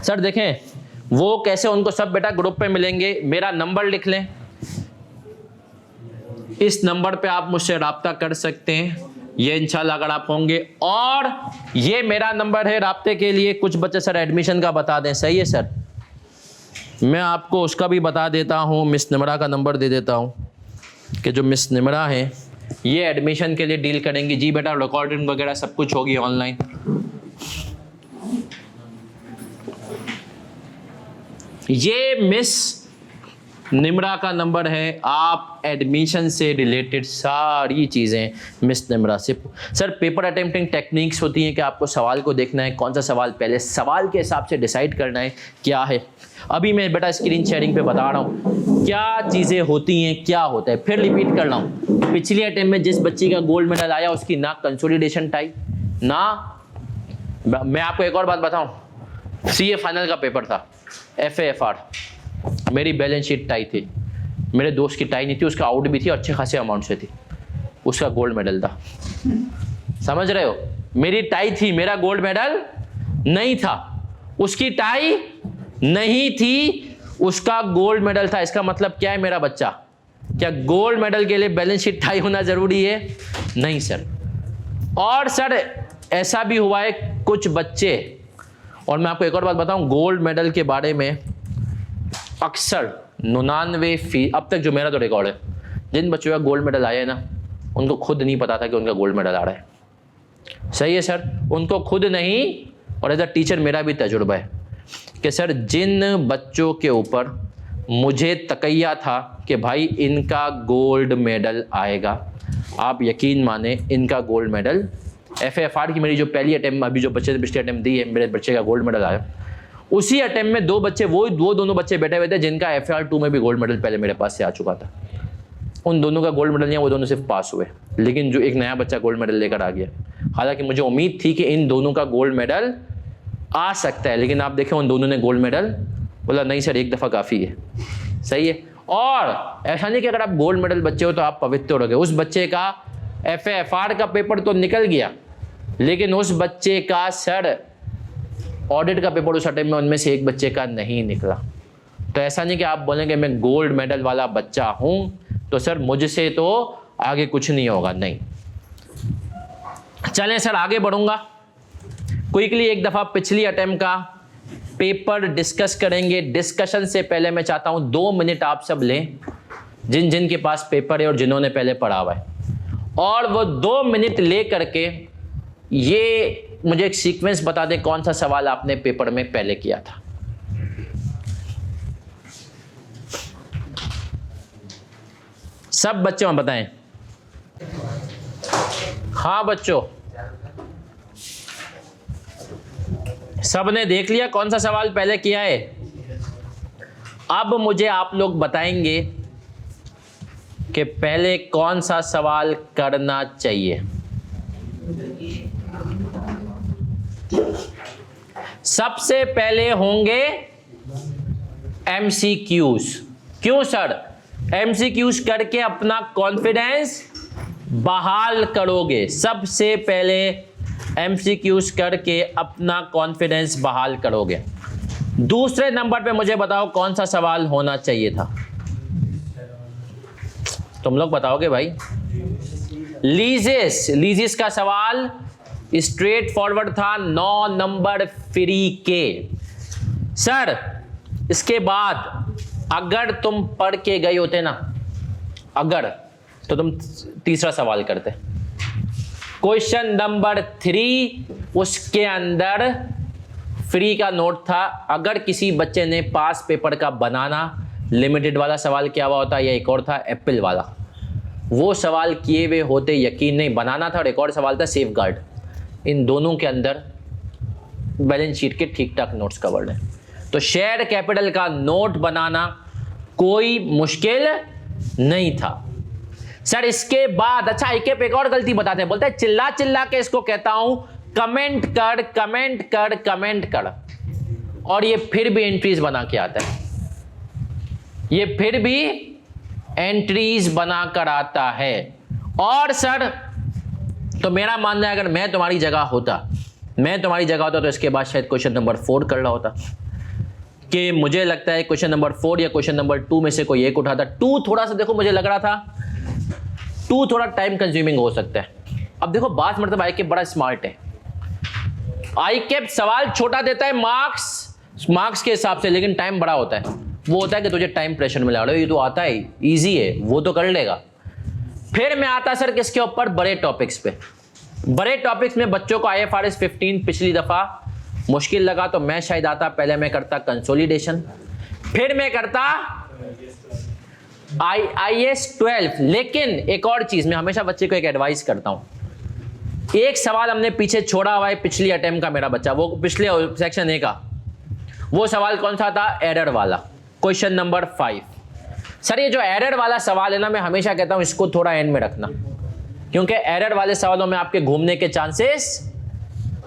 सर देखें वो कैसे, उनको सब बेटा ग्रुप पे मिलेंगे। मेरा नंबर लिख लें, इस नंबर पे आप मुझसे राब्ता कर सकते हैं, ये इंशाल्लाह अगर आप होंगे। और ये मेरा नंबर है राब्ते के लिए। कुछ बच्चे सर एडमिशन का बता दें, सही है सर, मैं आपको उसका भी बता देता हूं। मिस निमरा का नंबर दे देता हूं कि जो मिस निमरा है ये एडमिशन के लिए डील करेंगी। जी बेटा रिकॉर्डिंग वगैरह सब कुछ होगी ऑनलाइन। ये मिस निमरा का नंबर है, आप एडमिशन से रिलेटेड सारी चीज़ें मिस निमरा से। सर पेपर अटेम्प्टिंग टेक्निक्स होती हैं कि आपको सवाल को देखना है, कौन सा सवाल पहले, सवाल के हिसाब से डिसाइड करना है क्या है। अभी मैं बेटा स्क्रीन शेयरिंग पे बता रहा हूँ क्या चीज़ें होती हैं, क्या होता है। फिर रिपीट कर रहा हूँ, पिछली अटेम्प्ट में जिस बच्ची का गोल्ड मेडल आया उसकी ना कंसोलिडेशन टाई ना। मैं आपको एक और बात बताऊँ, CA फाइनल का पेपर था, FAFR, मेरी बैलेंस शीट टाई थी, मेरे दोस्त की टाई नहीं थी, उसका आउट भी थी, अच्छे खासे अमाउंट से थी, उसका गोल्ड मेडल था। समझ रहे हो, मेरी टाई थी, मेरा गोल्ड मेडल नहीं था, उसकी टाई नहीं थी, उसका गोल्ड मेडल था। इसका मतलब क्या है मेरा बच्चा, क्या गोल्ड मेडल के लिए बैलेंस शीट टाई होना जरूरी है? नहीं सर। और सर ऐसा भी हुआ है कुछ बच्चे, और मैं आपको एक और बात बताऊं गोल्ड मेडल के बारे में, अक्सर 99% अब तक जो मेरा तो रिकॉर्ड है, जिन बच्चों का गोल्ड मेडल आया है ना, उनको खुद नहीं पता था कि उनका गोल्ड मेडल आ रहा है। सही है सर, उनको खुद नहीं। और एज अ टीचर मेरा भी तजुर्बा है कि सर जिन बच्चों के ऊपर मुझे तकैया था कि भाई इनका गोल्ड मेडल आएगा, आप यकीन माने इनका गोल्ड मेडल, FAFR की मेरी जो पहली अटेम्प्ट, अभी जो बच्चे ने पिछले अटेम्प्ट दी है, मेरे बच्चे का गोल्ड मेडल आया। उसी अटेम्प्ट में दो बच्चे, वो दोनों बच्चे बैठे हुए थे जिनका FAR2 में भी गोल्ड मेडल पहले मेरे पास से आ चुका था। उन दोनों का गोल्ड मेडल नहीं, वो दोनों सिर्फ पास हुए, लेकिन जो एक नया बच्चा गोल्ड मेडल लेकर आ गया। हालांकि मुझे उम्मीद थी कि इन दोनों का गोल्ड मेडल आ सकता है, लेकिन आप देखें उन दोनों ने गोल्ड मेडल बोला नहीं सर, एक दफ़ा काफ़ी है। सही है। और ऐसा नहीं कि अगर आप गोल्ड मेडल बच्चे हो तो आप पवित्र हो गए। उस बच्चे का FAFR का पेपर तो निकल गया, लेकिन उस बच्चे का सर ऑडिट का पेपर उस अटेम्प्ट में उनमें से एक बच्चे का नहीं निकला। तो ऐसा नहीं कि आप बोलेंगे मैं गोल्ड मेडल वाला बच्चा हूं तो सर मुझसे तो आगे कुछ नहीं होगा, नहीं। चलें सर आगे बढ़ूंगा, क्विकली एक दफा पिछली अटेम्प्ट का पेपर डिस्कस करेंगे। डिस्कशन से पहले मैं चाहता हूं 2 मिनट आप सब लें, जिन जिन के पास पेपर है और जिन्होंने पहले पढ़ा हुआ है, और वो 2 मिनट ले करके ये मुझे एक सीक्वेंस बता दें कौन सा सवाल आपने पेपर में पहले किया था। सब बच्चों बताएं। हाँ बच्चों, सबने देख लिया कौन सा सवाल पहले किया है? अब मुझे आप लोग बताएंगे कि पहले कौन सा सवाल करना चाहिए। सबसे पहले होंगे एमसीक्यूज। क्यों सर? एमसीक्यूज करके अपना कॉन्फिडेंस बहाल करोगे। सबसे पहले एमसीक्यूज करके अपना कॉन्फिडेंस बहाल करोगे। दूसरे नंबर पे मुझे बताओ कौन सा सवाल होना चाहिए था? तुम लोग बताओगे भाई। लीजेस का सवाल स्ट्रेट फॉरवर्ड था, 9 नंबर फ्री के। सर इसके बाद अगर तुम पढ़ के गए होते ना, अगर, तो तुम तीसरा सवाल करते। क्वेश्चन नंबर 3 उसके अंदर फ्री का नोट था। अगर किसी बच्चे ने पास पेपर का बनाना लिमिटेड वाला सवाल क्या हुआ होता, या एक और था एप्पल वाला, वो सवाल किए हुए होते, यकीन नहीं, बनाना था। और एक और सवाल था सेफ गार्ड। इन दोनों के अंदर बैलेंस शीट के ठीक ठाक नोट्स कवर्ड है। तो शेयर कैपिटल का नोट बनाना कोई मुश्किल नहीं था। सर इसके बाद अच्छा एक और गलती बताते हैं, बोलते हैं चिल्ला चिल्ला के इसको कहता हूं कमेंट कर कमेंट कर कमेंट कर, और ये फिर भी एंट्रीज बना के आता है। ये फिर भी एंट्रीज बना कर आता है। और सर तो मेरा मानना है अगर मैं तुम्हारी जगह होता तो इसके बाद शायद क्वेश्चन नंबर 4 कर रहा होता, कि मुझे लगता है क्वेश्चन नंबर 4 या क्वेश्चन नंबर 2 में से कोई एक उठाता। 2 थोड़ा सा देखो, मुझे लग रहा था 2 थोड़ा टाइम कंज्यूमिंग हो सकता है। अब देखो बात मतलब आई कैप बड़ा स्मार्ट है। आई कैप सवाल छोटा देता है मार्क्स के हिसाब से, लेकिन टाइम बड़ा होता है। वो होता है कि तुझे टाइम प्रेशर मिला रहा है, ये तो आता है, इजी है, वो तो कर लेगा। फिर मैं आता सर किसके ऊपर? बड़े टॉपिक्स पे। बड़े टॉपिक्स में बच्चों को IFRS 15 पिछली दफा मुश्किल लगा, तो मैं शायद आता, पहले मैं करता कंसोलिडेशन, फिर मैं करता IAS 12। लेकिन एक और चीज मैं हमेशा बच्चे को एक एडवाइस करता हूं। एक सवाल हमने पीछे छोड़ा हुआ है पिछली अटेम्प्ट का मेरा बच्चा, वो पिछले सेक्शन ए का, वो सवाल कौन सा था? एरर वाला, क्वेश्चन नंबर 5। सर ये जो एरर वाला सवाल है ना, मैं हमेशा कहता हूं इसको थोड़ा एंड में रखना, क्योंकि एरर वाले सवालों में आपके घूमने के चांसेस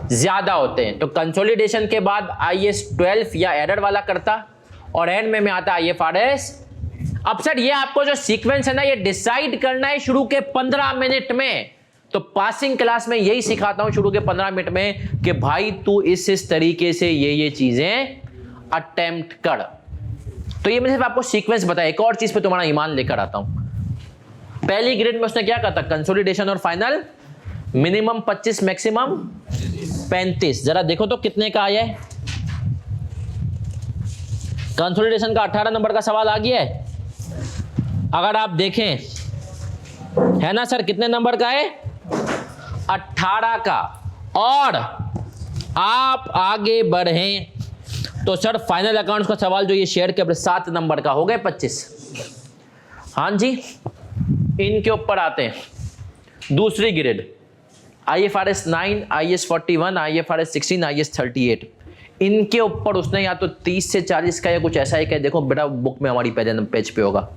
ज्यादा होते हैं। तो कंसोलिडेशन के बाद IAS 12 या एरर वाला करता, और एंड में आता IFRS। अब सर ये आपको जो सीक्वेंस है ना, ये डिसाइड करना है शुरू के 15 मिनट में। तो पासिंग क्लास में यही सिखाता हूं शुरू के 15 मिनट में, कि भाई तू इस तरीके से ये चीजें अटेम्प्ट कर। तो ये मैं सिर्फ आपको सीक्वेंस बताया। एक और चीज पे तुम्हारा ईमान लेकर आता हूं। पहली ग्रेड में उसने क्या कहा था? कंसोलिडेशन और फाइनल, मिनिमम 25 मैक्सिमम 35। जरा देखो तो कितने का आया है। कंसोलिडेशन का 18 नंबर का सवाल आ गया है। अगर आप देखें, है ना सर, कितने नंबर का है? 18 का। और आप आगे बढ़ें तो सर फाइनल अकाउंट्स का सवाल जो ये शेयर के 7 नंबर का हो गए 25। हाँ जी, इनके ऊपर आते हैं। दूसरी grade IFRS 9, IAS 41, IFRS 16, IAS 38। इनके ऊपर उसने या तो 30 से 40 का या कुछ ऐसा ही कहा। देखो बेटा बुक में हमारी पेज पे होगा।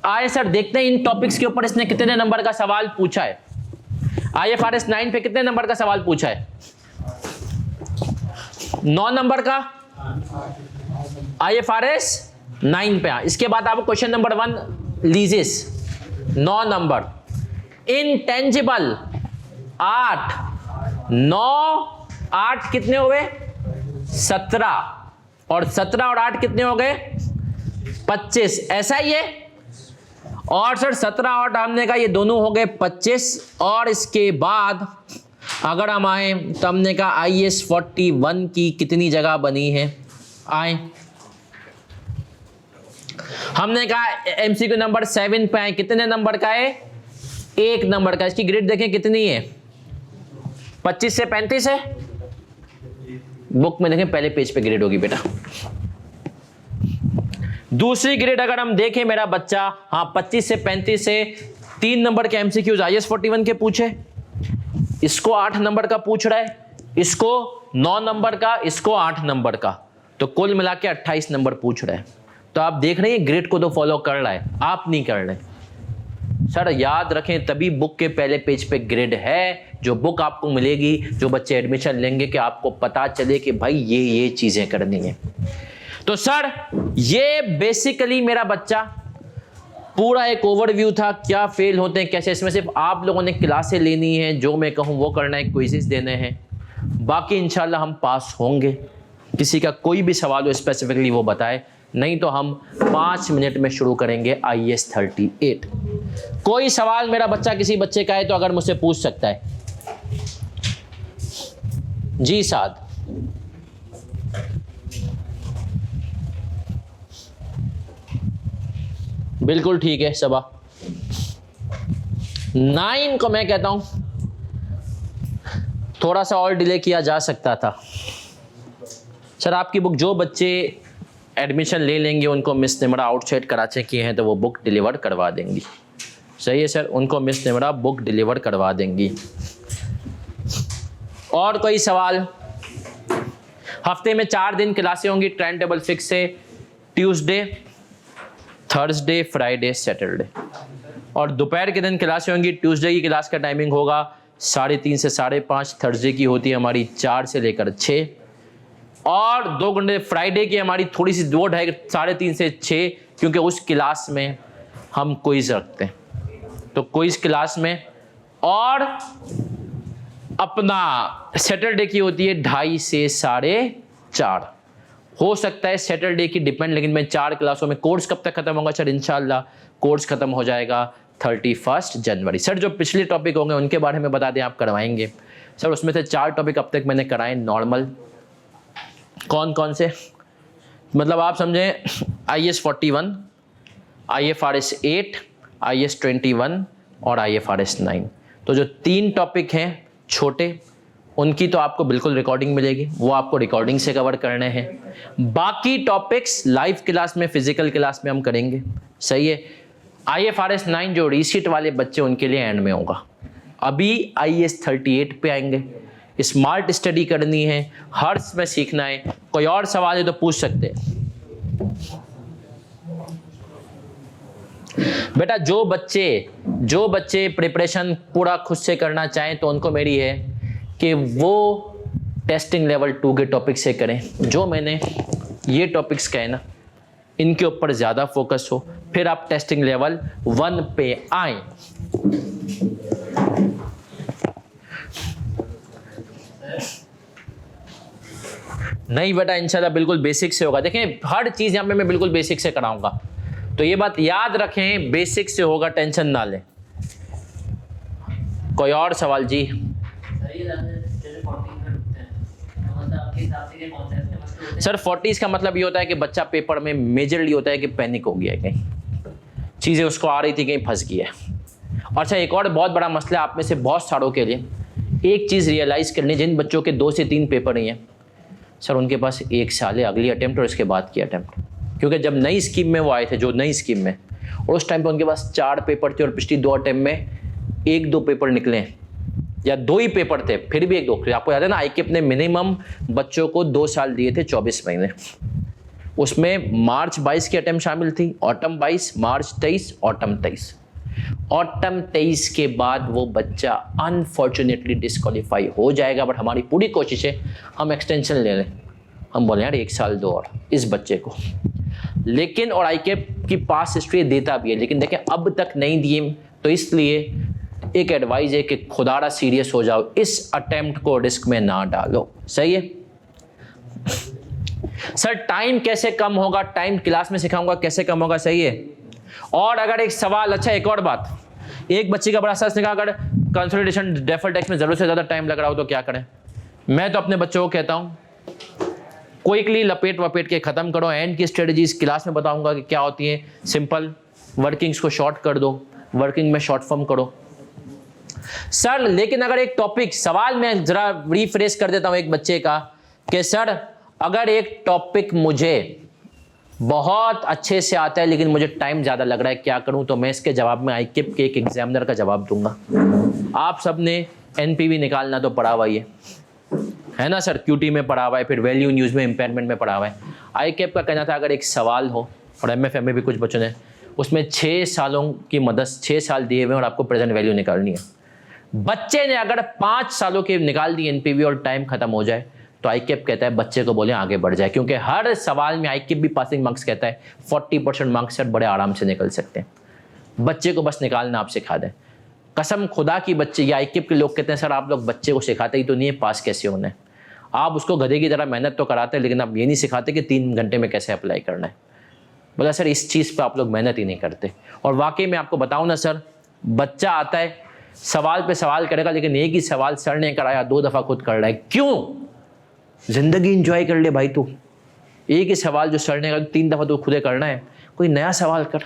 आए सर देखते हैं इन टॉपिक्स के ऊपर इसने कितने नंबर का सवाल पूछा है। IFRS 9 पे कितने नंबर का सवाल पूछा है? 9 नंबर का IFRS 9 पे। इसके बाद आपको क्वेश्चन नंबर 1 लीजेस 9 नंबर, इनटेंजिबल 8, 9, 8 कितने हो गए? 17, और 17 और 8 कितने हो गए? 25। ऐसा ही है। और सर 17 और हमने कहा ये दोनों हो गए 25। और इसके बाद अगर हम आए तो हमने कहा IAS 41 की कितनी जगह बनी है? आए हमने कहा MCQ नंबर 7 पे आए, कितने नंबर का है? 1 नंबर का। इसकी ग्रेड देखें कितनी है? 25 से 35 है। बुक में देखें पहले पेज पे ग्रेड होगी बेटा। दूसरी ग्रेड अगर हम देखें मेरा बच्चा, हाँ 25 से 35 से 3 नंबर के MCQs IAS 41 के पूछे, इसको 8 नंबर का पूछ रहा है, इसको 9 नंबर का, इसको 8 नंबर का, तो कुल मिला के 28 नंबर पूछ रहा है। तो आप देख रहे हैं ग्रेड को तो फॉलो कर रहा है, आप नहीं कर रहे। सर याद रखें, तभी बुक के पहले पेज पे ग्रिड है, जो बुक आपको मिलेगी, जो बच्चे एडमिशन लेंगे, कि आपको पता चले कि भाई ये चीजें करनी है। तो सर ये बेसिकली मेरा बच्चा पूरा एक ओवरव्यू था, क्या फेल होते हैं कैसे। इसमें सिर्फ आप लोगों ने क्लासें लेनी है, जो मैं कहूँ वो करना है, क्विज़ेस देने हैं, बाकी इंशाल्लाह हम पास होंगे। किसी का कोई भी सवाल हो स्पेसिफिकली वो बताए, नहीं तो हम 5 मिनट में शुरू करेंगे IAS 38। कोई सवाल मेरा बच्चा किसी बच्चे का है तो अगर मुझसे पूछ सकता है। जी साद, बिल्कुल ठीक है सबा। 9 को मैं कहता हूं थोड़ा सा और डिले किया जा सकता था। सर आपकी बुक जो बच्चे एडमिशन ले लेंगे उनको मिस निमरा आउटसाइड कराची की हैं तो वो बुक डिलीवर करवा देंगी। सही है सर, उनको मिस निमरा बुक डिलीवर करवा देंगी। और कोई सवाल? हफ्ते में 4 दिन क्लासें होंगी, टाइम टेबल फिक्स है, ट्यूसडे, थर्सडे, फ्राइडे, सैटरडे। और दोपहर के दिन क्लासें होंगी। ट्यूसडे की क्लास का टाइमिंग होगा 3:30 से 5:30, थर्सडे की होती है हमारी 4 से लेकर 6, और 2 घंटे फ्राइडे की हमारी थोड़ी सी 2-2:30, 3:30 से 6, क्योंकि उस क्लास में हम क्विज रखते हैं, तो क्विज क्लास में। और अपना सैटरडे की होती है 2:30 से 4:30। हो सकता है सैटरडे की डिपेंड, लेकिन मैं 4 क्लासों में। कोर्स कब तक खत्म होगा सर? इंशाल्लाह कोर्स खत्म हो जाएगा 31 जनवरी। सर जो पिछले टॉपिक होंगे उनके बारे में बता दें, आप करवाएंगे सर? उसमें से 4 टॉपिक अब तक मैंने कराए नॉर्मल। कौन कौन से? मतलब आप समझें IAS 41, IFRS 8, IAS 21 और IFRS 9। तो जो 3 टॉपिक हैं छोटे, उनकी तो आपको बिल्कुल रिकॉर्डिंग मिलेगी, वो आपको रिकॉर्डिंग से कवर करने हैं। बाकी टॉपिक्स लाइव क्लास में, फिजिकल क्लास में हम करेंगे। सही है। IFRS 9 जो रीसीट वाले बच्चे उनके लिए एंड में होगा। अभी IAS 38 पे आएंगे। स्मार्ट स्टडी करनी है, हर्ष में सीखना है। कोई और सवाल है तो पूछ सकते हैं। बेटा जो बच्चे प्रिपरेशन पूरा खुद से करना चाहें तो उनको मेरी है कि वो टेस्टिंग लेवल 2 के टॉपिक से करें। जो मैंने ये टॉपिक्स कहे ना, इनके ऊपर ज़्यादा फोकस हो, फिर आप टेस्टिंग लेवल 1 पे आए। नहीं बेटा इंशाल्लाह बिल्कुल बेसिक से होगा। देखें हर चीज़ यहाँ पे मैं बिल्कुल बेसिक से कराऊंगा, तो ये बात याद रखें, बेसिक से होगा, टेंशन ना लें। कोई और सवाल? जी सर 40s का मतलब ये होता है कि बच्चा पेपर में मेजरली होता है कि पैनिक हो गया है, कहीं चीज़ें उसको आ रही थी कहीं फंस गई है। और अच्छा एक और बहुत बड़ा मसला आप में से बहुत सारों के लिए, एक चीज़ रियलाइज़ करनी, जिन बच्चों के 2 से 3 पेपर नहीं है सर, उनके पास 1 साल है अगली अटेम्प्ट और इसके बाद की अटेम्प्ट। क्योंकि जब नई स्कीम में वो आए थे, जो नई स्कीम में, और उस टाइम पे उनके पास 4 पेपर थे और पिछली 2 अटेम्प्ट में 1-2 पेपर निकले या 2 ही पेपर थे, फिर भी 1-2। आपको याद है ना ICAP ने मिनिमम बच्चों को 2 साल दिए थे, 24 महीने। उसमें मार्च 22 की अटेम्प्ट शामिल थी, ऑटम 22, मार्च 23, ऑटम 23। ऑटम 23 के बाद वो बच्चा अनफॉर्चुनेटली डिस्क्वालीफाई हो जाएगा। बट हमारी पूरी कोशिश है हम एक्सटेंशन ले लें, हम बोले यार 1 साल दो और इस बच्चे को। लेकिन और ICAP की पास हिस्ट्री देता भी है, लेकिन देखें अब तक नहीं दिए, तो इसलिए एक एडवाइस है कि खुदारा सीरियस हो जाओ, इस अटेम्प्ट को रिस्क में ना डालो। सही है सर। टाइम कैसे कम होगा? टाइम क्लास में सिखाऊंगा कैसे कम होगा। सही है। और अगर एक सवाल, अच्छा एक और बात, एक बच्चे का बड़ा सा निकाह, अगर कंसोलिडेशन डेफर टेक्स्ट में जरूरत से ज्यादा टाइम लग रहा हो तो क्या करें? मैं तो अपने बच्चों को कहता हूं क्विकली लपेट वपेट के खत्म करो। एंड की स्ट्रेटजीज क्लास में बताऊंगा कि क्या होती है। सिंपल वर्किंग्स को शॉर्ट कर दो, वर्किंग में शॉर्ट फॉर्म करो सर। लेकिन अगर एक टॉपिक, सवाल मैं जरा रिफ्रेश कर देता हूं एक बच्चे का कि सर अगर एक टॉपिक मुझे बहुत अच्छे से आता है लेकिन मुझे टाइम ज़्यादा लग रहा है, क्या करूं? तो मैं इसके जवाब में ICAP के एक एग्जामिनर का जवाब दूंगा। आप सब ने NPV निकालना तो पढ़ा हुआ ही है ना सर, QT में पढ़ा हुआ है, फिर वैल्यू न्यूज़ में, इम्पेयरमेंट में पढ़ा हुआ है। ICAP का कहना था अगर एक सवाल हो, और MFM में भी कुछ बच्चों ने, उसमें 6 सालों की मदद, 6 साल दिए हुए और आपको प्रेजेंट वैल्यू निकालनी है। बच्चे ने अगर 5 सालों के निकाल दी एनपीवी और टाइम खत्म हो जाए तो आईकेप कहता है बच्चे को बोले आगे बढ़ जाए, क्योंकि हर सवाल में आईकेप भी पासिंग मार्क्स कहता है 40% मार्क्स से बड़े आराम से निकल सकते हैं। बच्चे को बस निकालना आप सिखा दें। कसम खुदा की बच्चे, ये आईकेप के लोग कहते हैं सर आप लोग बच्चे को सिखाते ही तो नहीं है पास कैसे होना है। आप उसको गधे की तरह मेहनत तो कराते हैं, लेकिन आप ये नहीं सिखाते कि 3 घंटे में कैसे अप्लाई करना है। बोला सर इस चीज़ पे आप लोग मेहनत ही नहीं करते। और वाकई में आपको बताऊं ना सर, बच्चा आता है सवाल पे सवाल करेगा, लेकिन एक ही सवाल सर ने कराया 2 दफ़ा खुद कर रहा है। क्यों? जिंदगी इंजॉय कर ले भाई, तू एक ही सवाल जो सर ने कहा 3 दफ़ा तो खुदे करना है, कोई नया सवाल कर।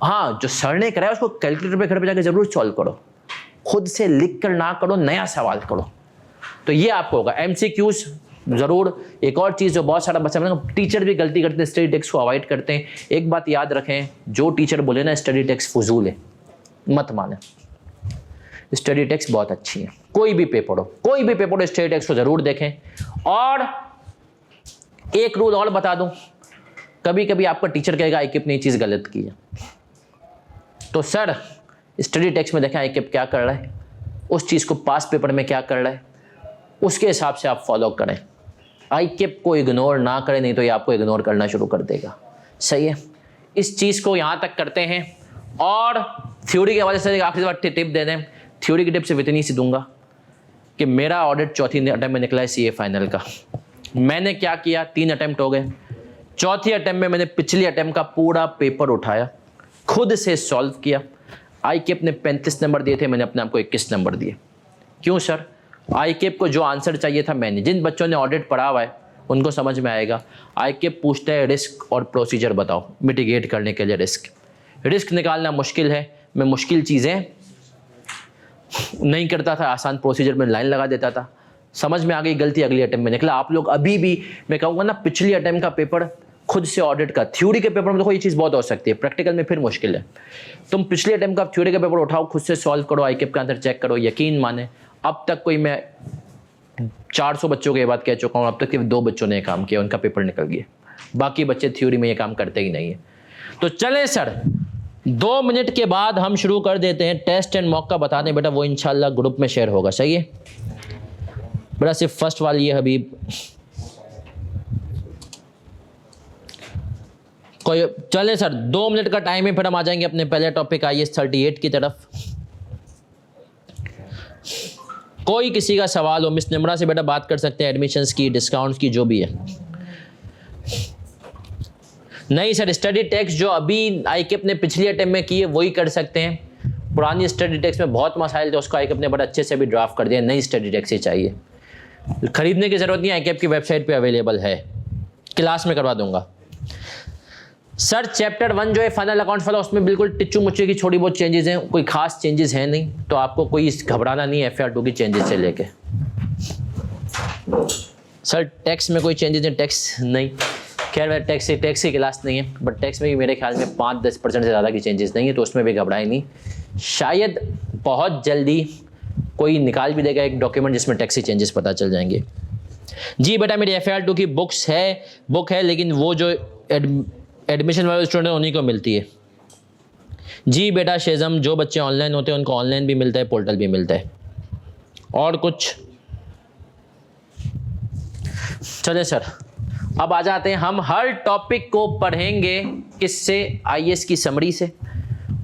हाँ, जो सर ने कराया उसको कैलकुलेटर पे घर पे जाकर जरूर सॉल्व करो, खुद से लिख कर ना करो, नया सवाल करो। तो ये आपको होगा। एमसीक्यूज जरूर। एक और चीज़ जो बहुत सारा बच्चा, टीचर भी गलती करते हैं, स्टडी टेक्स्ट को अवॉइड करते हैं। एक बात याद रखें, जो टीचर बोले ना स्टडी टेक्स्ट फजूल है, मत माने। स्टडी टेक्स्ट बहुत अच्छी है। कोई भी पेपर हो, स्टडी टेक्स्ट को जरूर देखें। और एक रूल और बता दूं, कभी कभी आपका टीचर कहेगा आईकेप ने ये चीज़ गलत की है, तो सर स्टडी टेक्स्ट में देखें आईकेप क्या कर रहा है, उस चीज़ को पास पेपर में क्या कर रहा है, उसके हिसाब से आप फॉलो करें। आईकेप को इग्नोर ना करें, नहीं तो ये आपको इग्नोर करना शुरू कर देगा। सही है, इस चीज़ को यहाँ तक करते हैं। और थ्योरी के हवाले से आखिरी बार टिप दे दें। थ्योरी की टिप सिर्फ इतनी सी दूंगा कि मेरा ऑडिट चौथी अटैम्प्ट में निकला है सीए फाइनल का। मैंने क्या किया, 3 अटैम्प्ट हो गए। चौथी अटैम्प्ट में मैंने पिछली अटैम्प्ट का पूरा पेपर उठाया, खुद से सॉल्व किया। आईकेप ने 35 नंबर दिए थे, मैंने अपने आप को 21 नंबर दिए। क्यों सर? आईकेप को जो आंसर चाहिए था मैंने, जिन बच्चों ने ऑडिट पढ़ा हुआ है उनको समझ में आएगा। आईकेप पूछता है रिस्क और प्रोसीजर बताओ मिटिगेट करने के लिए। रिस्क निकालना मुश्किल है, मैं मुश्किल चीज़ें नहीं करता था, आसान प्रोसीजर में लाइन लगा देता था। समझ में आ गई गलती, अगली अटेम्प्ट में निकला। आप लोग अभी भी, मैं कहूँगा ना, पिछली अटेम्प्ट का पेपर खुद से ऑडिट का, थ्योरी के पेपर में देखो ये चीज़ बहुत हो सकती है, प्रैक्टिकल में फिर मुश्किल है। तुम पिछली अटेम्प्ट का थ्योरी का पेपर उठाओ, खुद से सॉल्व करो, आईकेप का आंसर चेक करो। यकीन माने अब तक कोई, मैं 400 बच्चों के बाद कह चुका हूँ, अब तक सिर्फ 2 बच्चों ने काम किया, उनका पेपर निकल गया। बाकी बच्चे थ्योरी में ये काम करते ही नहीं है। तो चलें सर, 2 मिनट के बाद हम शुरू कर देते हैं। टेस्ट एंड मॉक का बता दें बेटा, वो इंशाल्लाह ग्रुप में शेयर होगा। सही है बेटा, सिर्फ फर्स्ट वाली है हबीब। कोई चले सर, 2 मिनट का टाइम है, फिर हम आ जाएंगे अपने पहले टॉपिक IAS 38 की तरफ। कोई किसी का सवाल हो, मिस निम्रा से बेटा बात कर सकते हैं, एडमिशन्स की, डिस्काउंट्स की, जो भी है। नहीं सर, स्टडी टेक्स्ट जो अभी आईकेप ने पिछली अटेम्प्ट में की है वही कर सकते हैं। पुरानी स्टडी टेक्स्ट में बहुत मसाइल थे, उसको आईकेप ने बड़ा अच्छे से भी ड्राफ्ट कर दिया। नई स्टडी टेक्स्ट ही चाहिए, खरीदने की जरूरत नहीं, आईकेप की वेबसाइट पे अवेलेबल है, क्लास में करवा दूंगा। सर चैप्टर 1 जो है फाइनल अकाउंट्स वाला, उसमें बिल्कुल टिच्चू मुच्चे की छोटी बहुत चेंजेस हैं, कोई खास चेंजेस हैं नहीं, तो आपको कोई घबराना नहीं है FR2 की चेंजेस से लेके। सर टैक्स में कोई चेंजेस नहीं, टैक्स नहीं, खैर टैक्स की क्लास नहीं है, बट टैक्स में भी मेरे ख्याल में 5-10% से ज़्यादा की चेंजेस नहीं है, तो उसमें भी घबराए नहीं। शायद बहुत जल्दी कोई निकाल भी देगा एक डॉक्यूमेंट जिसमें टैक्स की चेंजेस पता चल जाएंगे। जी बेटा, मेरी FR2 की बुक है, लेकिन वो जो एडमिशन वाले स्टूडेंट उन्हीं को मिलती है। जी बेटा शेजम, जो बच्चे ऑनलाइन होते हैं उनको ऑनलाइन भी मिलता है, पोर्टल भी मिलता है। और कुछ? चले सर, अब आ जाते हैं, हम हर टॉपिक को पढ़ेंगे किससे, IAS की समरी से,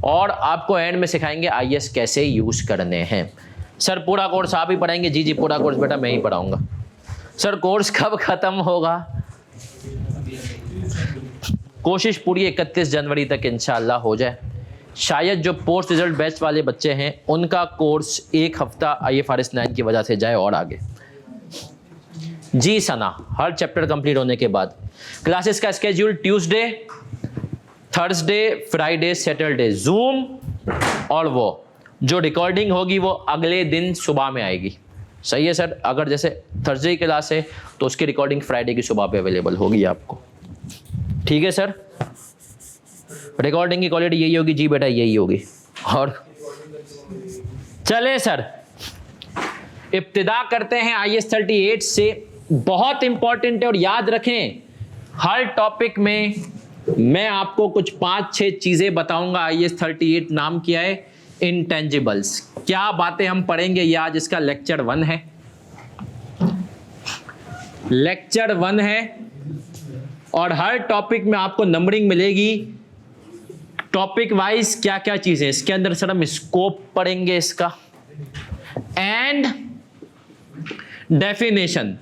और आपको एंड में सिखाएंगे IAS कैसे यूज करने हैं। सर पूरा कोर्स आप ही पढ़ाएंगे? जी पूरा कोर्स बेटा मैं ही पढ़ाऊंगा। सर कोर्स कब खत्म होगा? कोशिश पूरी 31 जनवरी तक इंशाल्लाह हो जाए। शायद जो पोस्ट रिजल्ट बैच वाले बच्चे हैं उनका कोर्स 1 हफ्ता IFRS 9 की वजह से जाए और आगे। जी सना, हर चैप्टर कंप्लीट होने के बाद क्लासेस का schedule Tuesday, Thursday, Friday, Saturday zoom, और वो जो रिकॉर्डिंग होगी वो अगले दिन सुबह में आएगी। सही है सर, अगर जैसे थर्सडे की क्लास है तो उसकी रिकॉर्डिंग फ्राइडे की सुबह पे अवेलेबल होगी आपको। ठीक है सर, रिकॉर्डिंग की क्वालिटी यही होगी? जी बेटा यही होगी। और चले सर, इब्तिदा करते हैं IAS 38 से। बहुत इंपॉर्टेंट है, और याद रखें हर टॉपिक में मैं आपको कुछ 5-6 चीजें बताऊंगा। IAS 38 नाम किया है इंटेंजिबल्स। क्या बातें हम पढ़ेंगे ये आज इसका लेक्चर 1 है। लेक्चर 1 है और हर टॉपिक में आपको नंबरिंग मिलेगी टॉपिक वाइज। क्या क्या चीजें इसके अंदर, सर हम स्कोप पढ़ेंगे इसका एंड डेफिनेशन।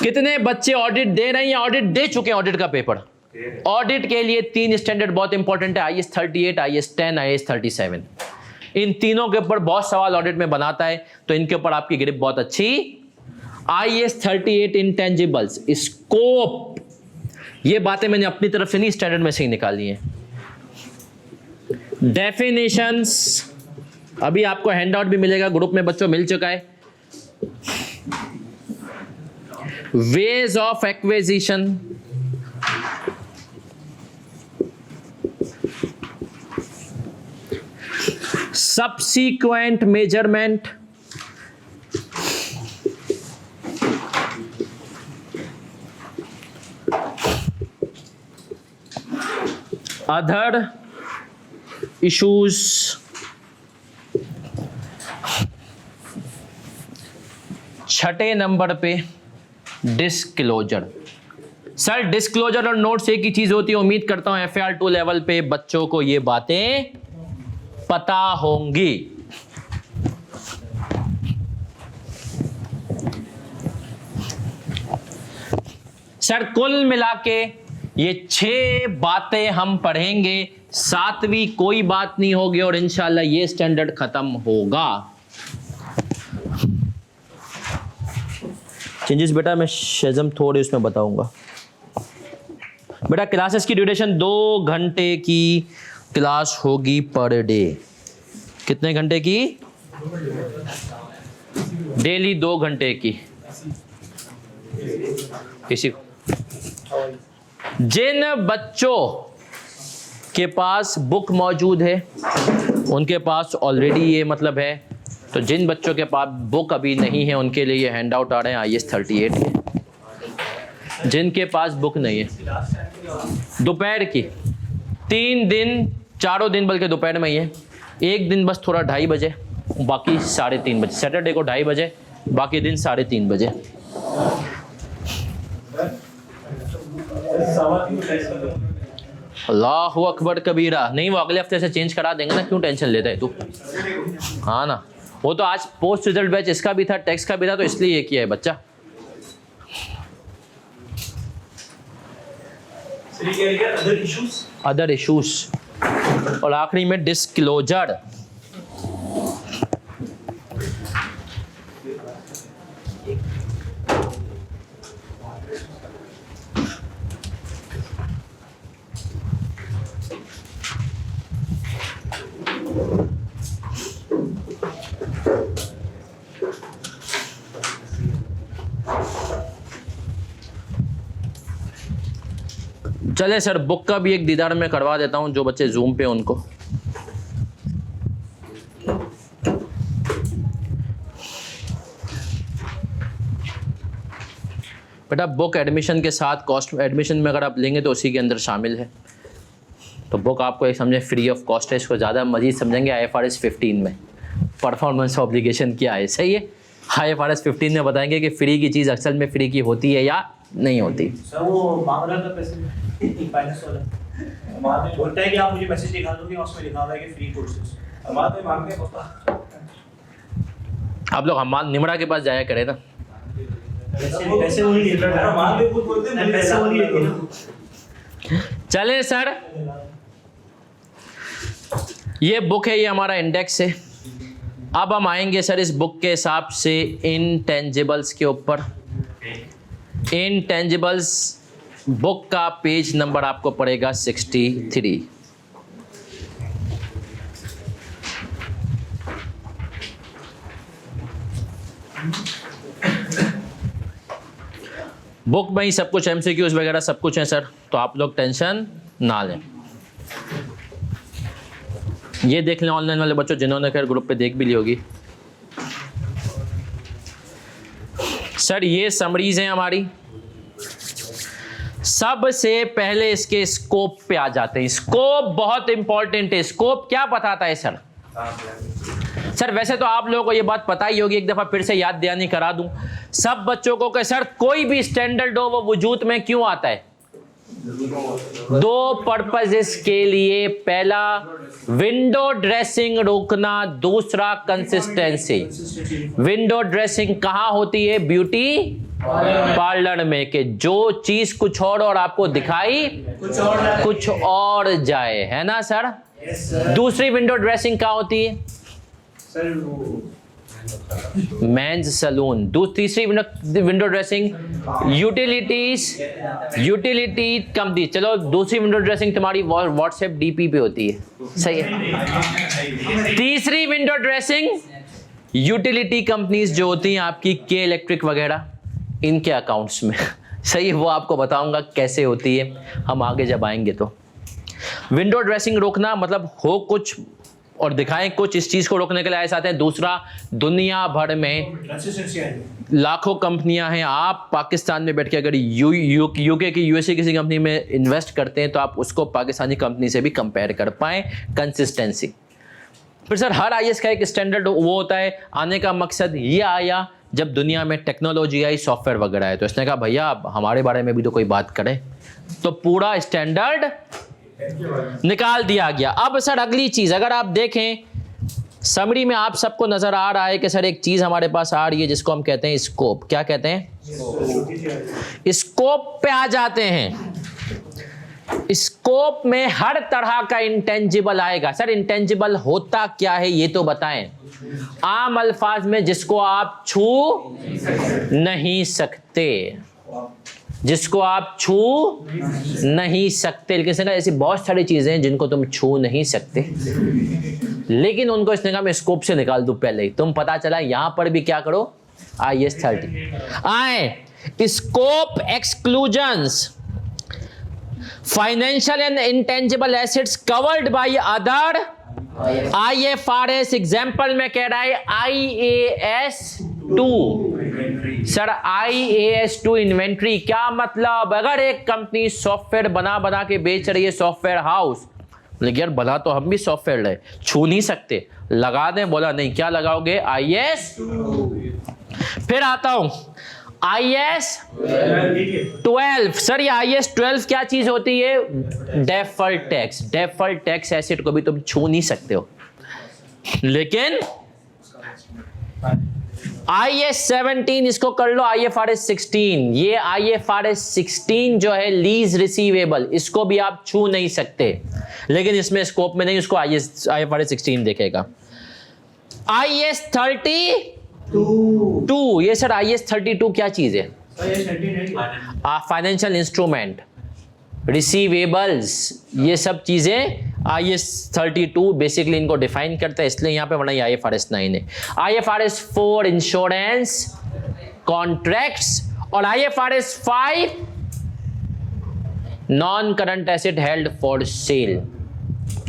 कितने बच्चे ऑडिट दे रहे हैं या ऑडिट दे चुके हैं? ऑडिट का पेपर, ऑडिट के लिए 3 स्टैंडर्ड बहुत इंपॉर्टेंट है, IAS 38, IAS 10, IAS 37। इन तीनों के ऊपर बहुत सवाल ऑडिट में बनाता है, तो इनके ऊपर आपकी ग्रिप बहुत अच्छी। IAS 38 इंटेंजिबल्स, स्कोप, ये बातें मैंने अपनी तरफ से नहीं, स्टैंडर्ड में से ही निकाली हैं। डेफिनेशंस अभी आपको हैंडआउट भी मिलेगा, ग्रुप में बच्चों मिल चुका है। Ways of acquisition, subsequent measurement, other issues, छठे नंबर पे डिस्क्लोजर। सर डिस्क्लोजर और नोट्स एक ही चीज होती है। उम्मीद करता हूं FAR 2 लेवल पे बच्चों को ये बातें पता होंगी। सर कुल मिला के ये 6 बातें हम पढ़ेंगे, 7वीं कोई बात नहीं होगी और इंशाल्लाह ये स्टैंडर्ड खत्म होगा। चेंजेस बेटा मैं शेजम थोड़े उसमें बताऊंगा। बेटा क्लासेस की ड्यूरेशन 2 घंटे की क्लास होगी पर डे। कितने घंटे की? डेली 2 घंटे की। किसी को जिन बच्चों के पास बुक मौजूद है उनके पास ऑलरेडी ये मतलब है, तो जिन बच्चों के पास बुक अभी नहीं है उनके लिए ये हैंड आउट आ रहे हैं IAS 38 के। जिनके पास बुक नहीं है दोपहर की 3 दिन, 4 दिन बल्कि दोपहर में ही है। एक दिन बस थोड़ा 2:30 बजे, बाकी 3:30 बजे। सैटरडे को 2:30 बजे, बाकी दिन 3:30 बजे। अल्लाहु अकबर कबीरा। नहीं वो अगले हफ्ते से चेंज करा देंगे ना, क्यों टेंशन लेता है तू? हाँ ना, वो तो आज पोस्ट रिजल्ट बैच इसका भी था, टेक्स्ट का भी था, तो इसलिए ये किया है बच्चा। अदर इश्यूज और आखिरी में डिस्क्लोजर। चले सर बुक का भी एक दीदार में करवा देता हूं जो बच्चे जूम पे उनको। बेटा बुक एडमिशन के साथ कॉस्ट, एडमिशन में अगर आप लेंगे तो उसी के अंदर शामिल है। तो बुक आपको एक समझे फ्री ऑफ कॉस्ट है। इसको ज़्यादा मजीद समझेंगे IFRS 15 में परफॉर्मेंस ऑब्लिगेशन क्या है। सही है, IFRS 15 में बताएंगे कि फ्री की चीज़ अक्सर में फ्री की होती है या नहीं होती। सर वो मांग रहा था पैसे फाइनेंस वाला, बोलता है कि आप मुझे मैसेज दिखा दोगे, उसमें लिखा हुआ है कि फ्री कोर्सेज। हमारे मांग रहे हैं, आप लोग हम निमरा के पास जाया करें ना। पैसे वो नहीं लेते ना, मांग भी खुद बोलते हैं, पैसे वो नहीं लेते ना। चले सर, ये बुक है, ये हमारा इंडेक्स है। अब हम आएंगे सर इस बुक के हिसाब से इनटेंजिबल्स के ऊपर। इनटेंजिबल्स बुक का पेज नंबर आपको पड़ेगा 63। बुक में ही सब कुछ MCQs वगैरह सब कुछ है सर, तो आप लोग टेंशन ना लें। ये देख लें ऑनलाइन वाले बच्चों जिन्होंने खैर ग्रुप पे देख भी ली होगी। सर ये समरीज हैं हमारी। सबसे पहले इसके स्कोप पे आ जाते हैं। स्कोप बहुत इंपॉर्टेंट है। स्कोप क्या बताता है सर? सर वैसे तो आप लोगों को ये बात पता ही होगी, एक दफा फिर से याद दहानी करा दूं सब बच्चों को कि सर कोई भी स्टैंडर्ड हो वो वजूद में क्यों आता है? दो पर्पसेस के लिए। पहला विंडो ड्रेसिंग रोकना, दूसरा कंसिस्टेंसी। विंडो ड्रेसिंग कहां होती है? ब्यूटी पार्लर में, कि जो चीज कुछ और आपको दिखाई कुछ और जाए, है ना सर? दूसरी विंडो ड्रेसिंग कहां होती है? Men's salon. तीसरी विंडो ड्रेसिंग यूटिलिटी कंपनी। चलो दूसरी विंडो ड्रेसिंग तुम्हारी व्हाट्सएप डीपी पे होती है, सही है। तीसरी विंडो ड्रेसिंग यूटिलिटी कंपनीज जो होती हैं आपकी, के इलेक्ट्रिक वगैरह, इनके अकाउंट्स में, सही है। वो आपको बताऊंगा कैसे होती है हम आगे जब आएंगे। तो विंडो ड्रेसिंग रोकना मतलब हो कुछ और दिखाएं कुछ, इस चीज को रोकने के लिए आए हैं। दूसरा, दुनिया भर में लाखों कंपनियां हैं। आप पाकिस्तान में बैठ के अगर यूके की यूएसए किसी कंपनी में इन्वेस्ट करते हैं तो आप उसको पाकिस्तानी कंपनी से भी कंपेयर कर पाएं। कंसिस्टेंसी। फिर सर हर आईएएस का एक स्टैंडर्ड वो होता है। आने का मकसद ये आया जब दुनिया में टेक्नोलॉजी आई, सॉफ्टवेयर वगैरह आए, तो इसने कहा भैया हमारे बारे में भी तो कोई बात करे, तो पूरा स्टैंडर्ड निकाल दिया गया। अब सर अगली चीज अगर आप देखें समरी में, आप सबको नजर आ रहा है कि सर एक चीज हमारे पास आ रही है जिसको हम कहते हैं स्कोप। क्या कहते हैं? स्कोप पे आ जाते हैं। स्कोप में हर तरह का इंटेंजिबल आएगा। सर इंटेंजिबल होता क्या है ये तो बताएं। आम अल्फाज में जिसको आप छू नहीं सकते, जिसको आप छू नहीं सकते। लेकिन इसने कहा ऐसी बहुत सारी चीजें हैं जिनको तुम छू नहीं सकते, लेकिन उनको इसने कहा मैं स्कोप से निकाल दूं पहले ही। तुम पता चला यहां पर भी क्या करो, IAS 30 आए। Scope exclusions, financial and intangible assets covered by other IFRS। Example में कह रहा है IAS 2। सर IAS 2 इन्वेंट्री क्या मतलब? अगर एक कंपनी सॉफ्टवेयर बना के बेच रही है, सॉफ्टवेयर हाउस, लेकिन यार बना तो हम भी सॉफ्टवेयर रहे, छू नहीं सकते, लगा दें। बोला नहीं, क्या लगाओगे? IAS 2। फिर आता हूं IAS 12। सर ये IAS 12 क्या चीज होती है? Deferred tax. Deferred tax asset को भी तुम छू नहीं सकते हो। लेकिन IAS 17, इसको कर लो IFRS 16। ये IFRS 16 जो है लीज रिसीवेबल, इसको भी आप छू नहीं सकते, लेकिन इसमें स्कोप में नहीं, उसको IFRS 16 देखेगा। IAS 32, ये सर IAS 32 क्या चीज है? फाइनेंशियल इंस्ट्रूमेंट, रिसीवेबल्स, ये सब चीजें IAS 32 बेसिकली इनको डिफाइन करता है, इसलिए यहां पे बना IFRS 9 है। IFRS 4 इंश्योरेंस कॉन्ट्रैक्ट्स, और IFRS 5 non current asset held for sale.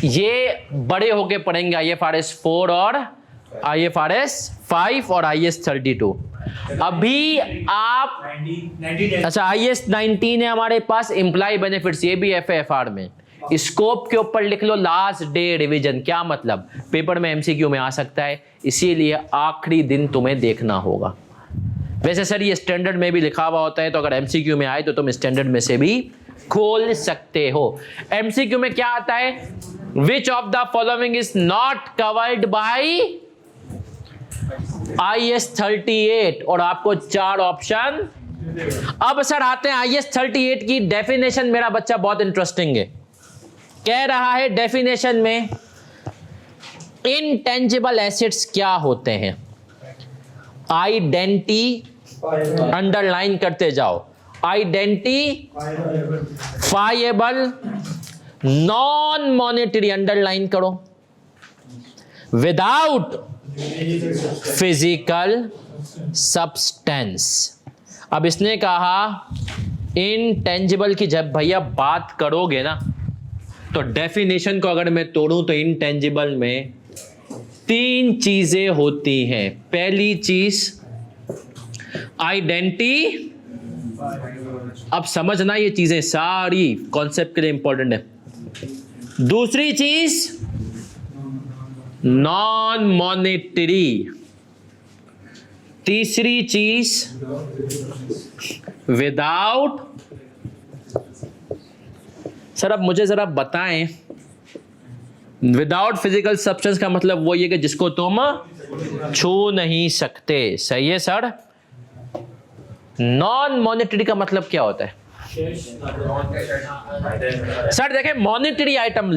ये बड़े होके पढ़ेंगे IFRS 4 और IFRS 5 और IAS 32। अभी आप अच्छा IAS 19 है हमारे पास, एम्प्लॉय बेनिफिट्स, ये भी FAFR में। स्कोप के ऊपर लिख लो लास्ट डे रिवीजन। क्या मतलब? पेपर में MCQ में आ सकता है, इसीलिए आखिरी दिन तुम्हें देखना होगा। वैसे सर ये स्टैंडर्ड में भी लिखा हुआ होता है, तो अगर MCQ में आए तो तुम स्टैंडर्ड में से भी खोल सकते हो। MCQ में क्या आता है? Which of the following is not covered by IAS 38, और आपको 4 ऑप्शन। अब सर आते हैं IAS 38 की डेफिनेशन। मेरा बच्चा बहुत इंटरेस्टिंग है, कह रहा है डेफिनेशन में इनटेंजिबल एसेट्स क्या होते हैं। आइडेंटिटी अंडरलाइन करते जाओ। आइडेंटिफाइएबल, नॉन मॉनेटरी अंडरलाइन करो, विदाउट फिजिकल सब्सटेंस। अब इसने कहा इनटेंजिबल की जब भैया बात करोगे ना, तो डेफिनेशन को अगर मैं तोड़ूं तो इनटेंजिबल में 3 चीजें होती हैं। पहली चीज आइडेंटिफाइएबल, अब समझना ये चीजें सारी कॉन्सेप्ट के लिए इंपॉर्टेंट है। दूसरी चीज नॉन मॉनेटरी, तीसरी चीज विदाउट। सर अब मुझे जरा बताएं, विदाउट फिजिकल सब्सटेंस का मतलब वो ये कि जिसको तुम छू नहीं सकते, सही है सर। नॉन मॉनेटरी का मतलब क्या होता है सर? देखें, मॉनेटरी आइटम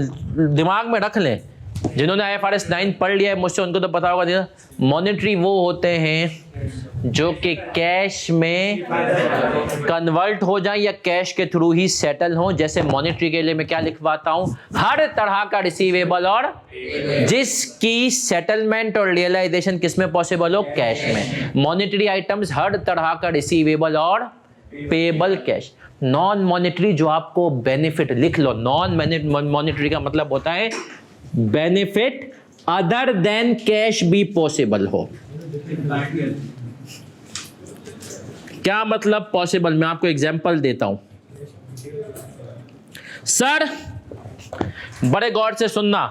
दिमाग में रख लें, जिन्होंने IFRS 9 पढ़ लिया है मुझसे उनको तो पता होगा। मॉनेटरी वो होते हैं जो कि कैश में कन्वर्ट हो जाए या कैश के थ्रू ही सेटल हो। जैसे मॉनेटरी के लिए मैं क्या लिखवाता हूं, हर तरह का रिसीवेबल और जिसकी सेटलमेंट और रियलाइजेशन किसमें पॉसिबल हो, कैश में। मॉनेटरी आइटम्स हर तरह का रिसीवेबल और पेबल कैश। नॉन मॉनेटरी जो आपको बेनिफिट, लिख लो, नॉन मॉनेटरी का मतलब होता है बेनिफिट अदर देन कैश भी पॉसिबल हो। क्या मतलब पॉसिबल? मैं आपको एग्जांपल देता हूं सर, बड़े गौर से सुनना।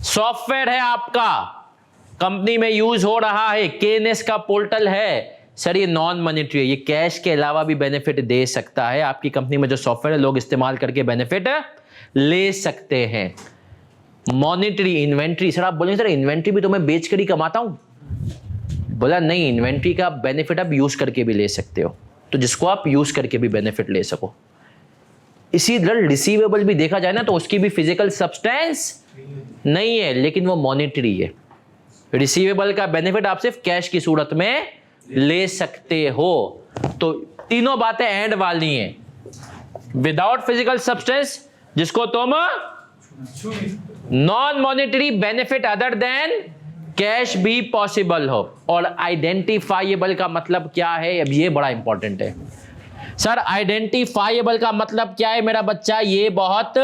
सॉफ्टवेयर है आपका, कंपनी में यूज हो रहा है, केएनएस का पोर्टल है। सर ये नॉन मॉनेटरी है, ये कैश के अलावा भी बेनिफिट दे सकता है। आपकी कंपनी में जो सॉफ्टवेयर है लोग इस्तेमाल करके बेनिफिट ले सकते हैं। मॉनेटरी इन्वेंट्री, सर आप बोलेंगे सर इन्वेंट्री भी तो मैं बेच कर ही कमाता हूं। बोला नहीं, इन्वेंट्री का बेनिफिट आप यूज करके भी ले सकते हो, तो जिसको आप यूज करके भी बेनिफिट ले सको। इसी तरह रिसीवेबल भी देखा जाए ना तो उसकी भी फिजिकल सब्सटेंस नहीं है, लेकिन वो मॉनेटरी है। रिसीवेबल का बेनिफिट आप सिर्फ कैश की सूरत में ले सकते हो। तो तीनों बातें एंड वाली हैं। विदाउट फिजिकल सब्सटेंस जिसको तुम non monetary benefit other than cash भी पॉसिबल हो, और आइडेंटिफाइएबल का मतलब क्या है, अब ये बड़ा इंपॉर्टेंट है सर। आइडेंटिफाइएबल का मतलब क्या है मेरा बच्चा, ये बहुत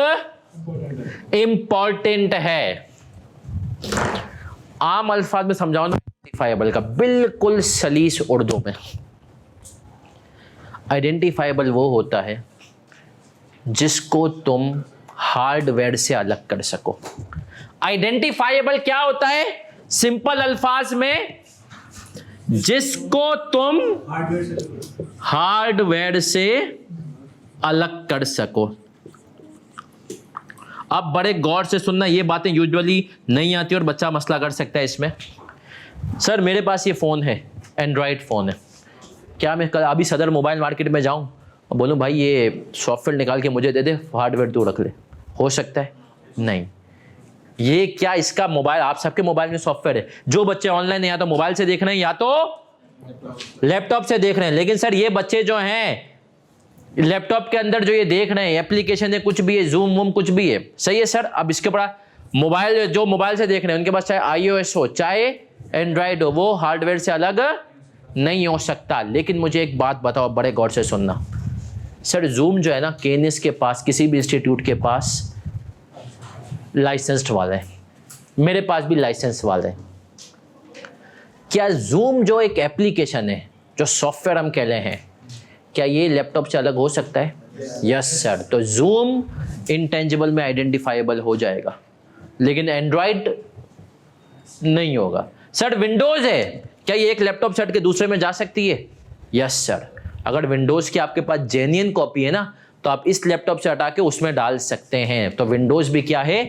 इंपॉर्टेंट है। आम अल्फाज में समझाओ ना आइडेंटिफाइएबल का, बिल्कुल सलीस उर्दू में। आइडेंटिफाइएबल वो होता है जिसको तुम हार्डवेयर से अलग कर सको। आइडेंटिफाइएबल क्या होता है? सिंपल अल्फाज में जिसको तुम हार्डवेयर से अलग कर सको। अब बड़े गौर से सुनना, ये बातें यूजुअली नहीं आती और बच्चा मसला कर सकता है इसमें। सर मेरे पास ये फ़ोन है, एंड्रॉयड फ़ोन है, क्या मैं कल अभी सदर मोबाइल मार्केट में जाऊं और बोलूं भाई ये सॉफ्टवेयर निकाल के मुझे दे दे, हार्डवेयर तू रख ले? हो सकता है? नहीं। ये क्या इसका मोबाइल, आप सबके मोबाइल में सॉफ्टवेयर है। जो बच्चे ऑनलाइन या तो मोबाइल से देख रहे हैं या तो लैपटॉप से देख रहे हैं, लेकिन सर ये बच्चे जो हैं लैपटॉप के अंदर जो ये देख रहे हैं एप्लीकेशन है, कुछ भी है, जूम वूम कुछ भी है, सही है सर। अब इसके ऊपर मोबाइल, जो मोबाइल से देख रहे हैं उनके पास चाहे iOS हो चाहे एंड्रॉयड हो, वो हार्डवेयर से अलग नहीं हो सकता। लेकिन मुझे एक बात बताओ, बड़े गौर से सुनना सर, जूम जो है ना, केएनएस के पास, किसी भी इंस्टीट्यूट के पास लाइसेंस्ड वाले हैं, मेरे पास भी लाइसेंस वाले हैं। क्या जूम जो एक एप्लीकेशन है, जो सॉफ्टवेयर हम कह रहे हैं, क्या ये लैपटॉप से अलग हो सकता है? Yes sir. तो जूम इंटेंजिबल में आइडेंटिफाइबल हो जाएगा, लेकिन एंड्रॉयड नहीं होगा। सर विंडोज है, क्या ये एक लैपटॉप से हट के दूसरे में जा सकती है? Yes sir. अगर विंडोज की आपके पास जेन्युइन कॉपी है ना, तो आप इस लैपटॉप से हटा के उसमें डाल सकते हैं। तो विंडोज भी क्या है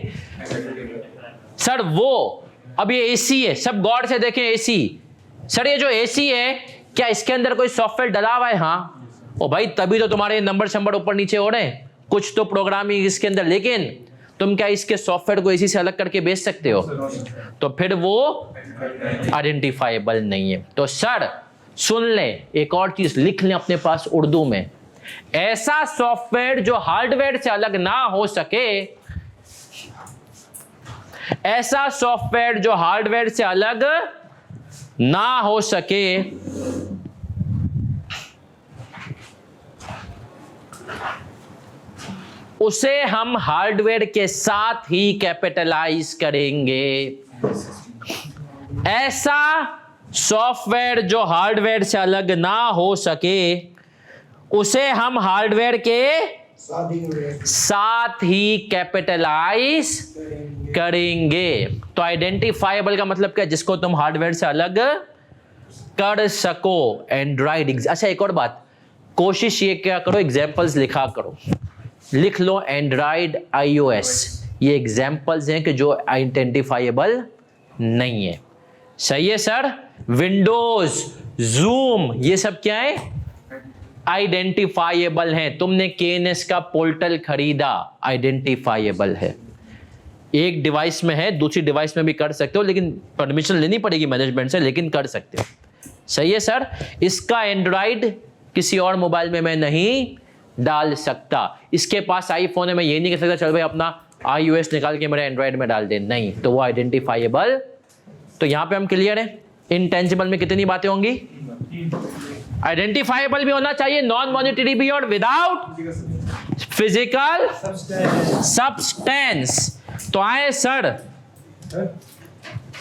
सर? वो अब ये एसी है, सब गौर से देखें, एसी। सर ये जो एसी है, क्या इसके अंदर कोई सॉफ्टवेयर डला हुआ है? हाँ। ओ भाई, तभी तो तुम्हारे नंबर शंबर ऊपर नीचे हो रहे हैं, कुछ तो प्रोग्रामिंग इसके अंदर। लेकिन तुम क्या इसके सॉफ्टवेयर को एसी से अलग करके बेच सकते हो? तो फिर वो आइडेंटिफाइबल नहीं है। तो सर सुन लें, एक और चीज लिख लें अपने पास उर्दू में, ऐसा सॉफ्टवेयर जो हार्डवेयर से अलग ना हो सके, ऐसा सॉफ्टवेयर जो हार्डवेयर से अलग ना हो सके, उसे हम हार्डवेयर के साथ ही कैपिटलाइज करेंगे। ऐसा सॉफ्टवेयर जो हार्डवेयर से अलग ना हो सके, उसे हम हार्डवेयर के साथ ही कैपिटलाइज करेंगे। तो आइडेंटिफाइबल का मतलब क्या, जिसको तुम हार्डवेयर से अलग कर सको। एंड्रॉइड, अच्छा एक और बात, कोशिश ये क्या करो, एग्जांपल्स लिखा करो, लिख लो एंड्रॉइड, iOS, ये एग्जांपल्स हैं कि जो आइडेंटिफाइबल नहीं है। सही है सर। विंडोज, जूम, ये सब क्या है, आइडेंटिफाइबल हैं। तुमने केएनएस का पोर्टल खरीदा, आइडेंटिफाइबल है। एक डिवाइस में है, दूसरी डिवाइस में भी कर सकते हो, लेकिन परमिशन लेनी पड़ेगी मैनेजमेंट से, लेकिन कर सकते हो। सही है सर। इसका एंड्रॉइड किसी और मोबाइल में मैं नहीं डाल सकता। इसके पास आईफोन है, मैं ये नहीं कह सकता चल भाई अपना iOS निकाल के मेरे एंड्रॉइड में डाल दे, नहीं, तो वो आइडेंटिफाइबल। तो यहां पे हम क्लियर है। इंटेंजिबल में कितनी बातें होंगी, आइडेंटिफाइबल भी होना चाहिए, नॉन मॉनिटरी भी, और विदाउट फिजिकल सब्सटेंस। तो आए सर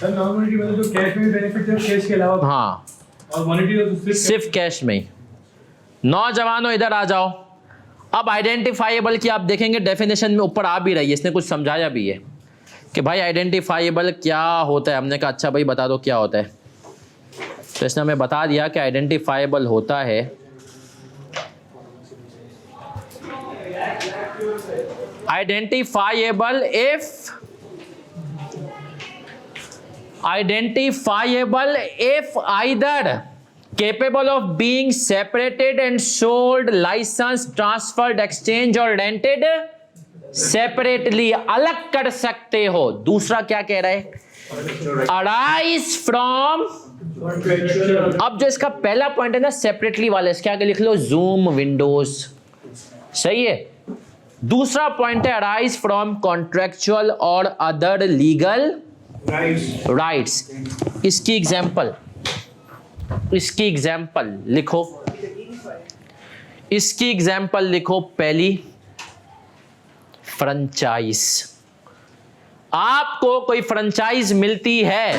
नॉन मॉनिटरी मतलब जो कैश में बेनिफिट है कैश के अलावा, हाँ, और मॉनिटरी तो सिर्फ कैश में ही। नौजवानों इधर आ जाओ। अब आइडेंटिफाइबल की आप देखेंगे डेफिनेशन में ऊपर आ भी रही है, इसने कुछ समझाया भी है कि भाई आइडेंटिफाइबल क्या होता है। हमने कहा अच्छा भाई बता दो क्या होता है, तो इसने हमें बता दिया कि आइडेंटिफाइबल होता है identifiable if either capable of being separated and sold, licensed, transferred, exchanged or rented separately, अलग कर सकते हो। दूसरा क्या कह रहा है, arise from, अब जो इसका पहला पॉइंट है ना सेपरेटली वाला, इसके आगे लिख लो जूम, विंडोज, सही है। दूसरा पॉइंट है अराइज फ्रॉम कॉन्ट्रेक्चुअल और अदर लीगल राइट्स। इसकी एग्जांपल लिखो, इसकी एग्जांपल लिखो। पहली, फ्रेंचाइज। आपको कोई फ्रेंचाइज मिलती है,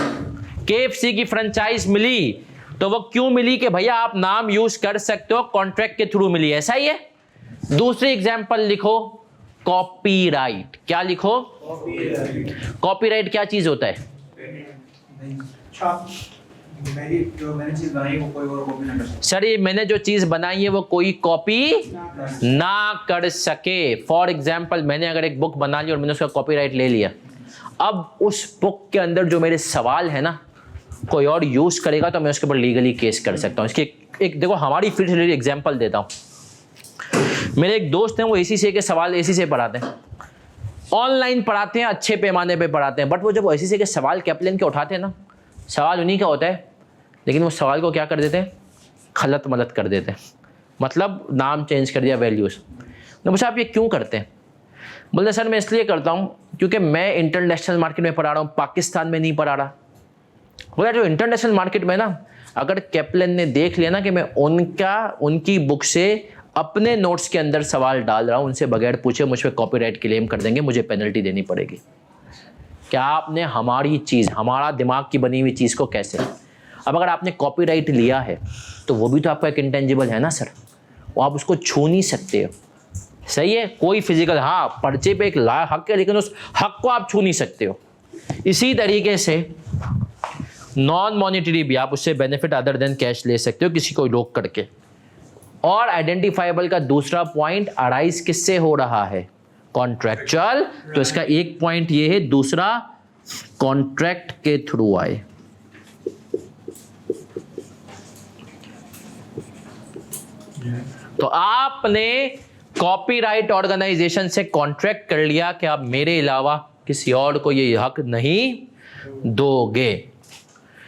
KFC की फ्रेंचाइज मिली, तो वो क्यों मिली कि भैया आप नाम यूज कर सकते हो, कॉन्ट्रैक्ट के थ्रू मिली, ऐसा ही है। दूसरी एग्जांपल लिखो, कॉपीराइट। क्या लिखो, कॉपीराइट क्या चीज होता है, सर ये मैंने जो चीज बनाई है वो कोई कॉपी ना कर सके। फॉर एग्जाम्पल मैंने अगर एक बुक बना ली और मैंने उसका कॉपीराइट ले लिया, अब उस बुक के अंदर जो मेरे सवाल है ना कोई और यूज करेगा तो मैं उसके ऊपर लीगली केस कर सकता हूँ। इसकी एक देखो हमारी फील्ड से रिलेटेड एग्जांपल देता हूँ। मेरे एक दोस्त हैं, वो ACCA के सवाल ACCA पढ़ाते हैं, ऑनलाइन पढ़ाते हैं, अच्छे पैमाने पे पढ़ाते हैं, बट वो जब ACCA के सवाल कैप्टन के उठाते हैं ना, सवाल उन्हीं का होता है, लेकिन वो सवाल को क्या कर देते हैं, खलत मलत कर देते हैं, मतलब नाम चेंज कर दिया, वैल्यूज। मैं पूछा आप ये क्यों करते हैं? बोलते सर मैं इसलिए करता हूँ क्योंकि मैं इंटरनेशनल मार्केट में पढ़ा रहा हूँ, पाकिस्तान में नहीं पढ़ा रहा। बोला जो इंटरनेशनल मार्केट में ना अगर कैप्टन ने देख लिया ना कि मैं उनकी बुक से अपने नोट्स के अंदर सवाल डाल रहा हूं, उनसे बगैर पूछे मुझ पर कॉपीराइट क्लेम कर देंगे, मुझे पेनल्टी देनी पड़ेगी। क्या आपने हमारी चीज़, हमारा दिमाग की बनी हुई चीज़ को कैसे, अब अगर आपने कॉपीराइट लिया है तो वो भी तो आपका एक इंटेंजिबल है ना सर, वो आप उसको छू नहीं सकते हो, सही है। कोई फिजिकल, हाँ पर्चे पे एक हक है, लेकिन उस हक को आप छू नहीं सकते हो। इसी तरीके से नॉन मॉनिटरी भी आप उससे बेनिफिट अदर देन कैश ले सकते हो, किसी को रोक करके। और आइडेंटिफाइबल का दूसरा पॉइंट अराइज किससे हो रहा है, कॉन्ट्रैक्चुअल, तो इसका एक पॉइंट ये है, दूसरा कॉन्ट्रैक्ट के थ्रू आए। तो आपने कॉपीराइट ऑर्गेनाइजेशन से कॉन्ट्रैक्ट कर लिया कि आप मेरे अलावा किसी और को ये हक नहीं दोगे।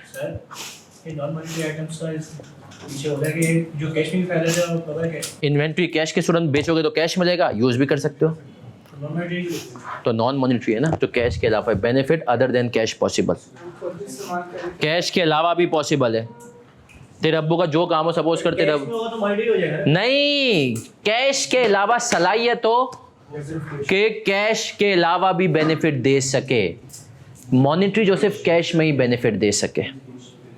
सर ये नॉन मॉनिटरी आइटम्स का पीछे होता है कि जो कैश में फैला है वो पता है क्या, इन्वेंट्री कैश के तुरंत बेचोगे तो कैश मिलेगा, यूज भी कर सकते हो, तो नॉन मॉनिटरी है ना, तो कैश के अलावा benefit other than cash possible, cash के अलावा भी पॉसिबल है। तेरे अब्बू का जो काम हो सपोज कर तेरे तो मॉनिटरी हो जाएगा नहीं, कैश के अलावा सलाहियत हो कि कैश के अलावा भी बेनिफिट दे सके, मॉनिटरी जो सिर्फ कैश में ही बेनिफिट दे सके।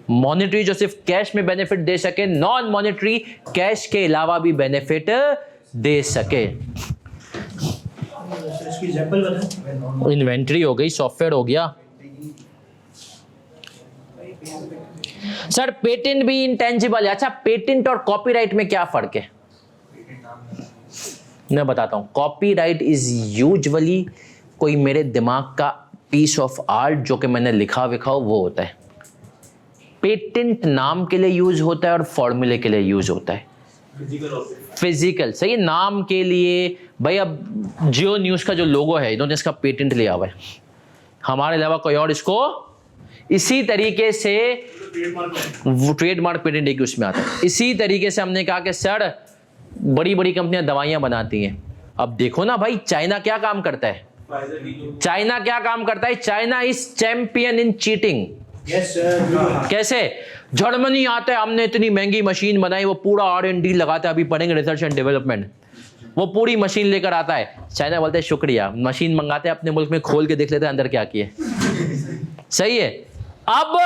मॉनेटरी जो सिर्फ कैश में बेनिफिट दे सके, नॉन मॉनेटरी कैश के अलावा भी बेनिफिट दे सके। इसकी एग्जांपल बताएं। इन्वेंट्री हो गई, सॉफ्टवेयर हो गया। सर पेटेंट भी इंटेंजिबल है। अच्छा, पेटेंट और कॉपीराइट में क्या फर्क है? मैं बताता हूं। कॉपीराइट इज यूजुअली कोई मेरे दिमाग का पीस ऑफ आर्ट जो कि मैंने लिखा विखा वो होता है। पेटेंट नाम के लिए यूज होता है और फॉर्मूले के लिए यूज होता है। फिजिकल सही है, नाम के लिए। भाई अब जियो न्यूज का जो लोगो है इन्होंने इसका पेटेंट लिया हुआ है, हमारे अलावा कोई और इसको इसी तरीके से ट्रेडमार्क पेटेंट एक उसमें आता है। इसी तरीके से हमने कहा कि सर बड़ी बड़ी कंपनियां दवाइयां बनाती हैं। अब देखो ना भाई, चाइना क्या काम करता है? चाइना क्या काम करता है? China is champion in cheating. Yes sir. कैसे? जर्मनी आता है, हमने इतनी महंगी मशीन बनाई, वो पूरा R&D लगाता है, अभी पढ़ेंगे रिसर्च एंड डेवलपमेंट, वो पूरी मशीन लेकर आता है। चाइना बोलते हैं शुक्रिया, मशीन मंगाते हैं अपने मुल्क में, खोल के देख लेते हैं अंदर क्या किए। सही है। अब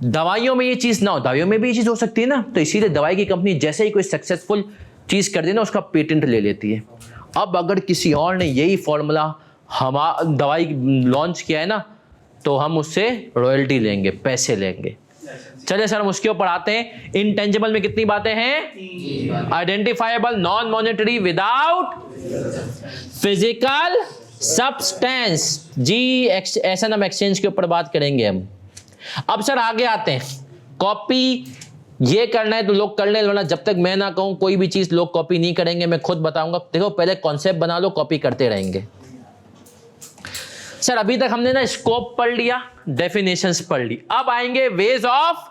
दवाइयों में ये चीज ना हो, दवाइयों में भी ये चीज हो सकती है ना, तो इसीलिए दवाई की कंपनी जैसे ही कोई सक्सेसफुल चीज कर दे ना, उसका पेटेंट ले लेती है। अब अगर किसी और ने यही फॉर्मूला दवाई लॉन्च किया है ना, तो हम उससे रॉयल्टी लेंगे, पैसे लेंगे। चलिए सर हम उसके ऊपर आते हैं। इंटेंजिबल में कितनी बातें हैं? Identifiable, non monetary, without physical substance. जी S&M एक्सचेंज के ऊपर बात करेंगे हम। अब सर आगे आते हैं। कॉपी ये करना है तो लोग कर ले, वरना जब तक मैं ना कहूं कोई भी चीज लोग कॉपी नहीं करेंगे। मैं खुद बताऊंगा। देखो पहले कॉन्सेप्ट बना लो, कॉपी करते रहेंगे। सर अभी तक हमने ना स्कोप पढ़ लिया, डेफिनेशंस पढ़ ली, अब आएंगे वेज ऑफ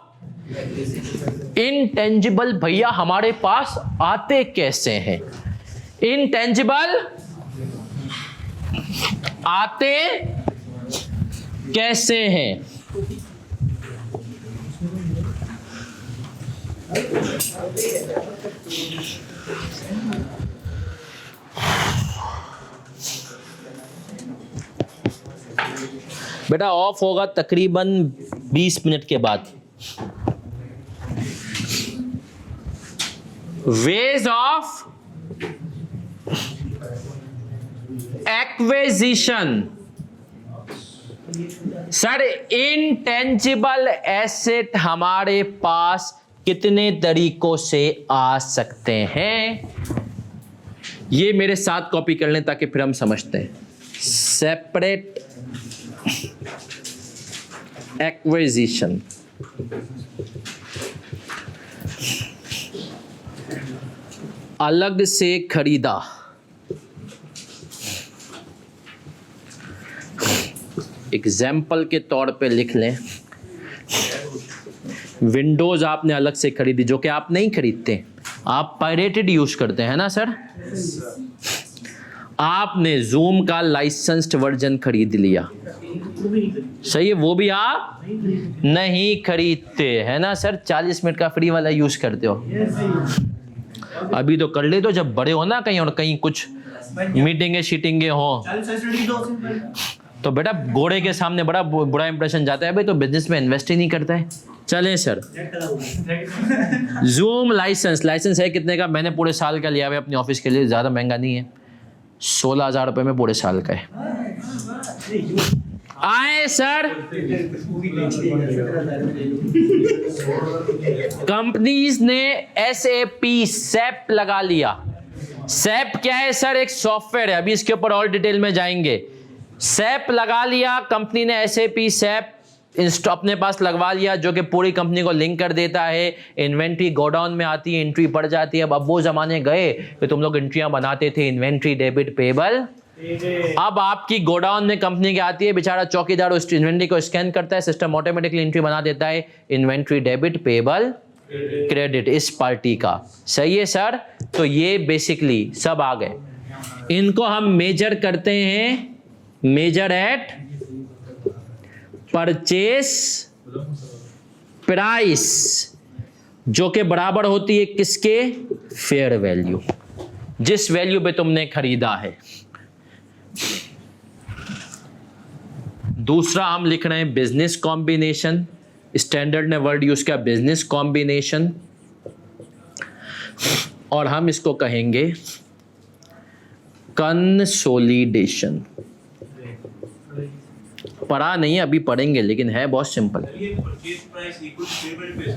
इंटेंजिबल। भैया हमारे पास आते कैसे हैं? इंटेंजिबल आते कैसे हैं? बेटा ऑफ होगा तकरीबन 20 मिनट के बाद। Ways of acquisition. Sir intangible asset हमारे पास कितने तरीकों से आ सकते हैं? ये मेरे साथ कॉपी कर लें ताकि फिर हम समझते हैं। सेपरेट एक्विजिशन, अलग से खरीदा। एग्जाम्पल के तौर पे लिख लें, विंडोज आपने अलग से खरीदी, जो कि आप नहीं खरीदते, आप पायरेटेड यूज करते हैं ना सर। आपने जूम का लाइसेंस्ड वर्जन खरीद लिया, सही है, वो भी आप नहीं खरीदते है ना सर। 40 मिनट का फ्री वाला यूज करते हो। अभी तो कर ले, तो जब बड़े हो ना कहीं और कहीं कुछ मीटिंगे शीटिंगे हो तो बेटा घोड़े के सामने बड़ा बुरा इंप्रेशन जाता है। भाई तो बिजनेस में इन्वेस्ट ही नहीं करता है। चलें सर, जूम लाइसेंस है कितने का? मैंने पूरे साल का लिया हुआ अपने ऑफिस के लिए, ज़्यादा महंगा नहीं है, 16,000 रुपये में पूरे साल का है। आए सर, कंपनीज ने SAP लगा लिया। SAP क्या है सर? एक सॉफ्टवेयर है, अभी इसके ऊपर और डिटेल में जाएंगे। SAP लगा लिया कंपनी ने, SAP अपने पास लगवा लिया, जो कि पूरी कंपनी को लिंक कर देता है। इन्वेंट्री गोडाउन में आती है, एंट्री पड़ जाती है। अब वो जमाने गए कि तुम लोग एंट्रियां बनाते थे, इन्वेंट्री डेबिट पेबल। अब आपकी गोडाउन में कंपनी की आती है, बेचारा चौकीदार उस इन्वेंट्री को स्कैन करता है, सिस्टम ऑटोमेटिकली एंट्री बना देता है, इन्वेंट्री डेबिट पेबल क्रेडिट इस पार्टी का। सही है सर। तो ये बेसिकली सब आ गए। इनको हम मेजर करते हैं, मेजर एट परचेस प्राइस, जो कि बराबर होती है किसके? फेयर वैल्यू, जिस वैल्यू पे तुमने खरीदा है। दूसरा हम लिख रहे हैं बिजनेस कॉम्बिनेशन, स्टैंडर्ड ने वर्ड यूज किया बिजनेस कॉम्बिनेशन, और हम इसको कहेंगे कंसोलिडेशन। पढ़ा नहीं, अभी पढ़ेंगे, लेकिन है बहुत सिंपल। ये purchase price equal fair value पे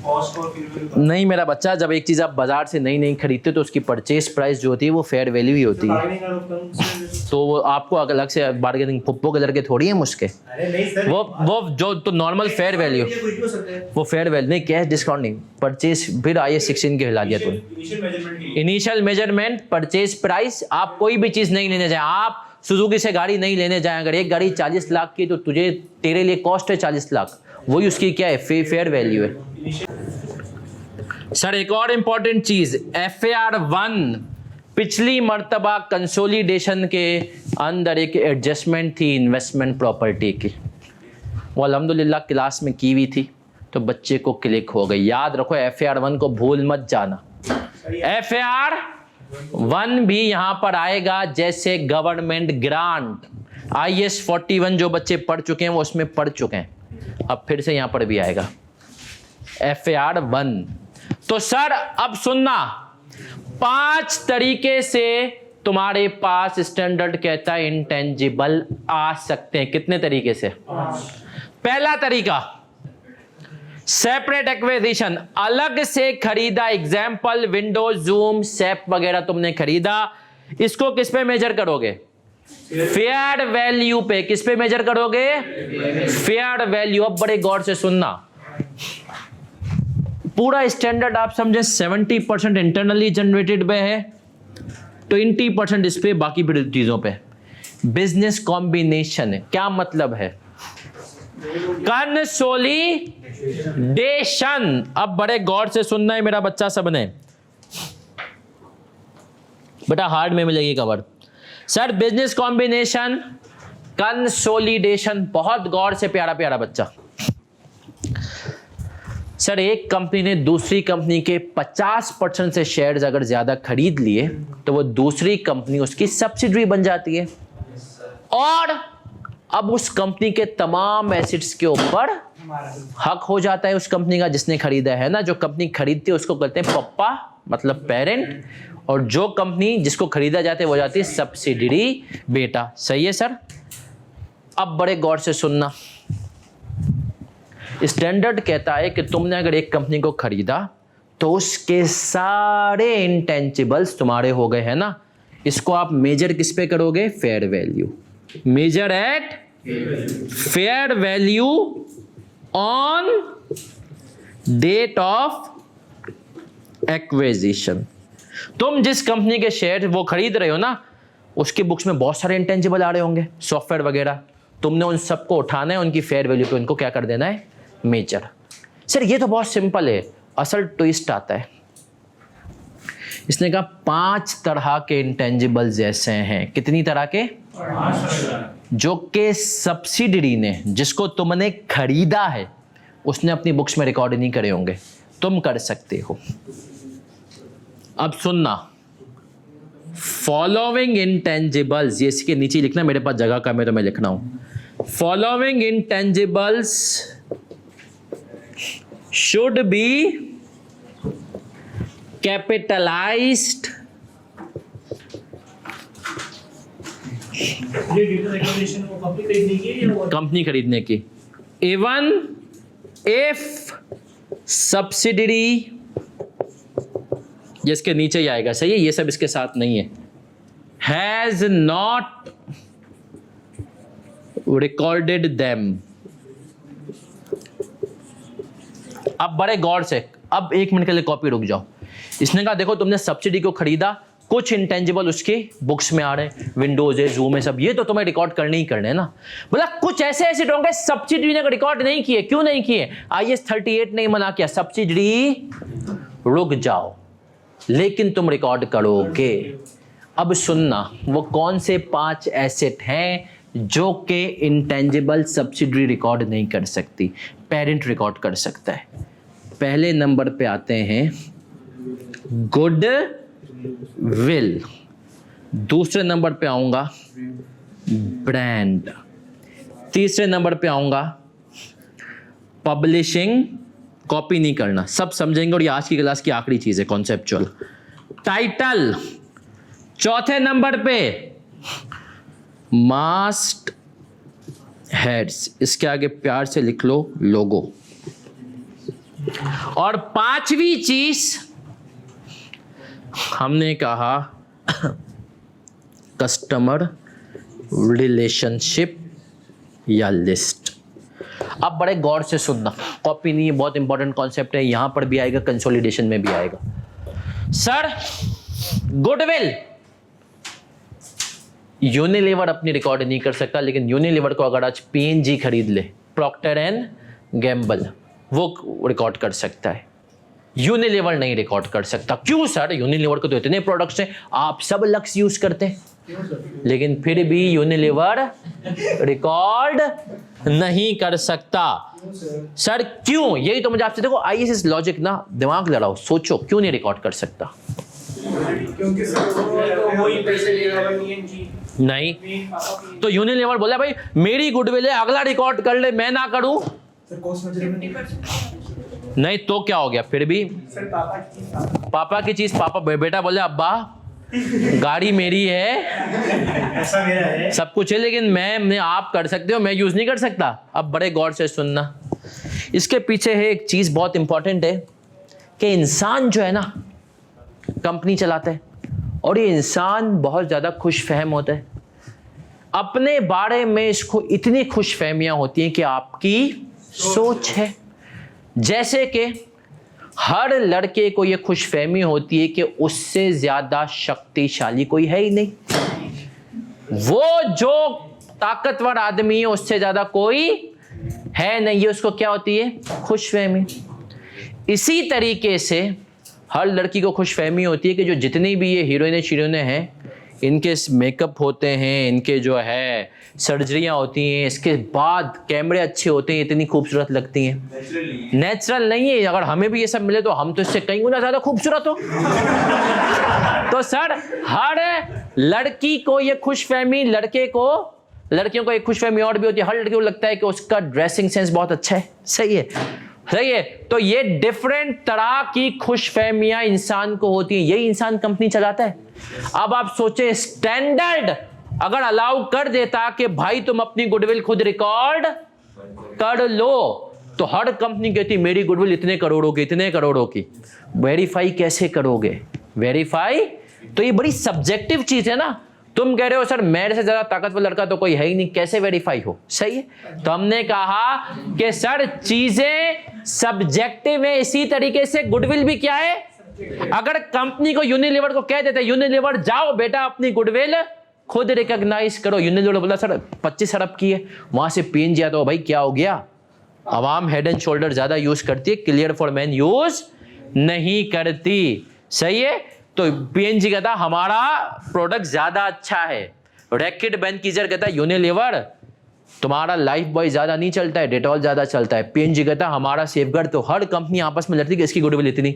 कॉस्ट और फेयर वैल्यू नहीं मेरा बच्चा, जब एक चीज़ आप बाजार से नई खरीदते हो तो उसकी परचेज प्राइस जो होती है वो फेयर वैल्यू ही होती है। बार्गेनिंग करो कम से। तो वो आपको अलग से बार्गेनिंग पुप्पो के लड़के थोड़ी है मुझके, अरे नहीं सर, वो जो तो नॉर्मल फेयर वैल्यू, ये कुछ भी हो सकता है। वो फेयर वैल्यू नहीं, कैश डिस्काउंट नहीं, परचेज। फिर IAS 16 के हिला दिया तूने। इनिशियल मेजरमेंट के लिए इनिशियल मेजरमेंट, परचेज प्राइस। आप कोई भी चीज़ नहीं लेने जाए, आप सुजुकी से गाड़ी नहीं लेने जाए, अगर एक गाड़ी 40 लाख की तो तेरे लिए कॉस्ट है 40 लाख, वही उसकी क्या है, फेयर वैल्यू है। सर एक और इंपॉर्टेंट चीज, FAR1 पिछली मर्तबा कंसोलिडेशन के अंदर एक एडजस्टमेंट थी इन्वेस्टमेंट प्रॉपर्टी की, वो अल्हम्दुलिल्लाह क्लास में की हुई थी तो बच्चे को क्लिक हो गई। याद रखो FAR1 को भूल मत जाना। FAR1 भी यहाँ पर आएगा, जैसे गवर्नमेंट ग्रांट। IAS 41 जो बच्चे पढ़ चुके हैं वो उसमें पढ़ चुके हैं, अब फिर से यहाँ पर भी आएगा FAR1। तो सर अब सुनना, 5 तरीके से तुम्हारे पास स्टैंडर्ड कहता है इंटेंजिबल आ सकते हैं। कितने तरीके से? पहला तरीका सेपरेट एक्विजिशन, अलग से खरीदा। एग्जाम्पल विंडोज, जूम, सैप वगैरह तुमने खरीदा, इसको किस पे मेजर करोगे? फेयर वैल्यू पे। किस पे मेजर करोगे? Fair value. अब बड़े गौर से सुनना, पूरा स्टैंडर्ड आप समझे 70% इंटरनली जनरेटेड पे है, 20% इस पे, बाकी फिर चीजों पे। बिजनेस कॉम्बिनेशन है, क्या मतलब है? कंसोलिडेशन। अब बड़े गौर से सुनना है मेरा बच्चा सबने, बेटा हार्ड में मिलेगी cover. Sir business combination, consolidation, बहुत गौर से प्यारा प्यारा बच्चा। सर एक कंपनी ने दूसरी कंपनी के 50% से शेयर्स अगर ज्यादा खरीद लिए तो वो दूसरी कंपनी उसकी सब्सिडरी बन जाती है, और अब उस कंपनी के तमाम एसेट्स के ऊपर हक हो जाता है उस कंपनी का जिसने खरीदा है ना। जो कंपनी खरीदती है उसको कहते हैं पप्पा, मतलब पेरेंट, और जो कंपनी जिसको खरीदा जाता है वो जाती है सब्सिडरी, बेटा। सही है सर? अब बड़े गौर से सुनना, स्टैंडर्ड कहता है कि तुमने अगर एक कंपनी को खरीदा तो उसके सारे इंटेंजिबल्स तुम्हारे हो गए हैं ना, इसको आप मेजर किस पे करोगे? Fair value. Measure at fair value on date of acquisition. तुम जिस कंपनी के शेयर वो खरीद रहे हो ना, उसके बुक्स में बहुत सारे इंटेंजिबल आ रहे होंगे, सॉफ्टवेयर वगैरह, तुमने उन सबको उठाना है, उनकी फेयर वैल्यू पे उनको क्या कर देना है? मेजर। सर ये तो बहुत सिंपल है, असल ट्विस्ट आता है। इसने कहा 5 तरह के इंटेंजिबल्स ऐसे हैं। कितनी तरह के? जो के सब्सिडरी ने, जिसको तुमने खरीदा है, उसने अपनी बुक्स में रिकॉर्ड नहीं करे होंगे, तुम कर सकते हो। अब सुनना, फॉलोइंग इंटेंजिबल्स, ये इसके नीचे लिखना, मेरे पास जगह कम है तो मैं लिख रहा हूं। Following intangibles should be capitalized। ये डेटा एक्विजिशन वो कंपनी खरीदने की है या कंपनी खरीदने की। even if subsidiary, ये इसके नीचे ही आएगा, सही है, ये सब इसके साथ नहीं है। has not recorded them। अब बड़े गौर से, अब 1 मिनट के लिए कॉपी रुक जाओ। इसने कहा देखो तुमने सब्सिडी को खरीदा, कुछ इंटेंजिबल उसके बुक्स में आ रहे हैं, विंडोज है, जूम है, सब, ये तो तुम्हें रिकॉर्ड करने ही करने हैं ना। बोला कुछ ऐसे ऐसे होंगे सब्सिडी ने रिकॉर्ड नहीं किए। क्यों नहीं किए? IAS 38 नहीं मना किया, सब्सिडी रुक जाओ, लेकिन तुम रिकॉर्ड करोगे। अब सुनना, वो कौन से 5 एसेट हैं जो के इंटेंजिबल सब्सिडरी रिकॉर्ड नहीं कर सकती, पेरेंट रिकॉर्ड कर सकता है। पहले नंबर पे आते हैं गुड विल, दूसरे नंबर पे आऊंगा ब्रांड, तीसरे नंबर पे आऊंगा पब्लिशिंग, कॉपी नहीं करना, सब समझेंगे और ये आज की क्लास की आखिरी चीज है, कॉन्सेप्चुअल। टाइटल चौथे नंबर पे, मास्ट हेड्स, इसके आगे प्यार से लिख लो लोगो। और पांचवी चीज हमने कहा कस्टमर रिलेशनशिप या लिस्ट। अब बड़े गौर से सुनना, कॉपी नहीं है, बहुत इंपॉर्टेंट कॉन्सेप्ट है, यहां पर भी आएगा, कंसोलिडेशन में भी आएगा। सर गुडविल यूनिलीवर अपनी रिकॉर्ड नहीं कर सकता, लेकिन यूनिलीवर को अगर आज पीएनजी खरीद ले, प्रॉक्टर एंड गैम्बल, वो रिकॉर्ड कर सकता है, यूनिलीवर नहीं रिकॉर्ड कर सकता। क्यों सर? यूनिलीवर को तो इतने प्रोडक्ट्स हैं, आप सब लक्स यूज करते हैं, लेकिन फिर भी यूनिलीवर रिकॉर्ड नहीं कर सकता। सर क्यों? यही तो मुझे आपसे, देखो आईएसएस लॉजिक ना, दिमाग लड़ाओ, सोचो क्यों नहीं रिकॉर्ड कर सकता? क्योंकि सर वही पैसे लेगा पीएनजी नहीं, तो यूनिलीवर बोला भाई मेरी गुडविल है, अगला रिकॉर्ड कर ले, मैं ना करूं। नहीं तो क्या हो गया? फिर भी सर पापा की चीज पापा, बेटा बोले अब्बा गाड़ी मेरी है, ऐसा मेरा है, सब कुछ है, लेकिन मैं आप कर सकते हो, मैं यूज नहीं कर सकता। अब बड़े गौर से सुनना, इसके पीछे है एक चीज बहुत इंपॉर्टेंट है कि इंसान जो है ना कंपनी चलाता है, और ये इंसान बहुत ज्यादा खुश फहम होता है अपने बारे में, इसको इतनी खुश फहमियां होती हैं कि आपकी सोच है। जैसे कि हर लड़के को यह खुश फहमी होती है कि उससे ज्यादा शक्तिशाली कोई है ही नहीं, वो जो ताकतवर आदमी है उससे ज्यादा कोई है नहीं, ये उसको क्या होती है? खुश फहमी। इसी तरीके से हर लड़की को खुश फहमी होती है कि जो जितनी भी ये हीरोइने शीरोइने हैं, इनके मेकअप होते हैं, इनके जो है सर्जरियां होती हैं, इसके बाद कैमरे अच्छे होते हैं, इतनी खूबसूरत लगती हैं। नेचुरल नहीं है, अगर हमें भी ये सब मिले तो हम तो इससे कई गुना ज्यादा खूबसूरत हो। तो सर हर लड़की को ये खुश फहमी, लड़कियों को एक खुश फहमी और भी होती है, हर लड़की को लगता है कि उसका ड्रेसिंग सेंस बहुत अच्छा है। सही है, सही है। तो ये डिफरेंट तरह की खुशफहमियां इंसान को होती हैं, यही इंसान कंपनी चलाता है। अब आप सोचे स्टैंडर्ड अगर अलाउ कर देता कि भाई तुम अपनी गुडविल खुद रिकॉर्ड कर लो, तो हर कंपनी कहती मेरी गुडविल इतने करोड़ों की। वेरीफाई कैसे करोगे? वेरीफाई तो ये बड़ी सब्जेक्टिव चीज है ना। तुम कह रहे हो सर मेरे से ज्यादा ताकतवर लड़का तो कोई है ही नहीं, कैसे वेरीफाई हो? सही है। तो हमने कहा कि सर चीजें सब्जेक्टिव है, इसी तरीके से गुडविल भी क्या है? अगर कंपनी को यूनिलीवर को कह देते यूनिलीवर जाओ बेटा अपनी गुडविल खुद रिकॉग्नाइज करो, यूनिलीवर बोला सर 25 अरब की है, वहां से पीएनजी आता हो, भाई क्या हो गया? अवाम हेड एंड शोल्डर ज्यादा यूज करती है, क्लियर फॉर मैन यूज नहीं करती। सही है। तो पीएनजी कहता हमारा प्रोडक्ट ज्यादा अच्छा है, रैकेट बेनकीजर कहता है यूनिलीवर तुम्हारा लाइफ बॉय ज्यादा नहीं चलता है, डेटॉल ज्यादा चलता है। पीएनजी कहता हमारा सेफगार्ड। तो हर कंपनी आपस में लड़ती है कि इसकी गुडविल इतनी।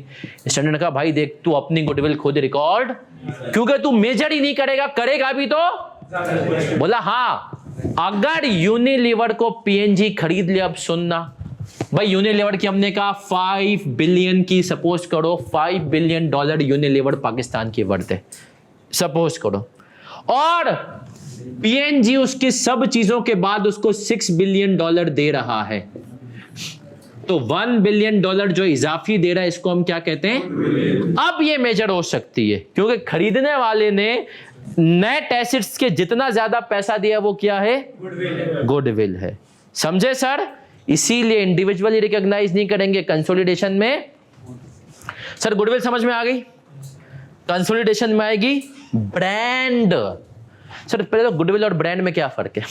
स्टैंडर्ड ने कहा भाई देख तू अपनी गुडविल खुद रिकॉर्ड, क्योंकि तू मेजर ही नहीं करेगा भी तो बोला हाँ। अगर यूनिलीवर को पीएनजी खरीद लिया, अब सुनना भाई यूनिलीवर की हमने कहा 5 बिलियन की, सपोज करो $5 बिलियन यूनिलीवर पाकिस्तान की वर्थ है, सपोज करो, और पीएनजी उसकी सब चीजों के बाद उसको $6 बिलियन दे रहा है, तो $1 बिलियन जो इजाफी दे रहा है इसको हम क्या कहते हैं? अब ये मेजर हो सकती है क्योंकि खरीदने वाले ने नेट एसेट्स के जितना ज्यादा पैसा दिया वो क्या है? गुडविल है। समझे सर? इसीलिए इंडिविजुअली रिकॉग्नाइज नहीं करेंगे, कंसोलिडेशन में। सर गुडविल समझ में आ गई, कंसोलिडेशन में आएगी ब्रांड। सर पहले तो गुडविल और ब्रांड में क्या फर्क है?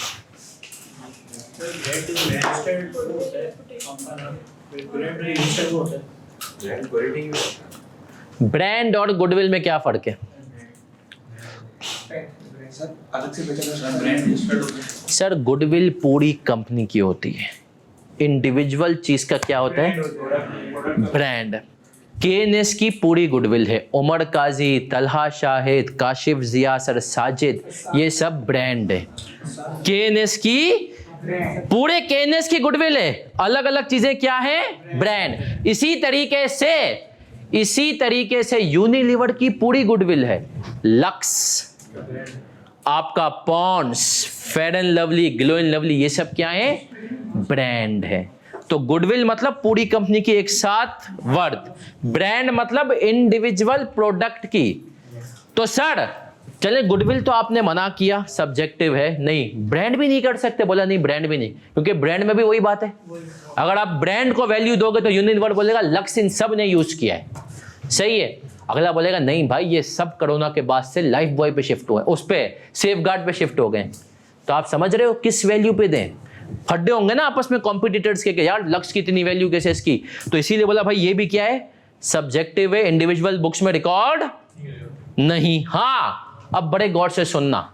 ब्रांड और गुडविल में क्या फर्क है? सर गुडविल पूरी कंपनी की होती है, इंडिविजुअल चीज का क्या होता है? ब्रांड। केएनएस की पूरी गुडविल है, उमर काजी, तलहा शाहिद, काशिफ जिया, सर साजिद, ये सब ब्रांड है। केएनएस की पूरे केएनएस की गुडविल है, अलग अलग चीजें क्या है, ब्रांड। इसी तरीके से यूनिलीवर की पूरी गुडविल है। लक्स, आपका Pond's, fair and lovely, glow and lovely, ये सब क्या है, ब्रांड है। तो गुडविल मतलब पूरी कंपनी की एक साथ वर्थ, ब्रांड मतलब इंडिविजुअल प्रोडक्ट की। तो सर चले गुडविल तो आपने मना किया, सब्जेक्टिव है, नहीं ब्रांड भी नहीं कर सकते, बोला नहीं ब्रांड भी नहीं, क्योंकि ब्रांड में भी वही बात है, अगर आप ब्रांड को वैल्यू दोगे तो यूनिलीवर बोलेगा लक्स इन सब ने यूज किया है, सही है। अगला बोलेगा नहीं भाई ये सब कोरोना के बाद से लाइफ बॉय पे शिफ्ट हुए, उस पे सेफगार्ड पे शिफ्ट हो गए। तो आप समझ रहे हो किस वैल्यू पे दें, फड्डे होंगे ना आपस में कॉम्पिटिटर्स के यार लक्स की इतनी वैल्यू कैसे इसकी, तो इसीलिए बोला भाई ये भी क्या है, सब्जेक्टिव है, इंडिविजुअल बुक्स में रिकॉर्ड नहीं। हाँ अब बड़े गौर से सुनना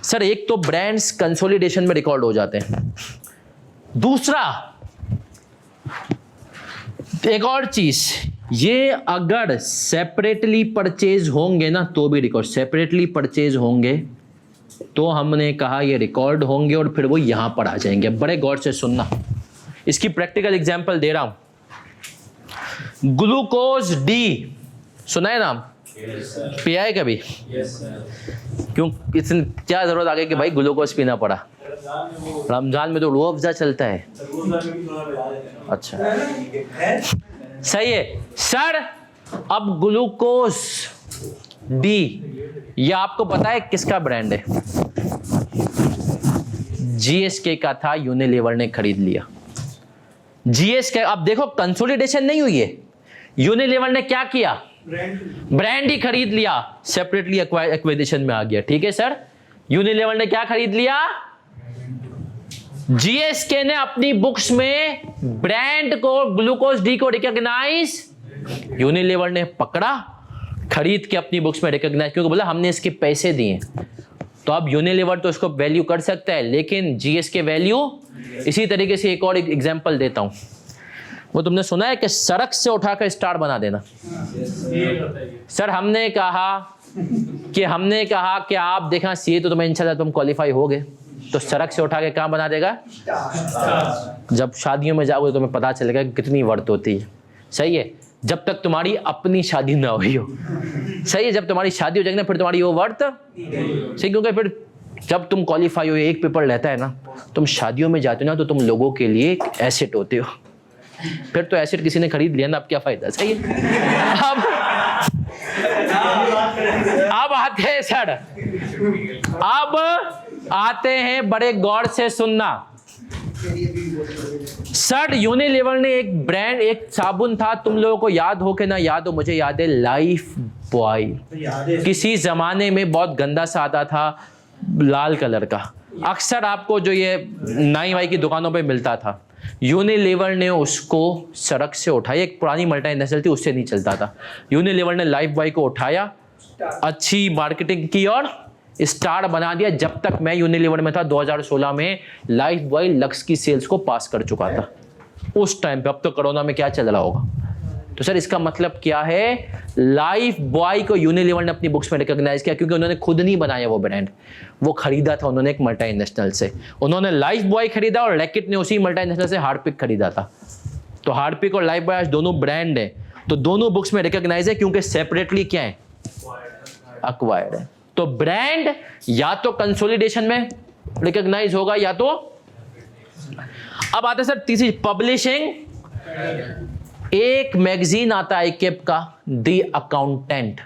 सर, एक तो ब्रांड्स कंसोलिडेशन में रिकॉर्ड हो जाते हैं, दूसरा एक और चीज, ये अगर सेपरेटली परचेज होंगे ना तो भी रिकॉर्ड, सेपरेटली परचेज होंगे तो हमने कहा ये रिकॉर्ड होंगे और फिर वो यहां पर आ जाएंगे। बड़े गौर से सुनना, इसकी प्रैक्टिकल एग्जांपल दे रहा हूं। ग्लूकोज डी सुना है नाम, पिया है कभी? क्यों, इतनी क्या जरूरत आ गई कि भाई ग्लूकोज पीना पड़ा? रमजान में तो रूह अफ़ज़ा चलता है। अच्छा सही है सर। अब ग्लूकोज डी ये आपको पता है किसका ब्रांड है? जीएसके का था, यूनिलीवर ने खरीद लिया। जीएसके, अब देखो कंसोलिडेशन नहीं हुई है, यूनिलीवर ने क्या किया, ब्रांड ही खरीद लिया, सेपरेटली एक्विजिशन में आ गया। ठीक है सर, यूनिलीवर ने क्या खरीद लिया, जीएसके ने अपनी बुक्स में ब्रांड को, ग्लूकोज डी को रिकॉग्नाइज, यूनिलीवर ने पकड़ा, खरीद के अपनी बुक्स में रिकॉग्नाइज, क्योंकि बोला हमने इसके पैसे दिए। तो अब यूनिलीवर तो इसको वैल्यू कर सकता है, लेकिन जीएसके वैल्यू। इसी तरीके से एक और एग्जांपल देता हूं, वो तुमने सुना है कि सड़क से उठाकर स्टार बना देना। सर हमने कहा कि आप देखा सीए तो तुम्हें इंशाल्लाह तुम क्वालिफाई हो गए, तो सड़क से उठा के कहाँ बना देगा, जब शादियों में जाओगे तो तुम्हें पता चलेगा कितनी वर्थ होती है। सही है, जब तक तुम्हारी अपनी शादी ना हुई हो। सही है, जब तुम्हारी शादी हो जाएगी ना फिर तुम्हारी वो वर्थ सही, क्योंकि फिर जब तुम क्वालिफाई हो, एक पेपर रहता है ना, तुम शादियों में जाते हो ना तो तुम लोगों के लिए एक एसेट होते हो, फिर तो एसेट किसी ने खरीद लिया ना, अब क्या फायदा। सही है, अब आते हैं सर, अब आते हैं, बड़े गौर से सुनना सर। यूनिलीवर ने एक ब्रांड, एक साबुन था, तुम लोगों को याद हो कि ना याद हो, मुझे याद है, लाइफ बॉय, किसी जमाने में बहुत गंदा सा आता था, लाल कलर का, अक्सर आपको जो ये नाई वाई की दुकानों पे मिलता था। यूनिलीवर ने उसको सड़क से उठाया, एक पुरानी मल्टीनेशनल थी उससे नहीं चलता था, यूनिलीवर ने लाइफ बॉय को उठाया, अच्छी मार्केटिंग की और स्टार बना दिया। जब तक मैं यूनिलीवर में था 2016 में लाइफ बॉय लक्स की सेल्स को पास कर चुका था उस टाइम पे। अब तो कोरोना में क्या चल रहा होगा। तो सर इसका मतलब क्या है, लाइफ बॉय को यूनिलीवर ने अपनी बुक्स में रिकॉग्नाइज किया, क्योंकि उन्होंने खुद नहीं बनाया वो ब्रांड, वो खरीदा था उन्होंने एक मल्टीनेशनल से। उन्होंने लाइफ बॉय खरीदा और रैकेट ने उसी मल्टीनेशनल से हार्पिक खरीदा था। तो हार्पिक और लाइफ बॉय आज दोनों ब्रांड है, तो दोनों बुक्स में रिकॉग्नाइज है, क्योंकि सेपरेटली क्या है, अक्वायर्ड है। तो ब्रांड या तो कंसोलिडेशन में रिकॉग्नाइज होगा या तो। अब आता है सर तीसरी, पब्लिशिंग। एक मैगजीन आता है आईकेप का, द अकाउंटेंट,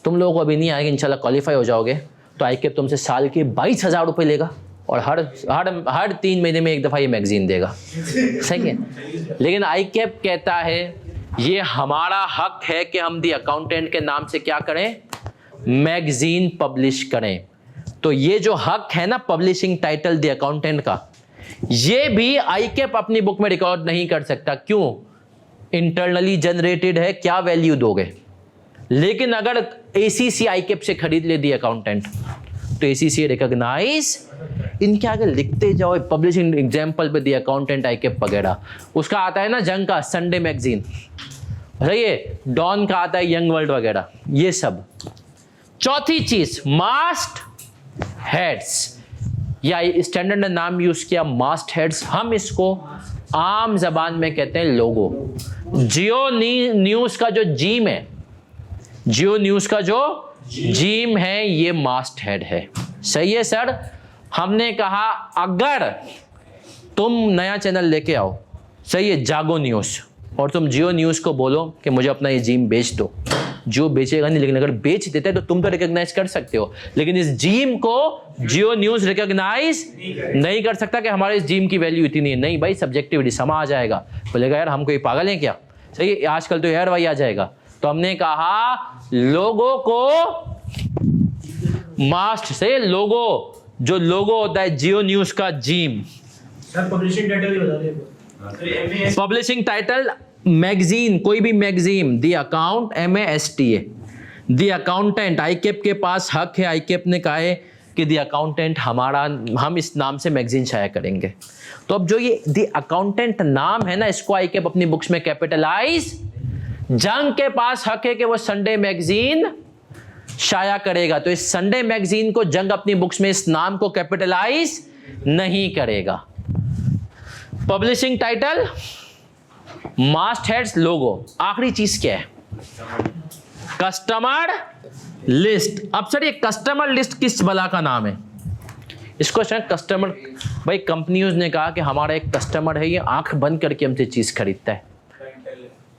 तुम लोगों को अभी नहीं आएगा, इंशाल्लाह क्वालिफाई हो जाओगे तो आईकेप तुमसे साल के 22,000 रुपए लेगा और हर 3 महीने में एक दफा ये मैगजीन देगा। सही है, लेकिन आईकेप कहता है ये हमारा हक है कि हम द अकाउंटेंट के नाम से क्या करें, मैगजीन पब्लिश करें। तो ये जो हक है ना पब्लिशिंग टाइटल द अकाउंटेंट का, ये भी आईकेप अपनी बुक में रिकॉर्ड नहीं कर सकता। क्यों, इंटरनली जनरेटेड है, क्या वैल्यू दोगे। लेकिन अगर एसीसी आईकेप से खरीद ले दी अकाउंटेंट तो एसीसी रिकॉग्नाइज, इनके आगे लिखते जाओ पब्लिशिंग एग्जांपल पे दी अकाउंटेंट आईकेप वगैरह। उसका आता है ना जंग का संडे मैगजीन, सही है, डॉन का आता है यंग वर्ल्ड वगैरह, ये सब। चौथी चीज, मास्ट हेड्स। या स्टैंडर्ड ने नाम यूज किया मास्ट हेड्स, हम इसको आम जबान में कहते हैं लोगो। जियो न्यूज का जो जीम है, जियो न्यूज का जो जीम है ये मास्ट हेड है। सही है सर। हमने कहा अगर तुम नया चैनल लेके आओ, सही है, जागो न्यूज, और तुम जियो न्यूज को बोलो कि मुझे अपना ये जीम बेच दो, जो बेचेगा नहीं, लेकिन अगर बेच देते तो तुम तो रिकॉग्नाइज कर सकते हो, लेकिन इस जीम को जियो न्यूज रिकॉग्नाइज नहीं कर सकता कि हमारे इस जीम की वैल्यू इतनी है। नहीं भाई, सब्जेक्टिविटी समा आ जाएगा, बोलेगा यार हम कोई पागल हैं क्या। सही है, आजकल तो यार भाई आ जाएगा। तो हमने कहा लोगों को मास्ट से, लोगो जो लोगो होता है जियो न्यूज का जीम। सर पब्लिशिंग टाइटल भी बता दीजिए। पब्लिशिंग टाइटल मैगजीन, कोई भी magazine, the account MASTA, the accountant, आईकेप के पास हक है, आईकेप ने कहा है कि दी अकाउंटेंट हमारा, हम इस नाम से मैगजीन शाया करेंगे। तो अब जो ये दी अकाउंटेंट नाम है ना, इसको आईकेप अपनी बुक्स में कैपिटलाइज, जंग के पास हक है कि वो संडे मैगजीन शाया करेगा, तो इस संडे मैगजीन को जंग अपनी बुक्स में इस नाम को कैपिटलाइज नहीं करेगा। पब्लिशिंग टाइटल, मास्ट हेड्स, लोगो। आखिरी चीज क्या है? Customer list. अब सर ये कस्टमर लिस्ट किस बला का नाम है? इसको सर कस्टमर, भाई कंपनीज ने कहा कि हमारा एक कस्टमर है, ये आंख बंद करके हमसे चीज खरीदता है,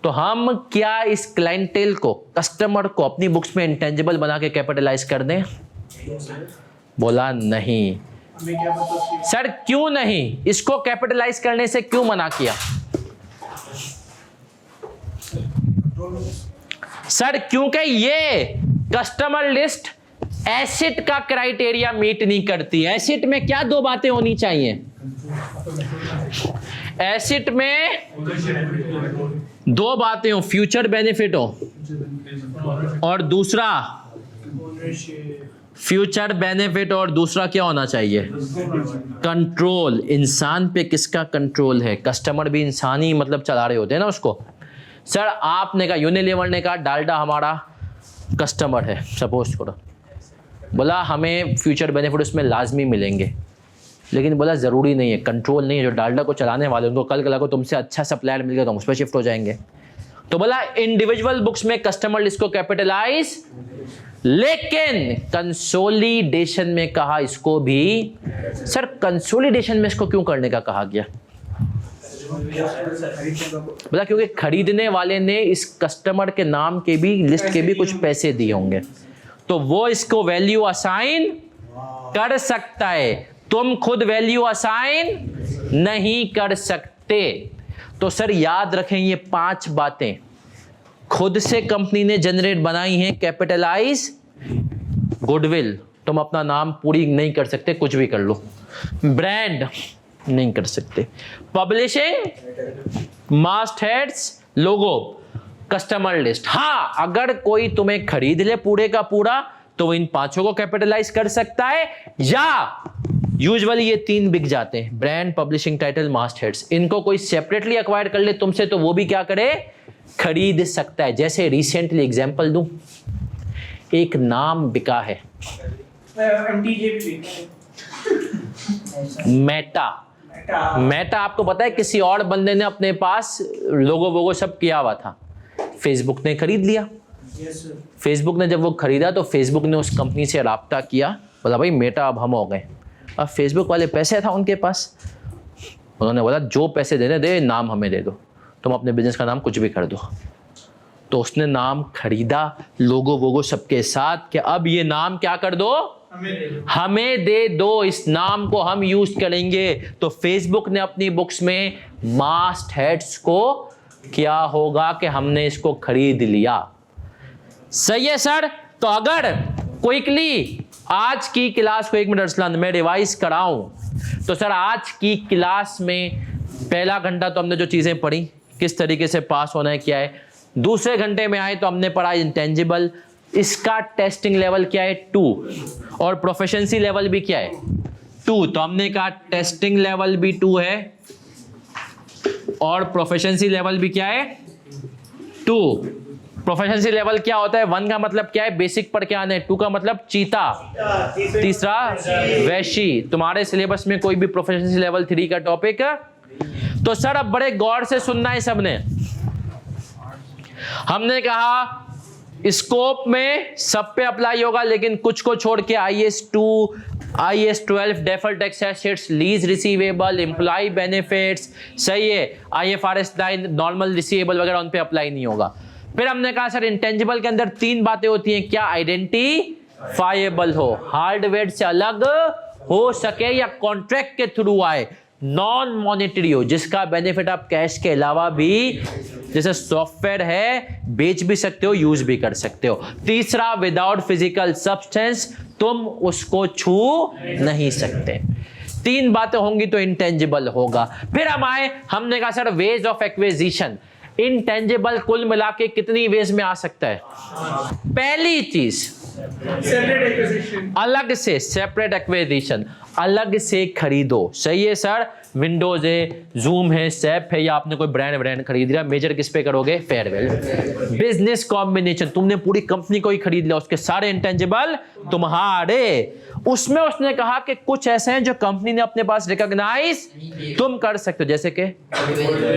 तो हम क्या इस क्लाइंटेल को, कस्टमर को अपनी बुक्स में इंटेंजिबल बना के कैपिटलाइज कर दें? बोला नहीं। सर क्यों नहीं? इसको कैपिटलाइज करने से क्यों मना किया? सर क्योंकि ये कस्टमर लिस्ट एसिड का क्राइटेरिया मीट नहीं करती। एसिड में क्या दो बातें होनी चाहिए? एसिड में दो बातें हो, फ्यूचर बेनिफिट हो, और दूसरा फ्यूचर बेनिफिट, और दूसरा क्या होना चाहिए? कंट्रोल। इंसान पे किसका कंट्रोल है? कस्टमर भी इंसान ही मतलब चला रहे होते हैं ना उसको। सर आपने कहा, यूनिलीवर ने कहा डालडा हमारा कस्टमर है, सपोज करो, बोला हमें फ्यूचर बेनिफिट उसमें लाजमी मिलेंगे, लेकिन बोला ज़रूरी नहीं है, कंट्रोल नहीं है, जो डालडा को चलाने वाले उनको कल कल को तुमसे अच्छा सप्लायर मिल गया तो हम उस पर शिफ्ट हो जाएंगे। तो बोला इंडिविजुअल बुक्स में कस्टमर लिस्ट को कैपिटलाइज, लेकिन कंसोलिडेशन में कहा इसको भी। सर कंसोलिडेशन में इसको क्यों करने का कहा गया? बोला क्योंकि खरीदने वाले ने इस कस्टमर के नाम के भी, लिस्ट के भी कुछ पैसे दिए होंगे, तो वो इसको वैल्यू असाइन कर सकता है, तुम खुद वैल्यू असाइन नहीं कर सकते। तो सर याद रखें ये 5 बातें खुद से कंपनी ने जनरेट बनाई हैं। कैपिटलाइज, गुडविल, तुम अपना नाम पूरी नहीं कर सकते, कुछ भी कर लो। ब्रांड नहीं कर सकते। पब्लिशिंग, मास्ट हेड्स, लोगो, कस्टमर लिस्ट। हाँ, अगर कोई तुम्हें खरीद ले पूरे का पूरा तो वो इन 5 को कैपिटलाइज कर सकता है, या यूजुअली ये 3 बिक जाते हैं, ब्रांड, पब्लिशिंग टाइटल, मास्ट हेड्स। इनको कोई सेपरेटली एक्वायर कर ले तुमसे तो वो भी क्या करे? खरीद सकता है। जैसे रिसेंटली एग्जांपल दूं, एक नाम बिका है, मेटा। मेटा आपको पता है किसी और बंदे ने अपने पास लोगो वोगो सब किया हुआ था, फेसबुक ने खरीद लिया। फेसबुक ने जब वो खरीदा तो फेसबुक ने उस कंपनी से राब्ता किया, बोला भाई मेटा अब हम हो गए। अब फेसबुक वाले पैसे था उनके पास, उन्होंने बोला जो पैसे देने दे, नाम हमें दे दो, तुम अपने बिजनेस का नाम कुछ भी कर दो। तो उसने नाम खरीदा लोगो वोगो सबके साथ कि अब ये नाम क्या कर दो, हमें दे दो, इस नाम को हम यूज करेंगे। तो फेसबुक ने अपनी बुक्स में मास्ट हेड्स को क्या होगा कि हमने इसको खरीद लिया। सही है सर। तो अगर क्विकली आज की क्लास को 1 मिनट अरसलान मैं रिवाइज कराऊं तो सर आज की क्लास में पहला घंटा तो हमने जो चीजें पढ़ी, किस तरीके से पास होना है क्या है। दूसरे घंटे में आए तो हमने पढ़ा इंटेंजिबल, इसका टेस्टिंग लेवल क्या है 2, और प्रोफिशिएंसी लेवल भी क्या है 2। तो हमने कहा टेस्टिंग लेवल भी 2 है और प्रोफिशिएंसी लेवल भी क्या है 2। प्रोफेशनसी लेवल क्या होता है? 1 का मतलब क्या है? बेसिक पढ़ के आने। 2 का मतलब चीता। तीसरा वैशी। तुम्हारे सिलेबस में कोई भी प्रोफेशनसी लेवल 3 का टॉपिक? तो सर अब बड़े गौर से सुनना है सबने। हमने कहा स्कोप में सब पे अप्लाई होगा, लेकिन कुछ को छोड़ के IAS 2, IAS 12, deferred tax assets, lease receivable, employ benefits, सही है, IFRS 9 नॉर्मल रिसीवेबल वगैरह उन पे अप्लाई नहीं होगा। फिर हमने कहा सर इंटेंजिबल के अंदर 3 बातें होती हैं, क्या? आइडेंटिफाइएबल हो, हार्डवेयर से अलग हो सके या कॉन्ट्रैक्ट के थ्रू आए, नॉन मॉनेटरी हो, जिसका बेनिफिट आप कैश के अलावा भी, जैसे सॉफ्टवेयर है, बेच भी सकते हो, यूज भी कर सकते हो। तीसरा विदाउट फिजिकल सब्सटेंस, तुम उसको छू नहीं सकते। 3 बातें होंगी तो इंटेंजिबल होगा। फिर हम आए, हमने कहा sir ways of acquisition, intangible कुल मिला के कितनी वेज में आ सकता है? पहली चीज अलग से सेपरेट एक्विजिशन, अलग से खरीदो। सही है सर, विंडोज है, जूम है, सैप है, या आपने कोई ब्रांड खरीद लिया, मेजर किस पे करोगे? फेयरवेल। बिजनेस कॉम्बिनेशन, तुमने पूरी कंपनी को ही खरीद लिया, उसके सारे इंटेंजिबल तुम्हारे। उसमें उसने कहा कि कुछ ऐसे हैं जो कंपनी ने अपने पास रिकॉग्नाइज तुम कर सकते हो, जैसे कि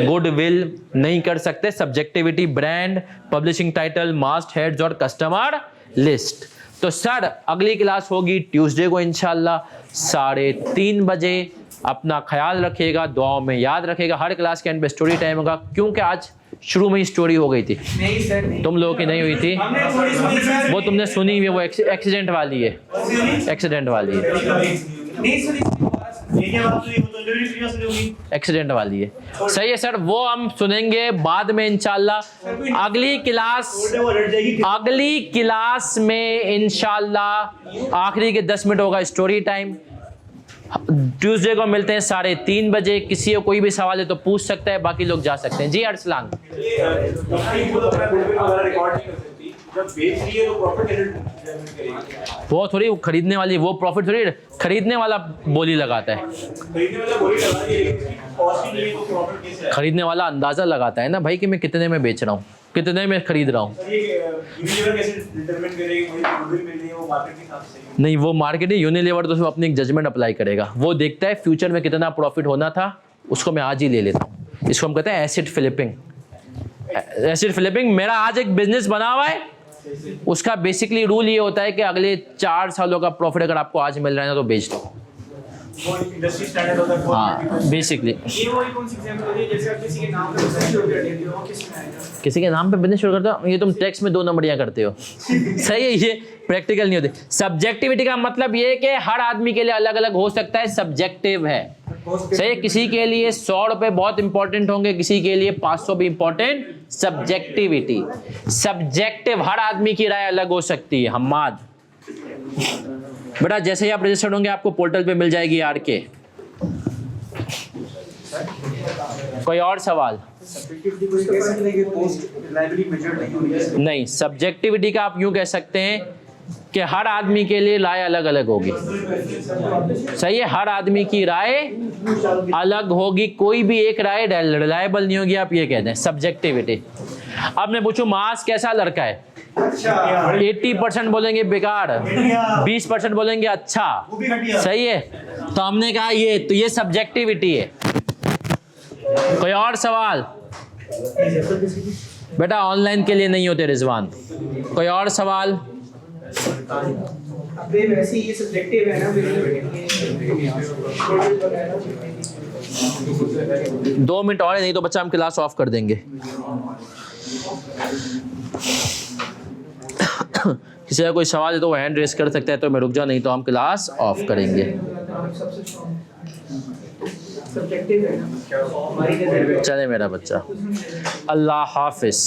गुडविल नहीं कर सकते, सब्जेक्टिविटी, ब्रांड, पब्लिशिंग टाइटल, मास्ट हेड्स और कस्टमर लिस्ट। तो सर अगली क्लास होगी ट्यूसडे को इंशाल्लाह 3:30 बजे। अपना ख्याल रखिएगा, दुआओं में याद रखिएगा। हर क्लास के एंड पे स्टोरी टाइम होगा, क्योंकि आज शुरू में ही स्टोरी हो गई थी। नहीं सर, नहीं। तुम लोगों की नहीं हुई थी, वो तुमने सुनी हुई, वो एक्सीडेंट वाली है, एक्सीडेंट वाली है, एक्सीडेंट वाली है। सही है सर, वो हम सुनेंगे बाद में इंशाल्लाह। अगली क्लास में इंशाल्लाह आखिरी के 10 मिनट होगा स्टोरी टाइम। ट्यूसडे को मिलते हैं 3:30 बजे। किसी को कोई भी सवाल है तो पूछ सकता है, बाकी लोग जा सकते हैं। जी अरसलान, वो थोड़ी खरीदने वाली, वो प्रॉफिट थोड़ी, खरीदने वाला बोली लगाता है, खरीदने वाला अंदाजा लगाता है ना भाई कि मैं कितने में बेच रहा हूँ, कितने में खरीद रहा हूँ। नहीं, वो मार्केट ही, यूनिलीवर तो उसमें अपनी एक जजमेंट अप्लाई करेगा। वो देखता है फ्यूचर में कितना प्रॉफिट होना था, उसको मैं आज ही ले लेता हूँ। इसको हम कहते हैं एसिड फ्लिपिंग। एसिड फ्लिपिंग, मेरा आज एक बिजनेस बना हुआ है, उसका बेसिकली रूल ये होता है कि अगले 4 सालों का प्रॉफिट अगर आपको आज मिल रहा है ना तो बेच दो। इंडस्ट्री स्टैंडर्ड होता है। हाँ बेसिकली ये वही कौन सी एग्जांपल होती है जैसे आप किसी के नाम पे बिजनेस शुरू कर देते हो, किसी में आएगा? किसी के नाम पे बिजनेस शुरू करते हो, ये तुम टैक्स में 2 नंबरियां करते हो। सही है, ये प्रैक्टिकल नहीं होती। सब्जेक्टिविटी का मतलब ये है कि हर आदमी के लिए अलग अलग हो सकता है, सब्जेक्टिव है। सही है, किसी के लिए 100 रुपए बहुत इंपॉर्टेंट होंगे, किसी के लिए 500 भी इंपॉर्टेंट। सब्जेक्टिविटी, सब्जेक्टिव, हर आदमी की राय अलग हो सकती है। हम्माद बेटा, जैसे ही आप रजिस्टर्ड होंगे आपको पोर्टल पे मिल जाएगी RK। कोई और सवाल? नहीं, सब्जेक्टिविटी का आप यूं कह सकते हैं कि हर आदमी के लिए राय अलग अलग होगी। सही है, हर आदमी की राय अलग होगी, कोई भी एक राय रिलायबल नहीं होगी, आप ये कहते हैं सब्जेक्टिविटी। अब मैं पूछूं मास कैसा लड़का है? 80% बोलेंगे बेकार, 20% बोलेंगे अच्छा। सही है, तो हमने कहा ये, तो ये सब्जेक्टिविटी है। कोई और सवाल? बेटा ऑनलाइन के लिए नहीं होते रिजवान। कोई और सवाल? वैसे ये सब्जेक्टिव है ना, 2 मिनट और है, नहीं तो बच्चा हम क्लास ऑफ कर देंगे। किसी का कोई सवाल है तो वो हैंड रेस कर सकता है, तो मैं रुक जाऊं, नहीं तो हम क्लास ऑफ करेंगे। चले मेरा बच्चा, अल्लाह हाफिज।